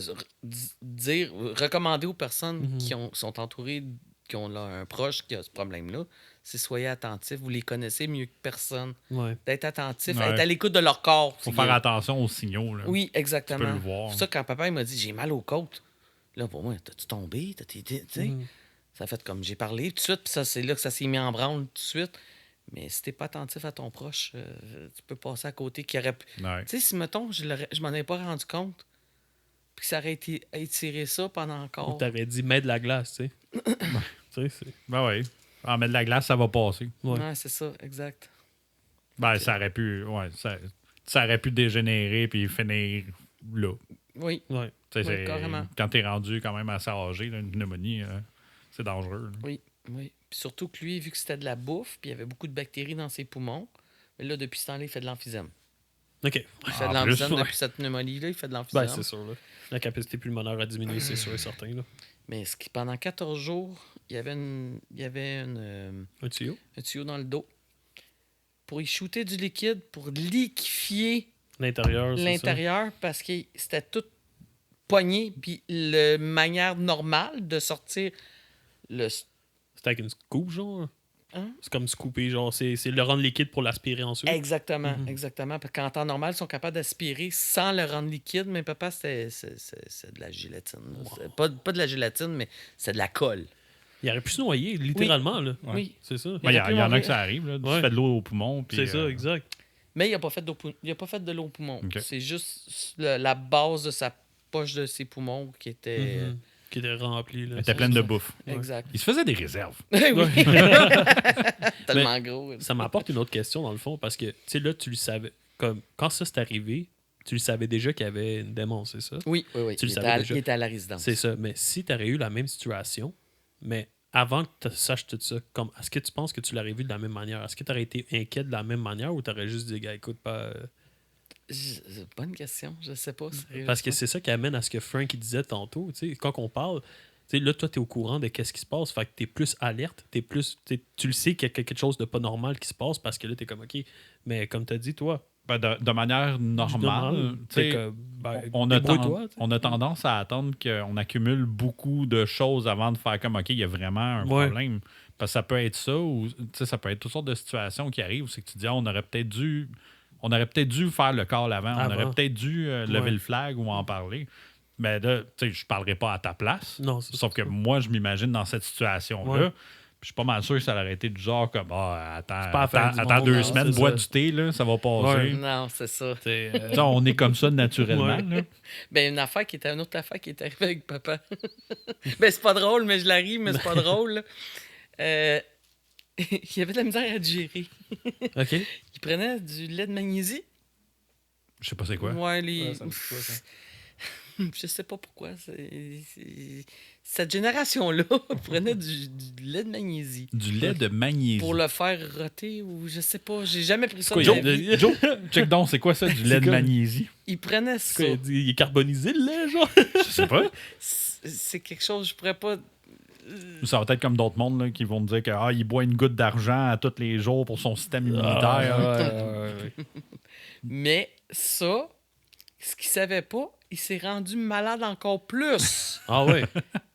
dire, recommander aux personnes qui sont entourées, qui ont là, un proche qui a ce problème-là, c'est soyez attentifs. Vous les connaissez mieux que personne. Ouais. D'être attentif, Ouais. être à l'écoute de leur corps. Faut faire attention aux signaux. Là. Oui, exactement. Tu peux le voir. C'est pour ça que quand papa il m'a dit j'ai mal aux côtes, là pour moi, t'as-tu tombé? Tu sais? Ça a fait comme j'ai parlé tout de suite, puis ça, c'est là que ça s'est mis en branle tout de suite. Mais si t'es pas attentif à ton proche, tu peux passer à côté qui aurait pu. Ouais. Tu sais, si mettons, je m'en avais pas rendu compte, puis que ça aurait été étiré ça pendant On encore. t'aurait dit, mets de la glace, tu sais. Tu sais, c'est. Ben oui. En mettre de la glace, ça va passer. Ouais. Ouais, c'est ça, exact. Ben, ça aurait pu. Ouais, ça aurait pu dégénérer puis finir là. Oui. Ouais. Tu sais, Oui, carrément. quand t'es rendu quand même assez âgé, là, une pneumonie, c'est dangereux. là. Oui, oui. Puis surtout que lui, vu que c'était de la bouffe, puis il y avait beaucoup de bactéries dans ses poumons, mais là, depuis ce temps-là, il fait de l'emphysème. OK. Il fait de En l'emphysème plus, ouais. depuis cette pneumonie-là, il fait de l'emphysème. Ben, c'est sûr, là. La capacité pulmonaire a diminué, c'est sûr et certain, là. Mais pendant 14 jours, il y avait Un tuyau? un tuyau dans le dos pour y shooter du liquide, pour liquéfier L'intérieur, c'est l'intérieur, parce que c'était tout poigné, puis la manière normale de sortir le... ça. C'était avec une scoop, genre? Hein? C'est comme scooper, genre, c'est le rendre liquide pour l'aspirer ensuite. Exactement, exactement. Parce qu'en temps normal, ils sont capables d'aspirer sans le rendre liquide, mais papa, c'est de la gélatine. là. C'est pas de la gélatine, mais c'est de la colle. Il aurait pu se noyer, littéralement, là. Oui. C'est ça. Ben, il y, aurait pu en a mourir. que ça arrive. Là. Ouais. Tu fais de l'eau au poumon. puis, C'est ça, exact. Mais il n'a pas fait de l'eau au poumon. Ok. C'est juste la base de sa poche de ses poumons qui était... Mhm. Qui était rempli, là. Elle était pleine de bouffe. Exact. Il se faisait des réserves. Oui. Tellement gros. Ça m'apporte une autre question, dans le fond, parce que, tu sais, là, tu le savais. Comme, quand ça s'est arrivé, tu le savais déjà qu'il y avait une démence, c'est ça? Oui. Tu le Il savais était, déjà. il était à la résidence. C'est ça. Mais si tu aurais eu la même situation, mais avant que tu saches tout ça, comme, est-ce que tu penses que tu l'aurais vu de la même manière? Est-ce que tu aurais été inquiet de la même manière ou tu aurais juste dit, gars, écoute, pas. Bonne question. Je sais pas. Sérieusement. Parce que c'est ça qui amène à ce que Frank il disait tantôt. Tu sais, quand on parle, tu sais, là, toi, tu es au courant de qu'est-ce qui se passe. Fait que tu es plus alerte. Tu le sais qu'il y a quelque chose de pas normal qui se passe parce que là, tu es comme, OK. Mais comme tu as dit, toi, Ben, de manière normale, tu t'es sais, comme, ben, on a débrouille-toi, tu sais. on a tendance à attendre qu'on accumule beaucoup de choses avant de faire comme OK, il y a vraiment un Ouais. problème. Parce que ça peut être ça ou tu sais, ça peut être toutes sortes de situations qui arrivent. C'est que tu dis, on aurait peut-être dû faire le call avant. On Avant. aurait peut-être dû lever Ouais. le flag ou en parler. Mais là, tu sais, je parlerai pas à ta place. Non, c'est Sauf que ça. moi, je m'imagine dans cette situation-là. Ouais. Puis je suis pas mal sûr que ça aurait été du genre comme attends pas la fin du attends monde, 2 non, semaines, c'est bois ça. du thé, là, ça va passer. Ouais. Non, c'est ça. T'sais, Tu sais, on est comme ça naturellement. Ouais. Là. Ben, une autre affaire qui est arrivée avec papa. Ben, c'est pas drôle, mais je la ris, mais c'est pas drôle. là. Il y avait de la misère à digérer. OK. Il prenait du lait de magnésie. Je sais pas c'est quoi. Ouais, les... Ouais, ça me dit quoi, ça? Je sais pas pourquoi. Cette génération-là prenait du lait de magnésie. Du lait de magnésie. Pour le faire roter ou je sais pas. J'ai jamais pris ça Quoi, de Joe, ma vie. Joe, check donc, c'est quoi ça, du lait de comme- magnésie? Il prenait ça. Quoi, il est carbonisé, le lait, genre? Je sais pas. C'est quelque chose, je pourrais pas... Ça va être comme d'autres mondes là, qui vont me dire qu'il boit une goutte d'argent à tous les jours pour son système immunitaire. ouais. Mais ça, ce qu'il savait pas, il s'est rendu malade encore plus. Ah ouais.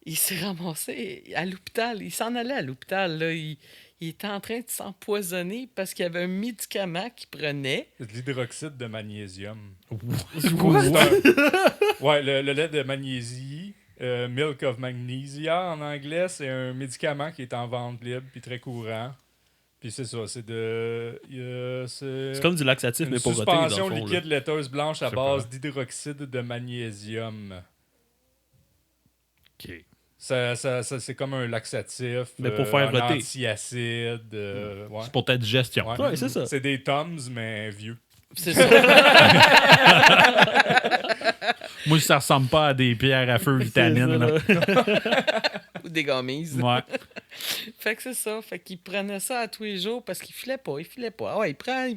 Il s'est ramassé à l'hôpital. Il s'en allait à l'hôpital. Là. Il il était en train de s'empoisonner parce qu'il y avait un médicament qu'il prenait. C'est de l'hydroxyde de magnésium. Quoi? Ouais, le lait de magnésie, milk of magnesia en anglais, c'est un médicament qui est en vente libre puis très courant. Puis c'est ça, c'est C'est comme du laxatif, une mais pour voter, dans le suspension fond, liquide laiteuse blanche à Je sais base pas. d'hydroxyde de magnésium. OK. C'est comme un laxatif, Mais pour faire un roter. antiacide. Ouais. C'est pour ta digestion. Ouais. Ouais, c'est ça. C'est des Tums, mais vieux. C'est ça. Moi, ça ressemble pas à des pierres à feu vitamines. là. Ou des gommises. Ouais. Fait que c'est ça. Fait qu'il prenait ça à tous les jours parce qu'il filait pas. Ah ouais, il prend.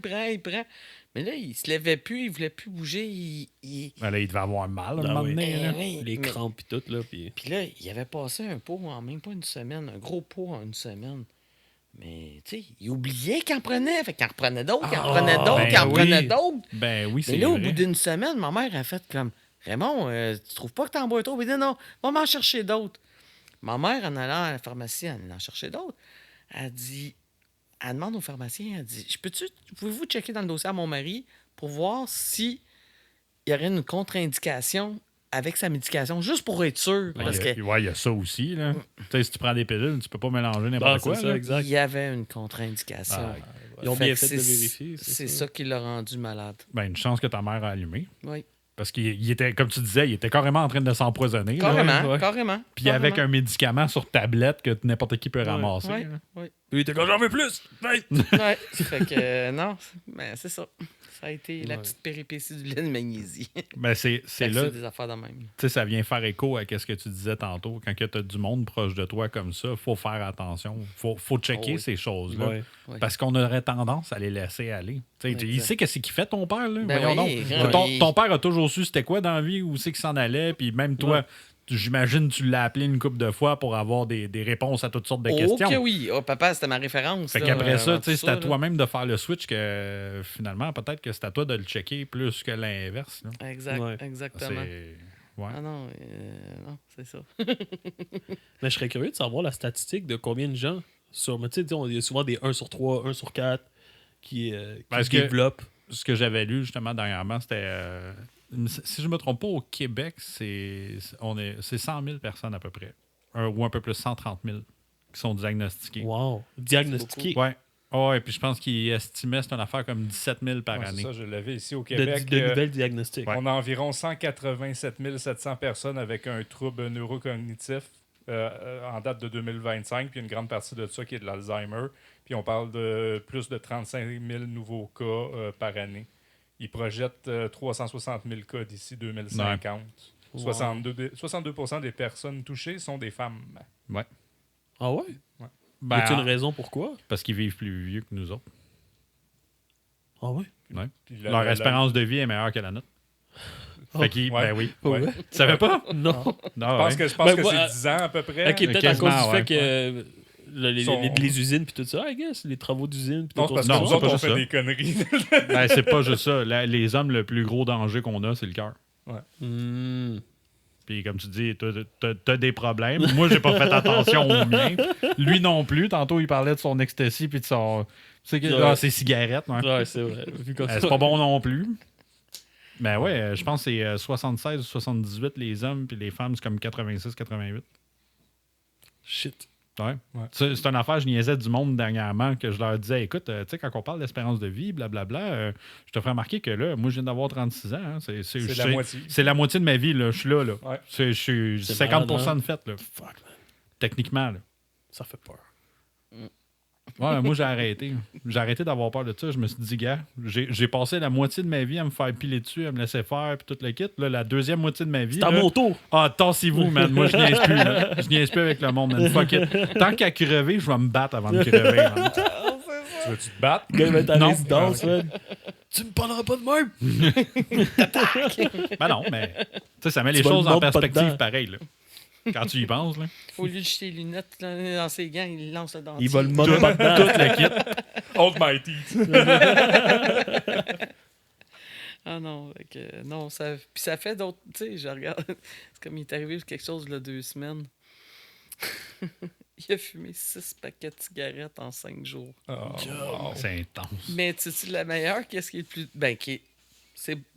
Mais là, il se levait plus, il voulait plus bouger. Ben là, il devait avoir mal à un Ah moment oui. donné. là. oui, Les mais- crampes et tout, là. Puis... Puis là, il avait passé un pot en même pas une semaine, un gros pot en une semaine. Mais, tu sais, il oubliait qu'il en prenait. Fait qu'il en reprenait d'autres, qu'il en prenait d'autres, ben qu'il en oui. prenait d'autres. Ben oui, c'est Mais là, au vrai. bout d'une semaine, ma mère a fait comme Raymond, tu trouves pas que t'en bois trop? Il dit non, va m'en chercher d'autres. Ma mère, en allant à la pharmacie, en allant chercher d'autres, elle demande au pharmacien, elle dit pouvez-vous checker dans le dossier à mon mari pour voir si il y aurait une contre-indication avec sa médication, juste pour être sûr. Parce Ouais, il y a ça aussi. Là. Tu sais, si tu prends des pilules, tu peux pas mélanger n'importe quoi. c'est ça, là. exact. qu'il y avait une contre-indication. Ah, Ils ont Fait bien que fait de c'est- vérifier. C'est ça qui l'a rendu malade. Ben, une chance que ta mère a allumé. Oui. Parce qu'il était, comme tu disais, il était carrément en train de s'empoisonner. là. Carrément, ouais. carrément. Puis avec un médicament sur tablette que n'importe qui peut ramasser. Oui, là. oui. Puis il était comme, j'en veux plus! Hey! Ouais. Fait que, non, ben, c'est ça. Ça a été la Ouais. petite péripétie du lait de magnésie. Ben, c'est Fait que là, c'est des affaires de même. tu sais, ça vient faire écho à ce que tu disais tantôt. Quand tu as du monde proche de toi comme ça, faut faire attention. Faut checker Oh oui. ces choses-là. Ouais. Oui. Parce qu'on aurait tendance à les laisser aller. Tu sais, il Exact. sait qu'est-ce qu'il fait, ton père. Là. Ben Voyons oui, donc. oui. Ton père a toujours su c'était quoi dans la vie, où c'est qu'il s'en allait. Puis même toi, Ouais. j'imagine tu l'as appelé une couple de fois pour avoir des réponses à toutes sortes de questions. Ok, oui. Oh, papa, c'était ma référence. Fait là, qu'après ça, avant tu sais, tout c'est à là. toi-même de faire le switch que finalement, peut-être que c'est à toi de le checker plus que l'inverse. là. Exact, Ouais. exactement. C'est. Ouais. Ah non, non, c'est ça. Mais je serais curieux de savoir la statistique de combien de gens sur. Mais tu sais, il y a souvent des 1 sur 3, 1 sur 4 qui Parce que- développent. Ce que j'avais lu justement dernièrement, c'était. Si je ne me trompe pas, au Québec, c'est 100 000 personnes à peu près. Ou un peu plus, 130 000 qui sont diagnostiquées. Wow. Diagnostiqué. Ouais. Ouais, puis je pense qu'il estimait c'est une affaire comme 17 000 par Ouais, année. c'est ça, je l'avais ici au De, Québec. de nouvelles diagnostics. Ouais. On a environ 187 700 personnes avec un trouble neurocognitif en date de 2025, puis une grande partie de ça qui est de l'Alzheimer. Puis on parle de plus de 35 000 nouveaux cas par année. Ils projettent 360 000 cas d'ici 2050. Wow. 62% des personnes touchées sont des femmes. Ouais. Ah ouais? Ben, y a-t-il une raison pourquoi? parce qu'ils vivent plus vieux que nous autres. Ah ouais? Ouais. Puis Leur espérance de vie est meilleure que la nôtre. Fait qu'ils, ouais. ben oui. Ouais. Ouais. Tu savais pas? Non. Non, Je pense ouais. que Ben, moi, c'est 10 ans à peu près. Ok, peut-être à quasiment, cause du ouais. fait que les Sont- usines puis tout ça, I guess, les travaux d'usine puis Non, tout c'est parce ça. que Non, nous c'est autres, pas on juste fait ça. des conneries. Ben, c'est pas juste ça. Les hommes, le plus gros danger qu'on a, c'est le cœur. Hmm. Puis comme tu dis, t'as des problèmes. Moi, j'ai pas fait attention aux miens. Lui non plus. Tantôt, il parlait de son ecstasy puis de son... Tu sais, Ouais. ses cigarettes. Ouais. Ouais, c'est vrai. Vu comme ça. C'est pas bon non plus. Ben ouais, je pense que c'est 76 ou 78 les hommes, puis les femmes, c'est comme 86-88. Shit. Ouais. Ouais. C'est une affaire, je niaisais du monde dernièrement, que je leur disais, écoute, tu sais, quand on parle d'espérance de vie, blablabla, je te ferai remarquer que là, moi, je viens d'avoir 36 ans. Hein, C'est la moitié. C'est la moitié de ma vie, là. Je suis là, là. Ouais. Je suis C'est 50% malade, hein? de fait, là. Fuck, man. Techniquement, là. Ça fait peur. Ouais, moi, j'ai arrêté. J'ai arrêté d'avoir peur de ça. Je me suis dit, gars, j'ai passé la moitié de ma vie à me faire piler dessus, à me laisser faire, puis tout le kit. Là, la deuxième moitié de ma vie. C'est à là, mon tour. ah, tassez-vous, man. Moi, je niaise plus. Là. Je niaise plus avec le monde, man. Fuck it. Tant qu'à crever, je vais me battre avant de crever, man. Tu veux-tu te battre? Le gars, il va être à Non. résidence, man. Tu me parleras pas de même. Ben non, mais tu sais, ça met Tu les vas choses le en mordre pas perspective dedans. pareil, là. Quand tu y penses, là. Au lieu de jeter les lunettes là, dans ses gants, il lance le dentier. Il va le mordre pas dedans. Tout le kit. Hold my teeth. Ah non, fait que, non, ça, puis ça fait d'autres, tu sais, je regarde, c'est comme il est arrivé quelque chose, là, 2 semaines. Il a fumé 6 paquets de cigarettes en 5 jours. Oh, wow. C'est intense. Mais tu sais, la meilleure, qu'est-ce qui est le plus. Ben,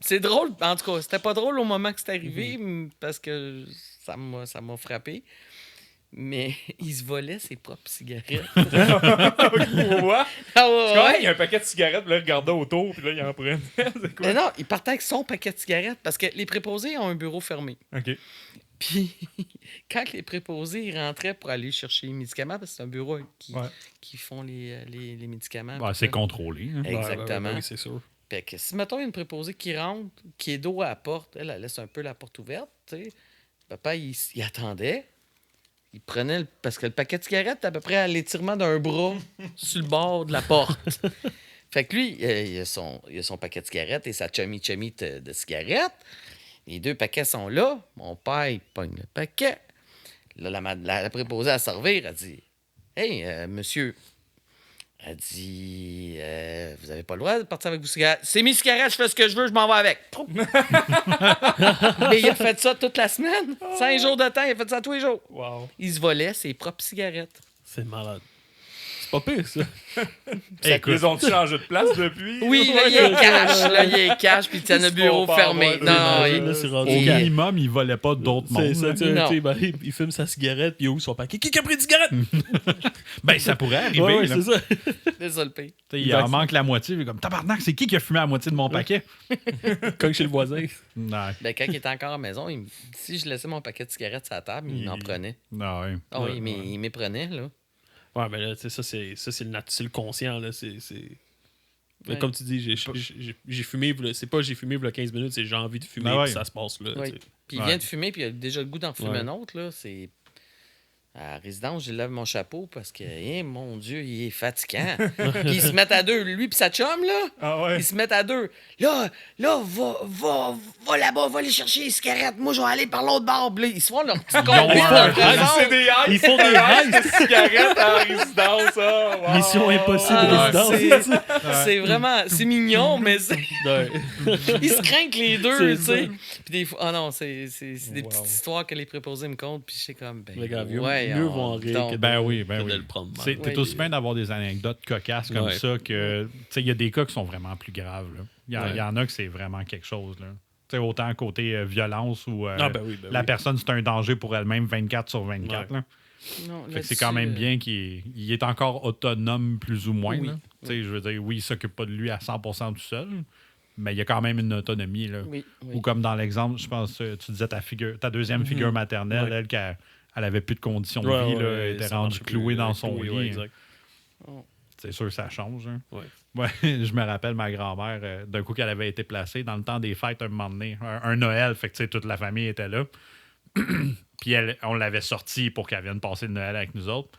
c'est drôle. En tout cas, c'était pas drôle au moment que c'est arrivé parce que ça m'a frappé. Mais il se volait ses propres cigarettes. Quoi? Ah ouais, Quand ouais. il y a un paquet de cigarettes, puis là, il regardait autour, puis là, il en prenait. C'est quoi? Mais non, il partait avec son paquet de cigarettes parce que les préposés ont un bureau fermé. OK. Puis, quand les préposés ils rentraient pour aller chercher les médicaments, parce que c'est un bureau qui font les médicaments. Ouais, puis c'est ça. contrôlé. Hein. Exactement. Oui, c'est sûr. Fait que si, mettons, il y a une préposée qui rentre, qui est dos à la porte, elle laisse un peu la porte ouverte, tu sais. Papa, il attendait. Il prenait, parce que le paquet de cigarettes, à peu près à l'étirement d'un bras sur le bord de la porte. Fait que lui, il a son paquet de cigarettes et sa chummy de cigarettes. Les 2 paquets sont là. Mon père, il pogne le paquet. Là, la préposée à servir, elle dit « Hey, monsieur, elle dit vous avez pas le droit de partir avec vos cigarettes. C'est mes cigarettes, je fais ce que je veux, je m'en vais avec. » Mais il a fait ça toute la semaine. 5 jours de temps, il a fait ça tous les jours. Wow. Il se volait ses propres cigarettes. C'est malade. C'est pas pire, ça. Ils ont changé de place depuis? Oui, là, il est cash. Là, il est cash, puis il tient le bureau fermé. Non, Là, c'est rendu Au calme. minimum, il volait pas d'autres C'est mondes. ça, là. tu sais, Non. tu sais, ben, il fume sa cigarette, puis il ouvre son paquet. Qui a pris une cigarette? Ben, ça pourrait arriver. Ouais, là. c'est ça. C'est ça le pire. T'sais, il en manque la moitié. Il est comme, tabarnak, c'est qui a fumé la moitié de mon paquet? Comme chez le voisin. Non, Ben, quand il était encore à la maison, si je laissais mon paquet de cigarettes sur la table, il m'en prenait. non, ouais. Ah oui, mais il m'éprenait, là. Ouais, mais là, tu sais, c'est le conscient, là. C'est... Ouais. Comme tu dis, j'ai fumé, c'est pas j'ai fumé il y a 15 minutes, c'est j'ai envie de fumer, Ah ouais. puis ça se passe là. Oui. tu sais. Puis il vient de fumer, puis il a déjà le goût d'en fumer Ouais. un autre, là. C'est... À la résidence, je lève mon chapeau parce que, mon Dieu, il est fatigant. Puis ils se mettent à 2, lui puis sa chum, là. Ah ouais? Ils se mettent à 2. Là, va là-bas, va aller chercher les cigarettes. Moi, je vais aller par l'autre bord. Puis là, ils se font leur petit combat. un C'est des ice. Ils font des de cigarettes en résidence. Ah, wow. Mission impossible Ah, résidence. c'est vraiment... C'est mignon, mais c'est... Ouais. Ils se craignent les deux, C'est tu sais. ça. Puis des fois... Ah non, c'est des Wow. petites histoires que les préposés me content. Puis je sais comme... Ben, Les gars, mieux ouais, vont en rire donc, que Ben oui, que ben de oui. le prendre mal. T'es Oui. aussi bien d'avoir des anecdotes cocasses comme Ouais. ça que. Tu sais, il y a des cas qui sont vraiment plus graves. Là. Ouais. Il y en a que c'est vraiment quelque chose. Là. Tu sais, autant côté violence ou Ah, ben oui, ben la oui. personne, c'est un danger pour elle-même 24/24. Ouais. Là. non, Fait que c'est quand même bien qu'il il est encore autonome plus ou moins. Oui. Là. Tu sais, je veux dire, oui, il s'occupe pas de lui à 100% tout seul, mais il y a quand même une autonomie. Là. Oui, Ou comme dans l'exemple, je pense, tu disais ta deuxième figure maternelle, Ouais. elle, elle avait plus de conditions de Ouais, vie, ouais, là, elle était ça rendue marche clouée plus, dans son clouée, lit. ouais, exact. C'est sûr que ça change. Hein. Ouais. Ouais, je me rappelle ma grand-mère, d'un coup qu'elle avait été placée dans le temps des fêtes un moment donné, un Noël, fait que tu sais, toute la famille était là. Puis on l'avait sortie pour qu'elle vienne passer le Noël avec nous autres.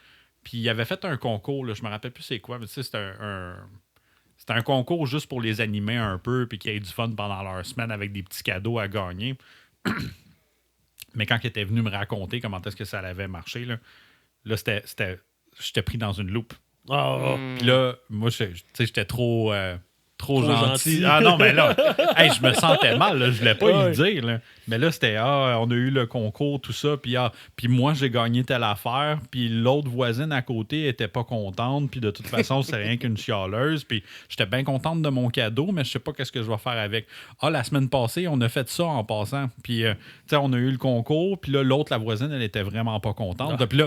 Puis il avait fait un concours, là, je me rappelle plus c'est quoi, mais tu sais, c'était un concours juste pour les animer un peu, puis qu'ils aient du fun pendant leur semaine avec des petits cadeaux à gagner. Mais quand elle était venue me raconter comment est-ce que ça avait marché, là j'étais pris dans une loupe. Ah, Puis là, moi, tu sais, j'étais trop gentil. gentil. Ah non, mais là, hey, je me sentais mal. Là, je voulais pas Ouais. y dire. Là. Mais là, c'était, on a eu le concours, tout ça. Puis moi, j'ai gagné telle affaire. Puis l'autre voisine à côté était pas contente. Puis de toute façon, c'est rien qu'une chialeuse. Puis j'étais bien contente de mon cadeau, mais je sais pas qu'est-ce que je vais faire avec. Ah, la semaine passée, on a fait ça en passant. Puis, tu sais, on a eu le concours. Puis là, l'autre, la voisine, elle était vraiment pas contente. Puis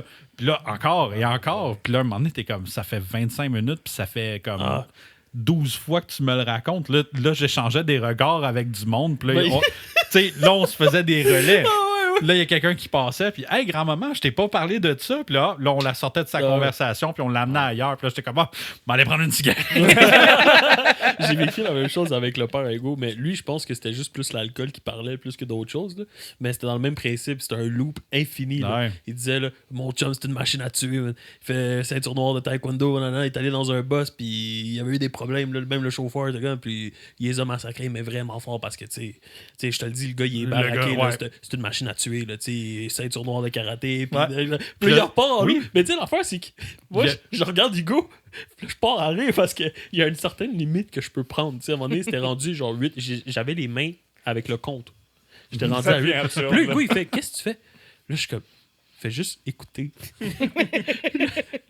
là, encore et encore. Puis là, un moment donné, t'es comme, ça fait 25 minutes. Puis ça fait comme... 12 fois que tu me le racontes. Là j'échangeais des regards avec du monde. Puis là, Oui. on se faisait des relais. Là, il y a quelqu'un qui passait. Puis, hey, grand-maman, je t'ai pas parlé de ça. Puis là, on la sortait de sa conversation. Puis on l'amenait ailleurs. Puis là, j'étais comme, m'allais prendre une cigarette. J'ai vécu la même chose avec le père Ego, mais lui, je pense que c'était juste plus l'alcool qui parlait plus que d'autres choses. Là. Mais c'était dans le même principe, c'était un loop infini. Là. Ouais. Il disait, là, mon chum, c'est une machine à tuer. Man. Il fait ceinture noire de taekwondo, il est allé dans un boss, puis il y avait eu des problèmes. Là. Même le chauffeur, puis il les a massacrés, mais vraiment fort, parce que, tu sais, je te le dis, le gars, il est baraqué. gars, là, c'est une machine à tuer. Là, ceinture noire de karaté. Puis Ouais. puis il repart, oui. lui. Mais tu sais, l'affaire, c'est que moi, je regarde Hugo. Puis je pars à rire parce qu'il y a une certaine limite que je peux prendre. Tu sais, à un moment donné, c'était rendu genre 8. J'avais les mains avec le compte. J'étais rendu Ça à 8. devient absurde, Puis là, là. Hugo, il fait, qu'est-ce que tu fais? Là, je suis comme, Fais juste écouter.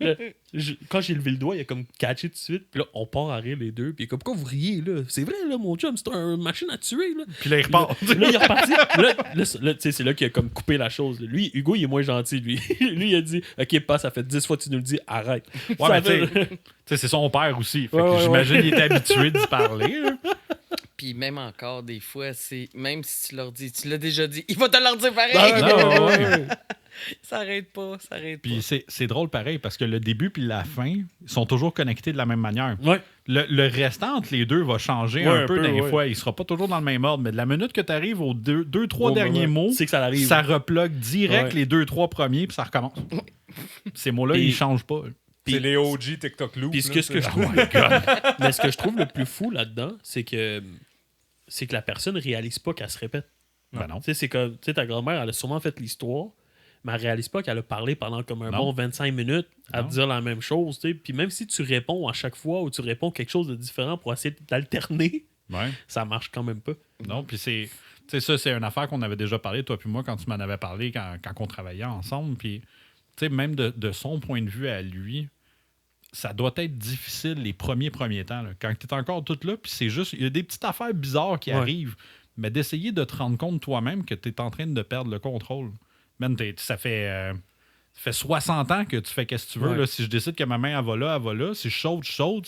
Là, quand j'ai levé le doigt, il a comme catché tout de suite. Puis là, on part à rire les deux. Puis il est comme, pourquoi vous riez, là? C'est vrai, là, mon chum, c'est une machine à tuer, là. Puis là, il repart. Là, il est reparti. Là, tu sais, c'est là qu'il a comme coupé la chose. Lui, Hugo, il est moins gentil, lui. Lui, il a dit, OK, pas, ça fait 10 fois que tu nous le dis, arrête. Ouais, mais tu sais, c'est son père aussi. Fait que j'imagine qu'il est habitué d'y parler. Là. Puis même encore, des fois, c'est même si tu leur dis, tu l'as déjà dit, il va te leur dire pareil. Non, ouais. Ça arrête pas. Puis c'est drôle pareil parce que le début puis la fin ils sont toujours connectés de la même manière. Ouais. Le restant entre les deux va changer un peu des fois. Il sera pas toujours dans le même ordre, mais de la minute que tu arrives aux deux, trois derniers mots, c'est que ça arrive. Ça replogue direct les 2-3 premiers puis ça recommence. Ces mots-là, ils changent pas. C'est les OG TikTok Loop. Puis ce que je trouve... Mais ce que je trouve le plus fou là-dedans, c'est que la personne réalise pas qu'elle se répète. Ben non. Tu sais, c'est comme, tu sais, ta grand-mère, elle a sûrement fait l'histoire, mais elle réalise pas qu'elle a parlé pendant comme un bon 25 minutes à te dire la même chose. Tu sais. Puis même si tu réponds à chaque fois ou tu réponds quelque chose de différent pour essayer d'alterner, ça marche quand même pas. Non, puis c'est... Tu sais, ça, c'est une affaire qu'on avait déjà parlé, toi puis moi, quand tu m'en avais parlé, quand on travaillait ensemble. Puis, tu sais, même de son point de vue à lui, ça doit être difficile les premiers temps. Là, quand tu es encore tout là, puis c'est juste... Il y a des petites affaires bizarres qui arrivent, mais d'essayer de te rendre compte toi-même que tu es en train de perdre le contrôle. Man, ça fait 60 ans que tu fais qu'est-ce que tu veux. Là. Si je décide que ma main, elle va là. Si je saute, je saute.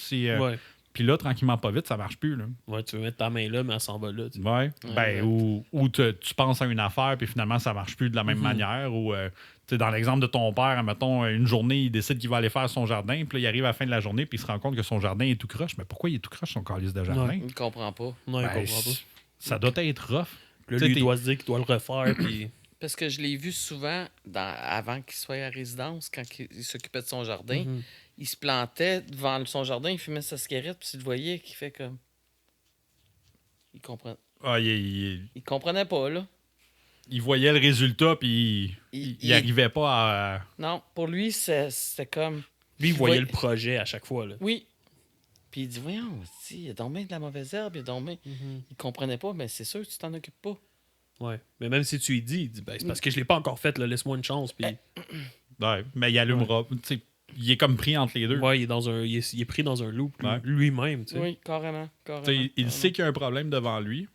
Puis là, tranquillement, pas vite, ça marche plus. Là. Ouais, tu veux mettre ta main là, mais elle s'en va là. Tu sais. Ouais. Ben, ou tu penses à une affaire, puis finalement, ça marche plus de la même manière. Ou, dans l'exemple de ton père, mettons, une journée, il décide qu'il va aller faire son jardin, puis là, il arrive à la fin de la journée, puis il se rend compte que son jardin est tout croche. Mais pourquoi il est tout croche, son calice de jardin? Il comprend pas. Non, il comprend pas. Ça doit être rough. Là, lui, il doit se dire qu'il doit le refaire, puis... Parce que je l'ai vu souvent avant qu'il soit à résidence, quand il s'occupait de son jardin. Il se plantait devant son jardin, il fumait sa cigarette, puis tu le voyais qu'il fait comme... Il comprend... il comprenait pas, là. Il voyait le résultat, puis il arrivait pas à... Non, pour lui, c'était comme... Lui, il voyait le projet à chaque fois, là. Oui. Puis il dit, voyons, il y a donc bien de la mauvaise herbe, il y a donc bien... Il comprenait pas, mais c'est sûr que tu t'en occupes pas. Ouais. Mais même si tu lui dis, il dit, ben, c'est parce que je l'ai pas encore fait, là, laisse-moi une chance, puis... Ouais, mais il allumera. Il est comme pris entre les deux. Ouais, il est pris dans un loop lui-même. Tu sais. Oui, carrément. Il sait qu'il y a un problème devant lui.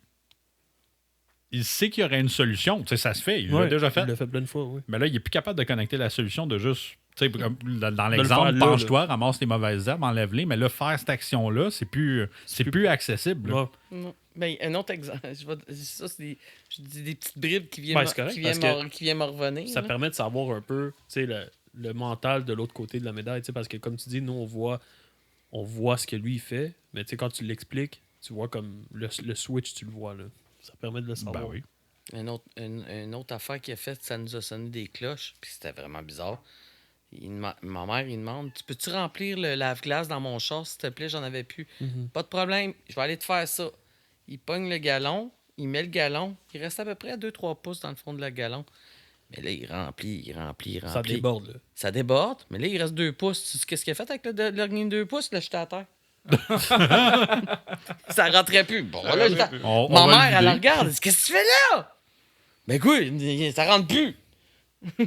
Il sait qu'il y aurait une solution. T'sais, ça se fait. Il l'a déjà fait. Il l'a fait plein de fois, oui. Mais là, il est plus capable de connecter la solution de juste... Dans l'exemple, penche-toi, ramasse les mauvaises herbes, enlève-les. Mais là, faire cette action-là, c'est plus accessible. Non. Ben, un autre exemple. Ça, c'est des petites bribes qui viennent me revenir. Ça permet de savoir un peu le mental de l'autre côté de la médaille. Parce que, comme tu dis, nous, on voit ce que lui il fait. Mais quand tu l'expliques, tu vois comme le switch, tu le vois. Là. Ça permet de le savoir. Ben oui. Une autre affaire qu'il a faite, ça nous a sonné des cloches. Puis c'était vraiment bizarre. Ma mère, il demande, tu peux-tu remplir le lave-glace dans mon char, s'il te plaît? J'en avais plus. Pas de problème, je vais aller te faire ça. Il pogne le gallon, il met le gallon. Il reste à peu près à 2-3 pouces dans le fond de le gallon. Mais là, il remplit. Ça déborde, là. Ça déborde, mais là, il reste 2 pouces. Tu sais qu'est-ce qu'il a fait avec le dernier 2 pouces? Là, j'étais à terre. Ça rentrait plus. Bon, là, ma mère, elle la regarde. Elle dit, qu'est-ce que tu fais là? Ben quoi, ça rentre plus.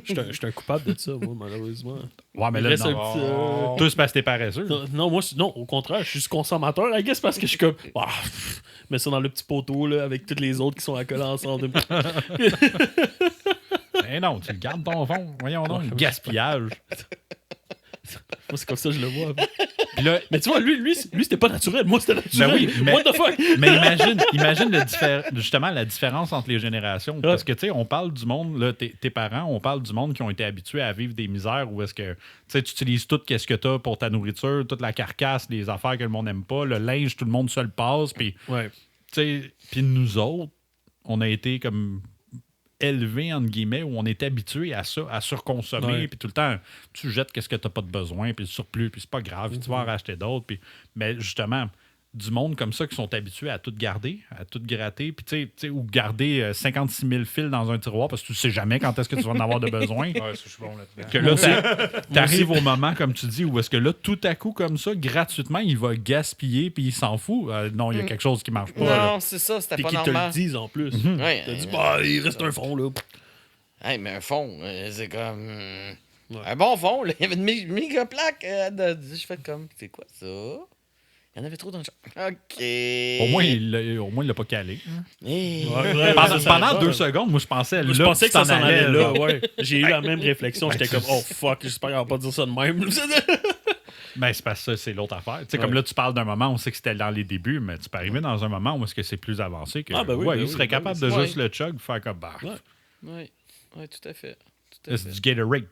Je suis un coupable de ça, moi, malheureusement. Ouais, mais là, non. Tout se passe t'es paresseux. Non, moi, non, au contraire, je suis consommateur, I guess, parce que je suis comme... mets ça dans le petit poteau, là, avec tous les autres qui sont accolés ensemble. Mais non, tu le gardes ton fond. Voyons donc, gaspillage. Moi, c'est comme ça que je le vois. Puis là, mais tu vois, lui c'était pas naturel. Moi, c'était naturel. Ben oui, mais, what the fuck? Mais imagine justement la différence entre les générations. Parce que, tu sais, on parle du monde, là, tes parents, on parle du monde qui ont été habitués à vivre des misères où est-ce que, tu sais, tu utilises tout ce que tu as pour ta nourriture, toute la carcasse, les affaires que le monde n'aime pas, le linge, tout le monde se le passe. Puis, tu sais, puis nous autres, on a été comme élevé, entre guillemets, où on est habitué à ça, à surconsommer, puis tout le temps, tu jettes qu'est-ce que tu n'as pas de besoin, puis le surplus, puis c'est pas grave, tu vas en racheter d'autres. Puis... Mais justement, du monde comme ça qui sont habitués à tout garder, à tout gratter, puis tu sais, ou garder 56 000 fils dans un tiroir parce que tu sais jamais quand est-ce que tu vas en avoir de besoin. Ouais, je suis bon là-dedans. Que là, t'arrives au moment, comme tu dis, où est-ce que là, tout à coup, comme ça, gratuitement, il va gaspiller, puis il s'en fout. Non, il y a quelque chose qui marche pas. Non, là. c'est ça, c'était puis pas qu'ils normal. te le disent en plus. Ouais, T'as dit, il reste un fond, là. Hey, mais un fond, c'est comme... Un bon fond, là. Il y avait une méga plaque. Je fais comme, c'est quoi ça? Il y en avait trop dans le champ. OK. Au moins, il l'a pas calé. Hey. Pendant 2 secondes, moi, je pensais Je là, pensais que ça t'en s'en allait là, genre. ouais. J'ai eu la même réflexion. J'étais comme, oh fuck, j'espère qu'on va pas dire ça de même. Ben, c'est parce que ça, c'est l'autre affaire. Tu sais, comme là, tu parles d'un moment où on sait que c'était dans les débuts, mais tu peux arriver dans un moment où est-ce que c'est plus avancé que. Il serait capable de juste le chug faire comme bah. Oui, tout à fait. C'est du Gatorade.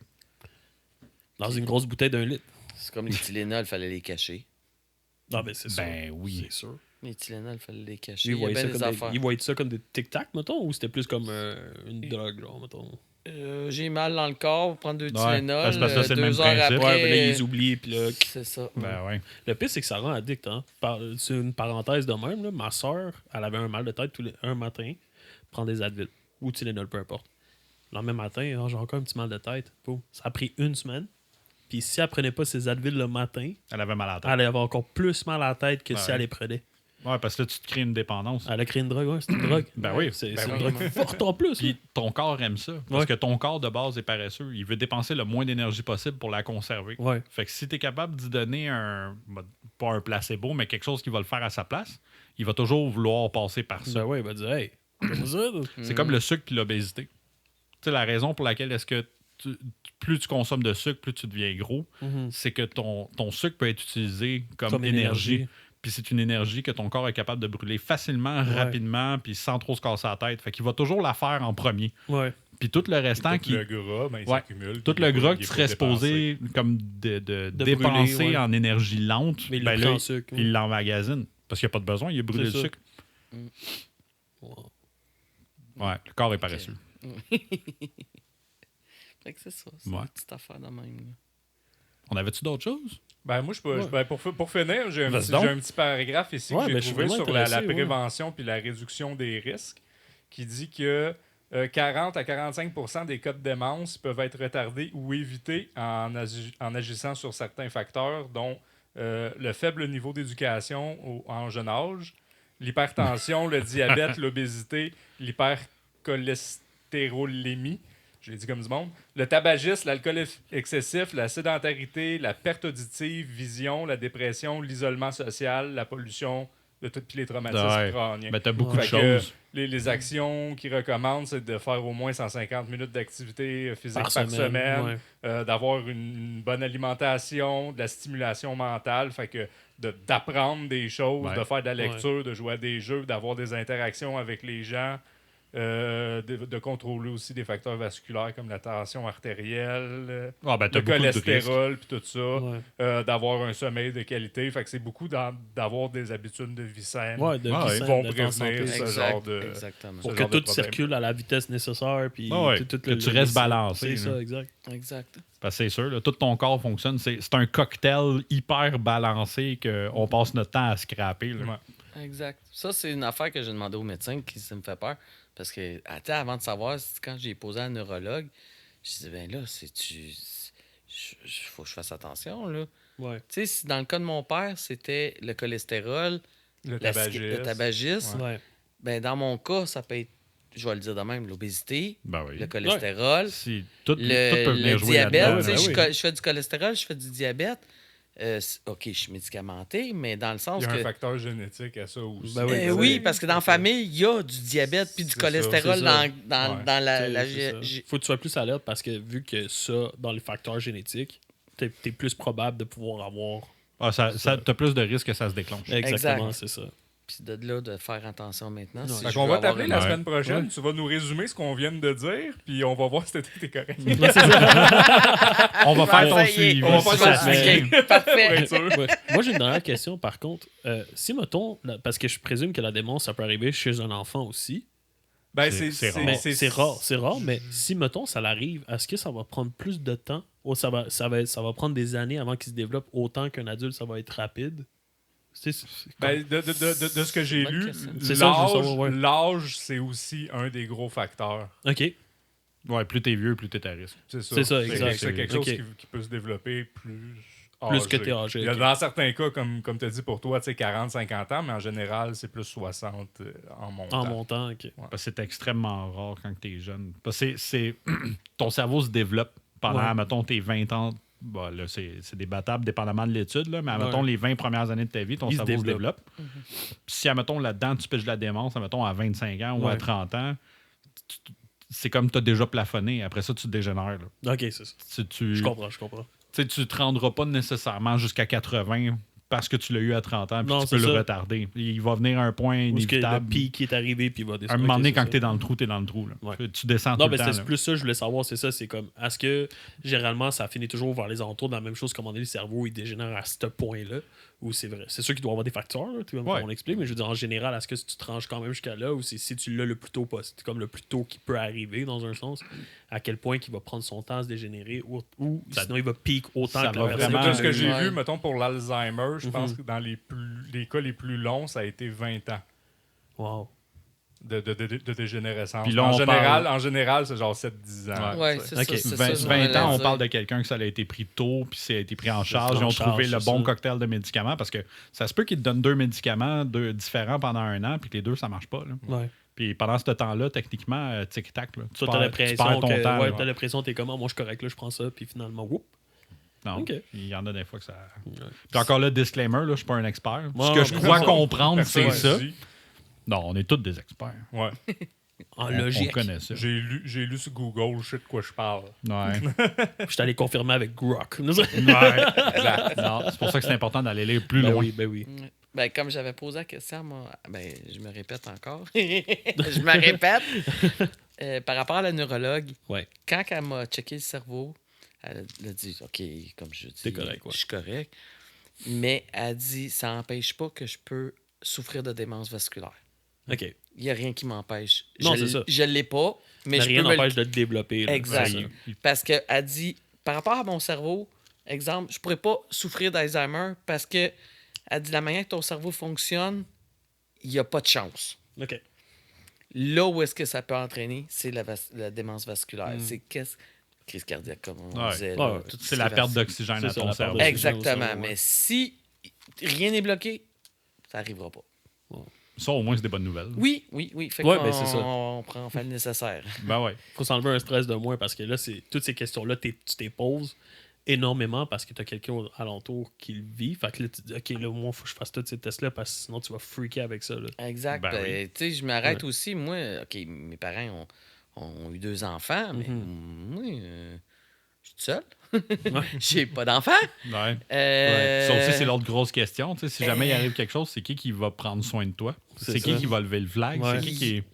Dans une grosse bouteille d'1 litre. C'est comme les Tylenol, il fallait les cacher. Ah, ben c'est sûr. Ben oui. C'est sûr. Les Tylenol, il fallait les cacher. Ils Il y a bien des affaires. voyaient ça comme des tic-tac, mettons, ou c'était plus comme une drogue, genre, mettons? J'ai mal dans le corps, prendre 2 Ouais, Tylenol, parce que ça, c'est le 2 même heures principe. après... Ouais, mais là, ils oublient, puis là... C'est ça. Ben ouais. Le pire, c'est que ça rend addict, hein. C'est une parenthèse de même, là. Ma soeur, elle avait un mal de tête un matin, prend des Advil, ou Tylenol, peu importe. Le lendemain matin, j'ai encore un petit mal de tête. Ça a pris 1 semaine. Puis si elle prenait pas ses Advil le matin, Elle avait mal à la tête. elle avait encore plus mal à la tête que si Ouais. elle les prenait. Ouais, parce que là, tu te crées une dépendance. Elle a créé une drogue, ouais, c'est une drogue. Ben oui. C'est Ben une oui. drogue forte en plus. Puis là. ton corps aime ça. Parce Ouais. que ton corps de base est paresseux. Il veut dépenser le moins d'énergie possible pour la conserver. Ouais. Fait que si tu es capable d'y donner pas un placebo, mais quelque chose qui va le faire à sa place, il va toujours vouloir passer par ça. Ben ouais, il va dire, hey, comme ça. C'est comme le sucre puis l'obésité. Tu sais, la raison pour laquelle est-ce que plus tu consommes de sucre, plus tu deviens gros, c'est que ton sucre peut être utilisé comme énergie. Puis c'est une énergie que ton corps est capable de brûler facilement, rapidement, puis sans trop se casser la tête. Fait qu'il va toujours la faire en premier. Ouais. Puis tout le restant Tout le gras, ben, il s'accumule. Tout puis le il est gras pas- qui il est serait pas supposé comme de dépenser brûler, ouais. en énergie lente, Mais il ben le prend là, en sucre, il l'emmagasine. Parce qu'il n'y a pas de besoin, il a brûlé C'est le ça. sucre. Ouais, le corps est paresseux. Fait que c'est ça. C'est Ouais. une petite affaire de même. Là. On avait-tu d'autres choses? Ben, moi, pour finir, j'ai un petit paragraphe ici Ouais, que ben, j'ai je suis trouvé vraiment sur la intéressé, ouais. prévention puis la réduction des risques qui dit que 40 à 45 des cas de démence peuvent être retardés ou évités en agissant sur certains facteurs, dont le faible niveau d'éducation en jeune âge, l'hypertension, le diabète, l'obésité, l'hypercholestérolémie, je l'ai dit comme du monde, le tabagisme, l'alcool excessif, la sédentarité, la perte auditive, vision, la dépression, l'isolement social, la pollution de tous les traumatismes crâniens. Ben, t'as beaucoup de Fait que choses. les actions qu'ils recommandent, c'est de faire au moins 150 minutes d'activité physique par Par semaine, semaine, d'avoir une bonne alimentation, de la stimulation mentale, fait que d'apprendre des choses, Ouais. de faire de la lecture, de jouer à des jeux, d'avoir des interactions avec les gens, de contrôler aussi des facteurs vasculaires comme la tension artérielle, Ah, ben, t'as le beaucoup de risques. cholestérol, puis tout ça, Ouais. d'avoir un sommeil de qualité. Fait que c'est beaucoup d'avoir des habitudes de vie saine. Ouais, de Ouais, vie ouais. saine, Vont d'être en prévenir santé. ce genre de... Exactement. Pour ce que genre de tout problème. circule à la vitesse nécessaire. Puis Ah ouais, tout que tu restes balancé, C'est là. ça, exact. Exact. Parce que c'est sûr, là, tout ton corps fonctionne. C'est un cocktail hyper balancé qu'on passe notre temps à scraper. Là. Ouais. Exact. Ça, c'est une affaire que j'ai demandé au médecin qui ça me fait peur. Parce que, avant de savoir, quand j'ai posé à un neurologue, je disais, ben là, faut que je fasse attention, là. Ouais. Tu sais, si dans le cas de mon père, c'était le cholestérol, Le le tabagisme, Ouais. ben dans mon cas, ça peut être, je vais le dire de même, l'obésité, Ben oui. le cholestérol, Si, tout peut le venir jouer diabète. là-dedans, Tu sais, là. oui. je fais du cholestérol, je fais du diabète. OK, je suis médicamenté, mais dans le sens Il y a que... un facteur génétique à ça aussi. Ben oui, oui, parce que dans la famille, il y a du diabète puis du C'est ça, cholestérol c'est ça. dans Ouais. la C'est ça. Faut que tu sois plus alerte parce que vu que ça, dans les facteurs génétiques, t'es plus probable de pouvoir avoir. Ah, t'as plus de risques que ça se déclenche. Exactement, Exact. c'est ça. Puis de là, de faire attention maintenant. Ouais. si Fait je qu'on veux va avoir t'appeler une- la Ouais. semaine prochaine. Ouais. Tu vas nous résumer ce qu'on vient de dire, puis on va voir si t'es correct. On va faire ton Ça y est, suivi. on va si faire ça ton se suivi. fait. OK, parfait. Ouais. Moi, j'ai une dernière question, par contre. Si, mettons, parce que je présume que la démence, ça peut arriver chez un enfant aussi. Ben, C'est rare. Mais c'est rare, mais si, mettons, ça l'arrive, est-ce que ça va prendre plus de temps ou ça va prendre des années avant qu'il se développe autant qu'un adulte, ça va être rapide? Ben, de ce que j'ai bonne lu, question. C'est ça, je veux savoir, ouais. l'âge, c'est aussi un des gros facteurs. OK. Ouais, plus t'es vieux, plus t'es à risque. C'est ça. C'est ça, exact. C'est quelque chose Ok. qui peut se développer plus Plus que t'es âgé. Il y a Ok. dans certains cas, comme tu as dit pour toi, 40, 50 ans, mais en général, c'est plus 60 en montant. En montant, ok. Parce que c'est extrêmement rare quand tu es jeune. Parce que ton cerveau se développe pendant, mettons, tes 20 ans. Bon, là, c'est débattable dépendamment de l'étude, là, mais mettons, les 20 premières années de ta vie, ton cerveau se développe. Puis si, mettons, là-dedans, tu piges la démence, mettons, à 25 ans ou à 30 ans, c'est comme tu as déjà plafonné. Après ça, tu dégénères. Là. Ok, c'est ça. Je comprends. Tu te rendras pas nécessairement jusqu'à 80 parce que tu l'as eu à 30 ans puis Non, tu peux c'est le ça. retarder. Il va venir un point Où est-ce que le inévitable. pic est arrivé, puis il va Un descendre. moment donné, Ok, quand c'est tu es ça. dans le trou, tu es dans le trou. Là. Ouais. Tu descends Non, tout mais le temps. c'est plus ça, je voulais savoir, c'est ça. C'est comme, est-ce que généralement, ça finit toujours vers les alentours de la même chose, comme on dit, le cerveau, il dégénère à ce point-là, ou c'est vrai? C'est sûr qu'il doit y avoir des facteurs, là, comme on explique, mais je veux dire, en général, est-ce que tu te ranges quand même jusqu'à là, ou si tu l'as le plus tôt possible, comme le plus tôt qui peut arriver, dans un sens, à quel point il va prendre son temps à se dégénérer, ou sinon il va pique autant ça que va la vraiment- personne. Ce que j'ai Ouais. vu, mettons, pour l'Alzheimer, je pense que dans les cas les plus longs, ça a été 20 ans Wow. de dégénérescence. Puis là, En général, c'est genre 7-10 ans. Ouais, tu sais. c'est Ok. ça. 20, je 20 m'en ans, on allais parle de dire. quelqu'un que ça a été pris tôt, puis ça a été pris en charge. pris Ils en ont charge, trouvé le c'est bon ça. cocktail de médicaments parce que ça se peut qu'ils te donnent 2 médicaments différents pendant 1 an, puis que les 2, ça marche pas. Là. Ouais. Puis pendant ce temps-là, techniquement, tic-tac, là, Toi, t'as tu l'impression perds ton que. temps. Ouais, là. t'as l'impression, t'es comment? Moi, je suis correct, là, je prends ça, puis finalement, whoop. Non, Ok. il y en a des fois que ça... Ouais. Puis encore là, disclaimer, là, je suis pas un expert. Ouais, Ce que je mais crois c'est ça. comprendre, c'est Personne ça. dit. Non, on est tous des experts. Ouais. En On logique. connaît ça. J'ai lu sur Google, je sais de quoi je parle. Ouais. Je suis allé confirmer avec Grok. Ouais, exact. Non, c'est pour ça que c'est important d'aller lire plus loin. Ben oui. Ouais. Ben, comme j'avais posé la question, moi, ben, je me répète encore. Je me répète. Par rapport à la neurologue, Ouais. quand elle m'a checké le cerveau, elle a dit, OK, comme je dis, T'es correct, ouais. je suis correct. Mais elle a dit, ça n'empêche pas que je peux souffrir de démence vasculaire. OK. Il n'y a rien qui m'empêche. Non, je c'est ça. Je l'ai pas, mais Mais je rien peux me le- n'empêche de te développer. là. Exact. C'est ça. Parce qu'elle dit, par rapport à mon cerveau, exemple, je pourrais pas souffrir d'Alzheimer parce que elle dit, la manière que ton cerveau fonctionne, il n'y a pas de chance. OK. Là où est-ce que ça peut entraîner, c'est la démence vasculaire. Mm. C'est crise cardiaque, comme on Ouais. disait. Ouais, là, ouais. tout ce C'est qui la va- perte d'oxygène C'est à ça, ton la perte cerveau. d'oxygène. Exactement. Au cerveau, ouais. Mais si rien n'est bloqué, ça n'arrivera pas. Ça, au moins, c'est des bonnes nouvelles. Oui. Fait Ouais, qu'on ben, c'est ça. on fait le nécessaire. Ben ouais. Faut s'enlever un stress de moins parce que là, toutes ces questions-là, tu t'es poses énormément parce que tu as quelqu'un alentour qui le vit. Fait que là, tu te dis, OK, là, moi, il faut que je fasse tous ces tests-là parce que sinon, tu vas freaker avec ça. Là. Exact. Ben Ben, oui. tu sais, je m'arrête Ouais. aussi. Moi, OK, mes parents ont eu 2 enfants, mais moi, je suis tout seul. J'ai pas d'enfants. Ouais. Euh, Ça aussi, c'est l'autre grosse question. Tu sais, si jamais il arrive quelque chose, c'est qui va prendre soin de toi? C'est C'est qui ça. qui va lever le flag? Ouais. C'est qui est...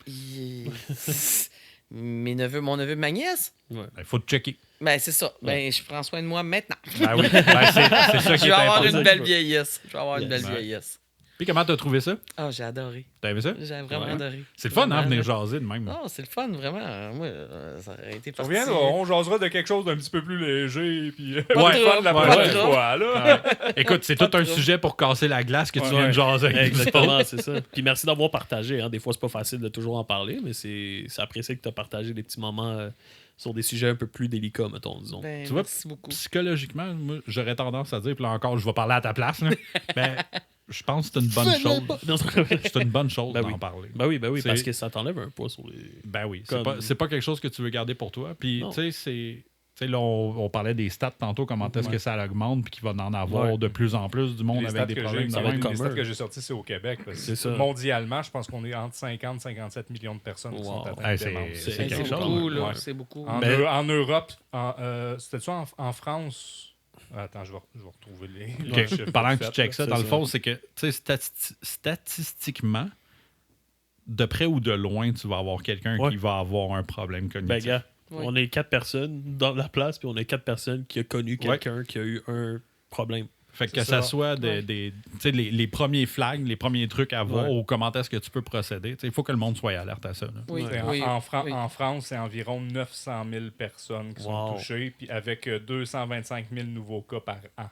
Mes neveux, mon neveu, ma nièce. Ouais. Il faut te checker. Ben, c'est ça. Ben, je prends soin de moi maintenant. Ben oui. Ben, c'est ça Je qui vais est avoir important. une belle vieillesse. Je vais avoir une Yes. belle Ouais. vieillesse. Puis comment t'as trouvé ça? Ah, j'ai adoré. T'as aimé ça? J'ai vraiment Ouais. adoré. C'est le fun, hein, Vraiment, venir là. jaser de même. Non, c'est le fun, vraiment. Moi, ça aurait été Ça parti. reviendra, on jasera de quelque chose d'un petit peu plus léger, puis de pas de fun trouble, la pas de prochaine trouble. fois, là. Ouais. Écoute, c'est Pas tout un trop. sujet pour casser la glace que tu viens de jaser. avec nous autres. Exactement, c'est ça. Puis merci d'avoir partagé. Hein. Des fois, c'est pas facile de toujours en parler, mais c'est apprécié que tu as partagé des petits moments sur des sujets un peu plus délicats, mettons, disons. Ben, Tu vois, merci beaucoup. Psychologiquement, moi, j'aurais tendance à dire, puis là encore, je vais parler à ta place, là. Ben, je pense que c'est une bonne chose. Non, C'est une bonne chose Ben d'en oui. parler. Ben oui, C'est- parce que ça t'enlève un poids sur les. Ben oui, Comme- c'est pas quelque chose que tu veux garder pour toi. Puis, Non. tu sais, c'est... Tu sais, là, on parlait des stats tantôt, comment est-ce que ça augmente, puis qu'il va en avoir Ouais. de plus en plus du monde Les avec stats des que problèmes j'ai- de ça va être même. comme- les commun. stats que j'ai sortis, c'est au Québec. parce que C'est ça. Mondialement, je pense qu'on est entre 50 et 57 millions de personnes qui sont Wow. atteintes Hey, de démence. c'est C'est quelque C'est chose. beaucoup, là. Ouais. C'est beaucoup. En, Ben- en Europe, c'était ça en France? Attends, je vais retrouver les OK. chiffres Pendant que tu faits, checkes là. ça, C'est dans le ça. fond, c'est que, tu sais, statistiquement, de près ou de loin, tu vas avoir quelqu'un Ouais. qui va avoir un problème Ben, cognitif. gars, Oui. on est 4 personnes dans la place, puis on est 4 personnes qui a connu quelqu'un qui a eu un problème. Fait que C'est ça ça. soit Ouais. tu sais, les premiers flags, les premiers trucs à voir, Ouais. ou comment est-ce que tu peux procéder. Tu sais, il faut que le monde soit alerte à ça. Là. Oui, C'est oui, en oui. en France, c'est environ 900 000 personnes qui sont Wow. touchées, puis avec 225 000 nouveaux cas par an.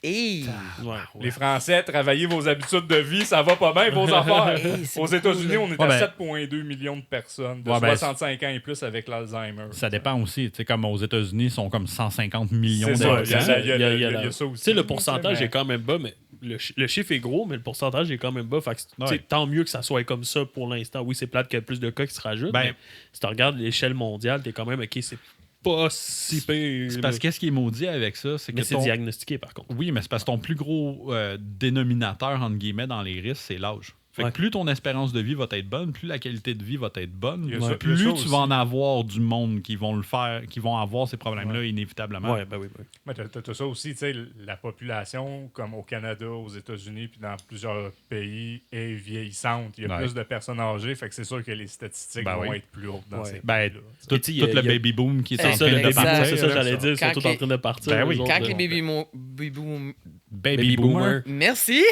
Et... Ouais. Les Français, travaillez vos habitudes de vie, ça va pas bien, vos affaires. Hey, c'est Aux beaucoup, États-Unis, là. on est Ouais, à ben- 7,2 millions de personnes de Ouais, ben, 65 ans et plus avec l'Alzheimer. Ça dépend aussi. Tu sais, comme aux États-Unis, ils sont comme 150 millions C'est ça, d'habitants. il y a ça aussi. Tu sais, le pourcentage Mais- est quand même bas, mais le chiffre est gros, mais le pourcentage est quand même bas. Fait que, tu sais, Ouais. tant mieux que ça soit comme ça pour l'instant. Oui, c'est plate qu'il y a plus de cas qui se rajoutent, Ben- mais si tu regardes l'échelle mondiale, t'es quand même, OK, c'est pas si pire. C'est parce là. qu'est-ce qui est maudit avec ça, c'est Mais que c'est ton... diagnostiqué, par contre. Oui, mais c'est parce que ton plus gros dénominateur, entre guillemets, dans les risques, c'est l'âge. Fait que Ouais. plus ton espérance de vie va être bonne, plus la qualité de vie va être bonne, Il y a ça- il y a plus ça tu aussi. vas en avoir du monde qui vont le faire, qui vont avoir ces problèmes-là inévitablement. Ouais, ben oui. Mais t'as ça aussi, tu sais, la population, comme au Canada, aux États-Unis, puis dans plusieurs pays, est vieillissante. Il y a Ouais. plus de personnes âgées, fait que c'est sûr que les statistiques Ben vont oui. être plus hautes dans Ouais. ces Ben, pays-là. tout, Et tu sais, il y a- tout le il y a- baby boom qui est C'est en C'est ça, train ça, de les exact. baby boomers, partir. c'est ça, là. j'allais dire. Ils sont Quand tous en les- train de partir. Ben oui. eux Quand autres, les là. baby boom... Baby boomer. Merci!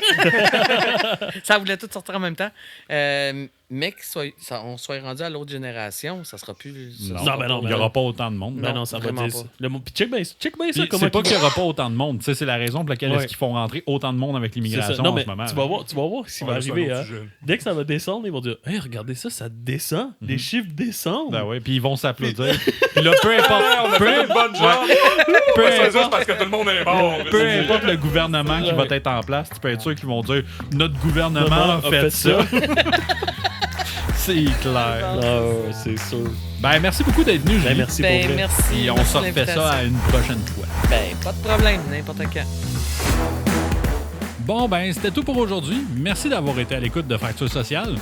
Ça voulait tout sortir en même temps. Mais on soit rendu à l'autre génération, ça sera plus... ça Non, sera ben pas- non, il n'y aura pas autant de monde. Ben non, ça va vraiment dire pas. ça. Puis check bien ça, Puis comment c'est pas qu'ils qu'il n'y aura pas autant de monde. Tu sais, c'est la raison pour laquelle Ouais. est-ce qu'ils font rentrer autant de monde avec C'est ça. l'immigration Non, en mais ce moment. tu là. vas voir ce qui va Ouais, c'est un arriver. autre Hein. sujet. Dès que ça va descendre, ils vont dire hey, regardez ça, ça descend. Les chiffres descendent. Ben ouais, puis ils vont s'applaudir. Puis là, peu importe, on a fait une bonne job! peu C'est juste importe, parce que tout le monde est mort. peu importe le gouvernement qui va être en place, tu peux être sûr qu'ils vont dire notre gouvernement a fait ça. C'est clair. Ah, ouais, c'est sûr. Ben merci beaucoup d'être venu, Ben, Julie. merci Ben, pour vrai. merci. Puis on merci se de refait ça l'invitation. à une prochaine fois. Ben, pas de problème, n'importe quand. Bon, ben c'était tout pour aujourd'hui. Merci d'avoir été à l'écoute de Fracture Sociale.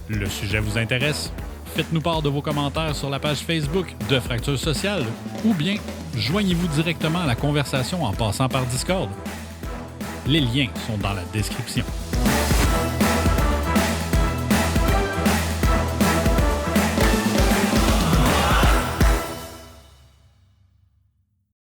Le sujet vous intéresse? Faites-nous part de vos commentaires sur la page Facebook de Fracture Sociale ou bien joignez-vous directement à la conversation en passant par Discord. Les liens sont dans la description.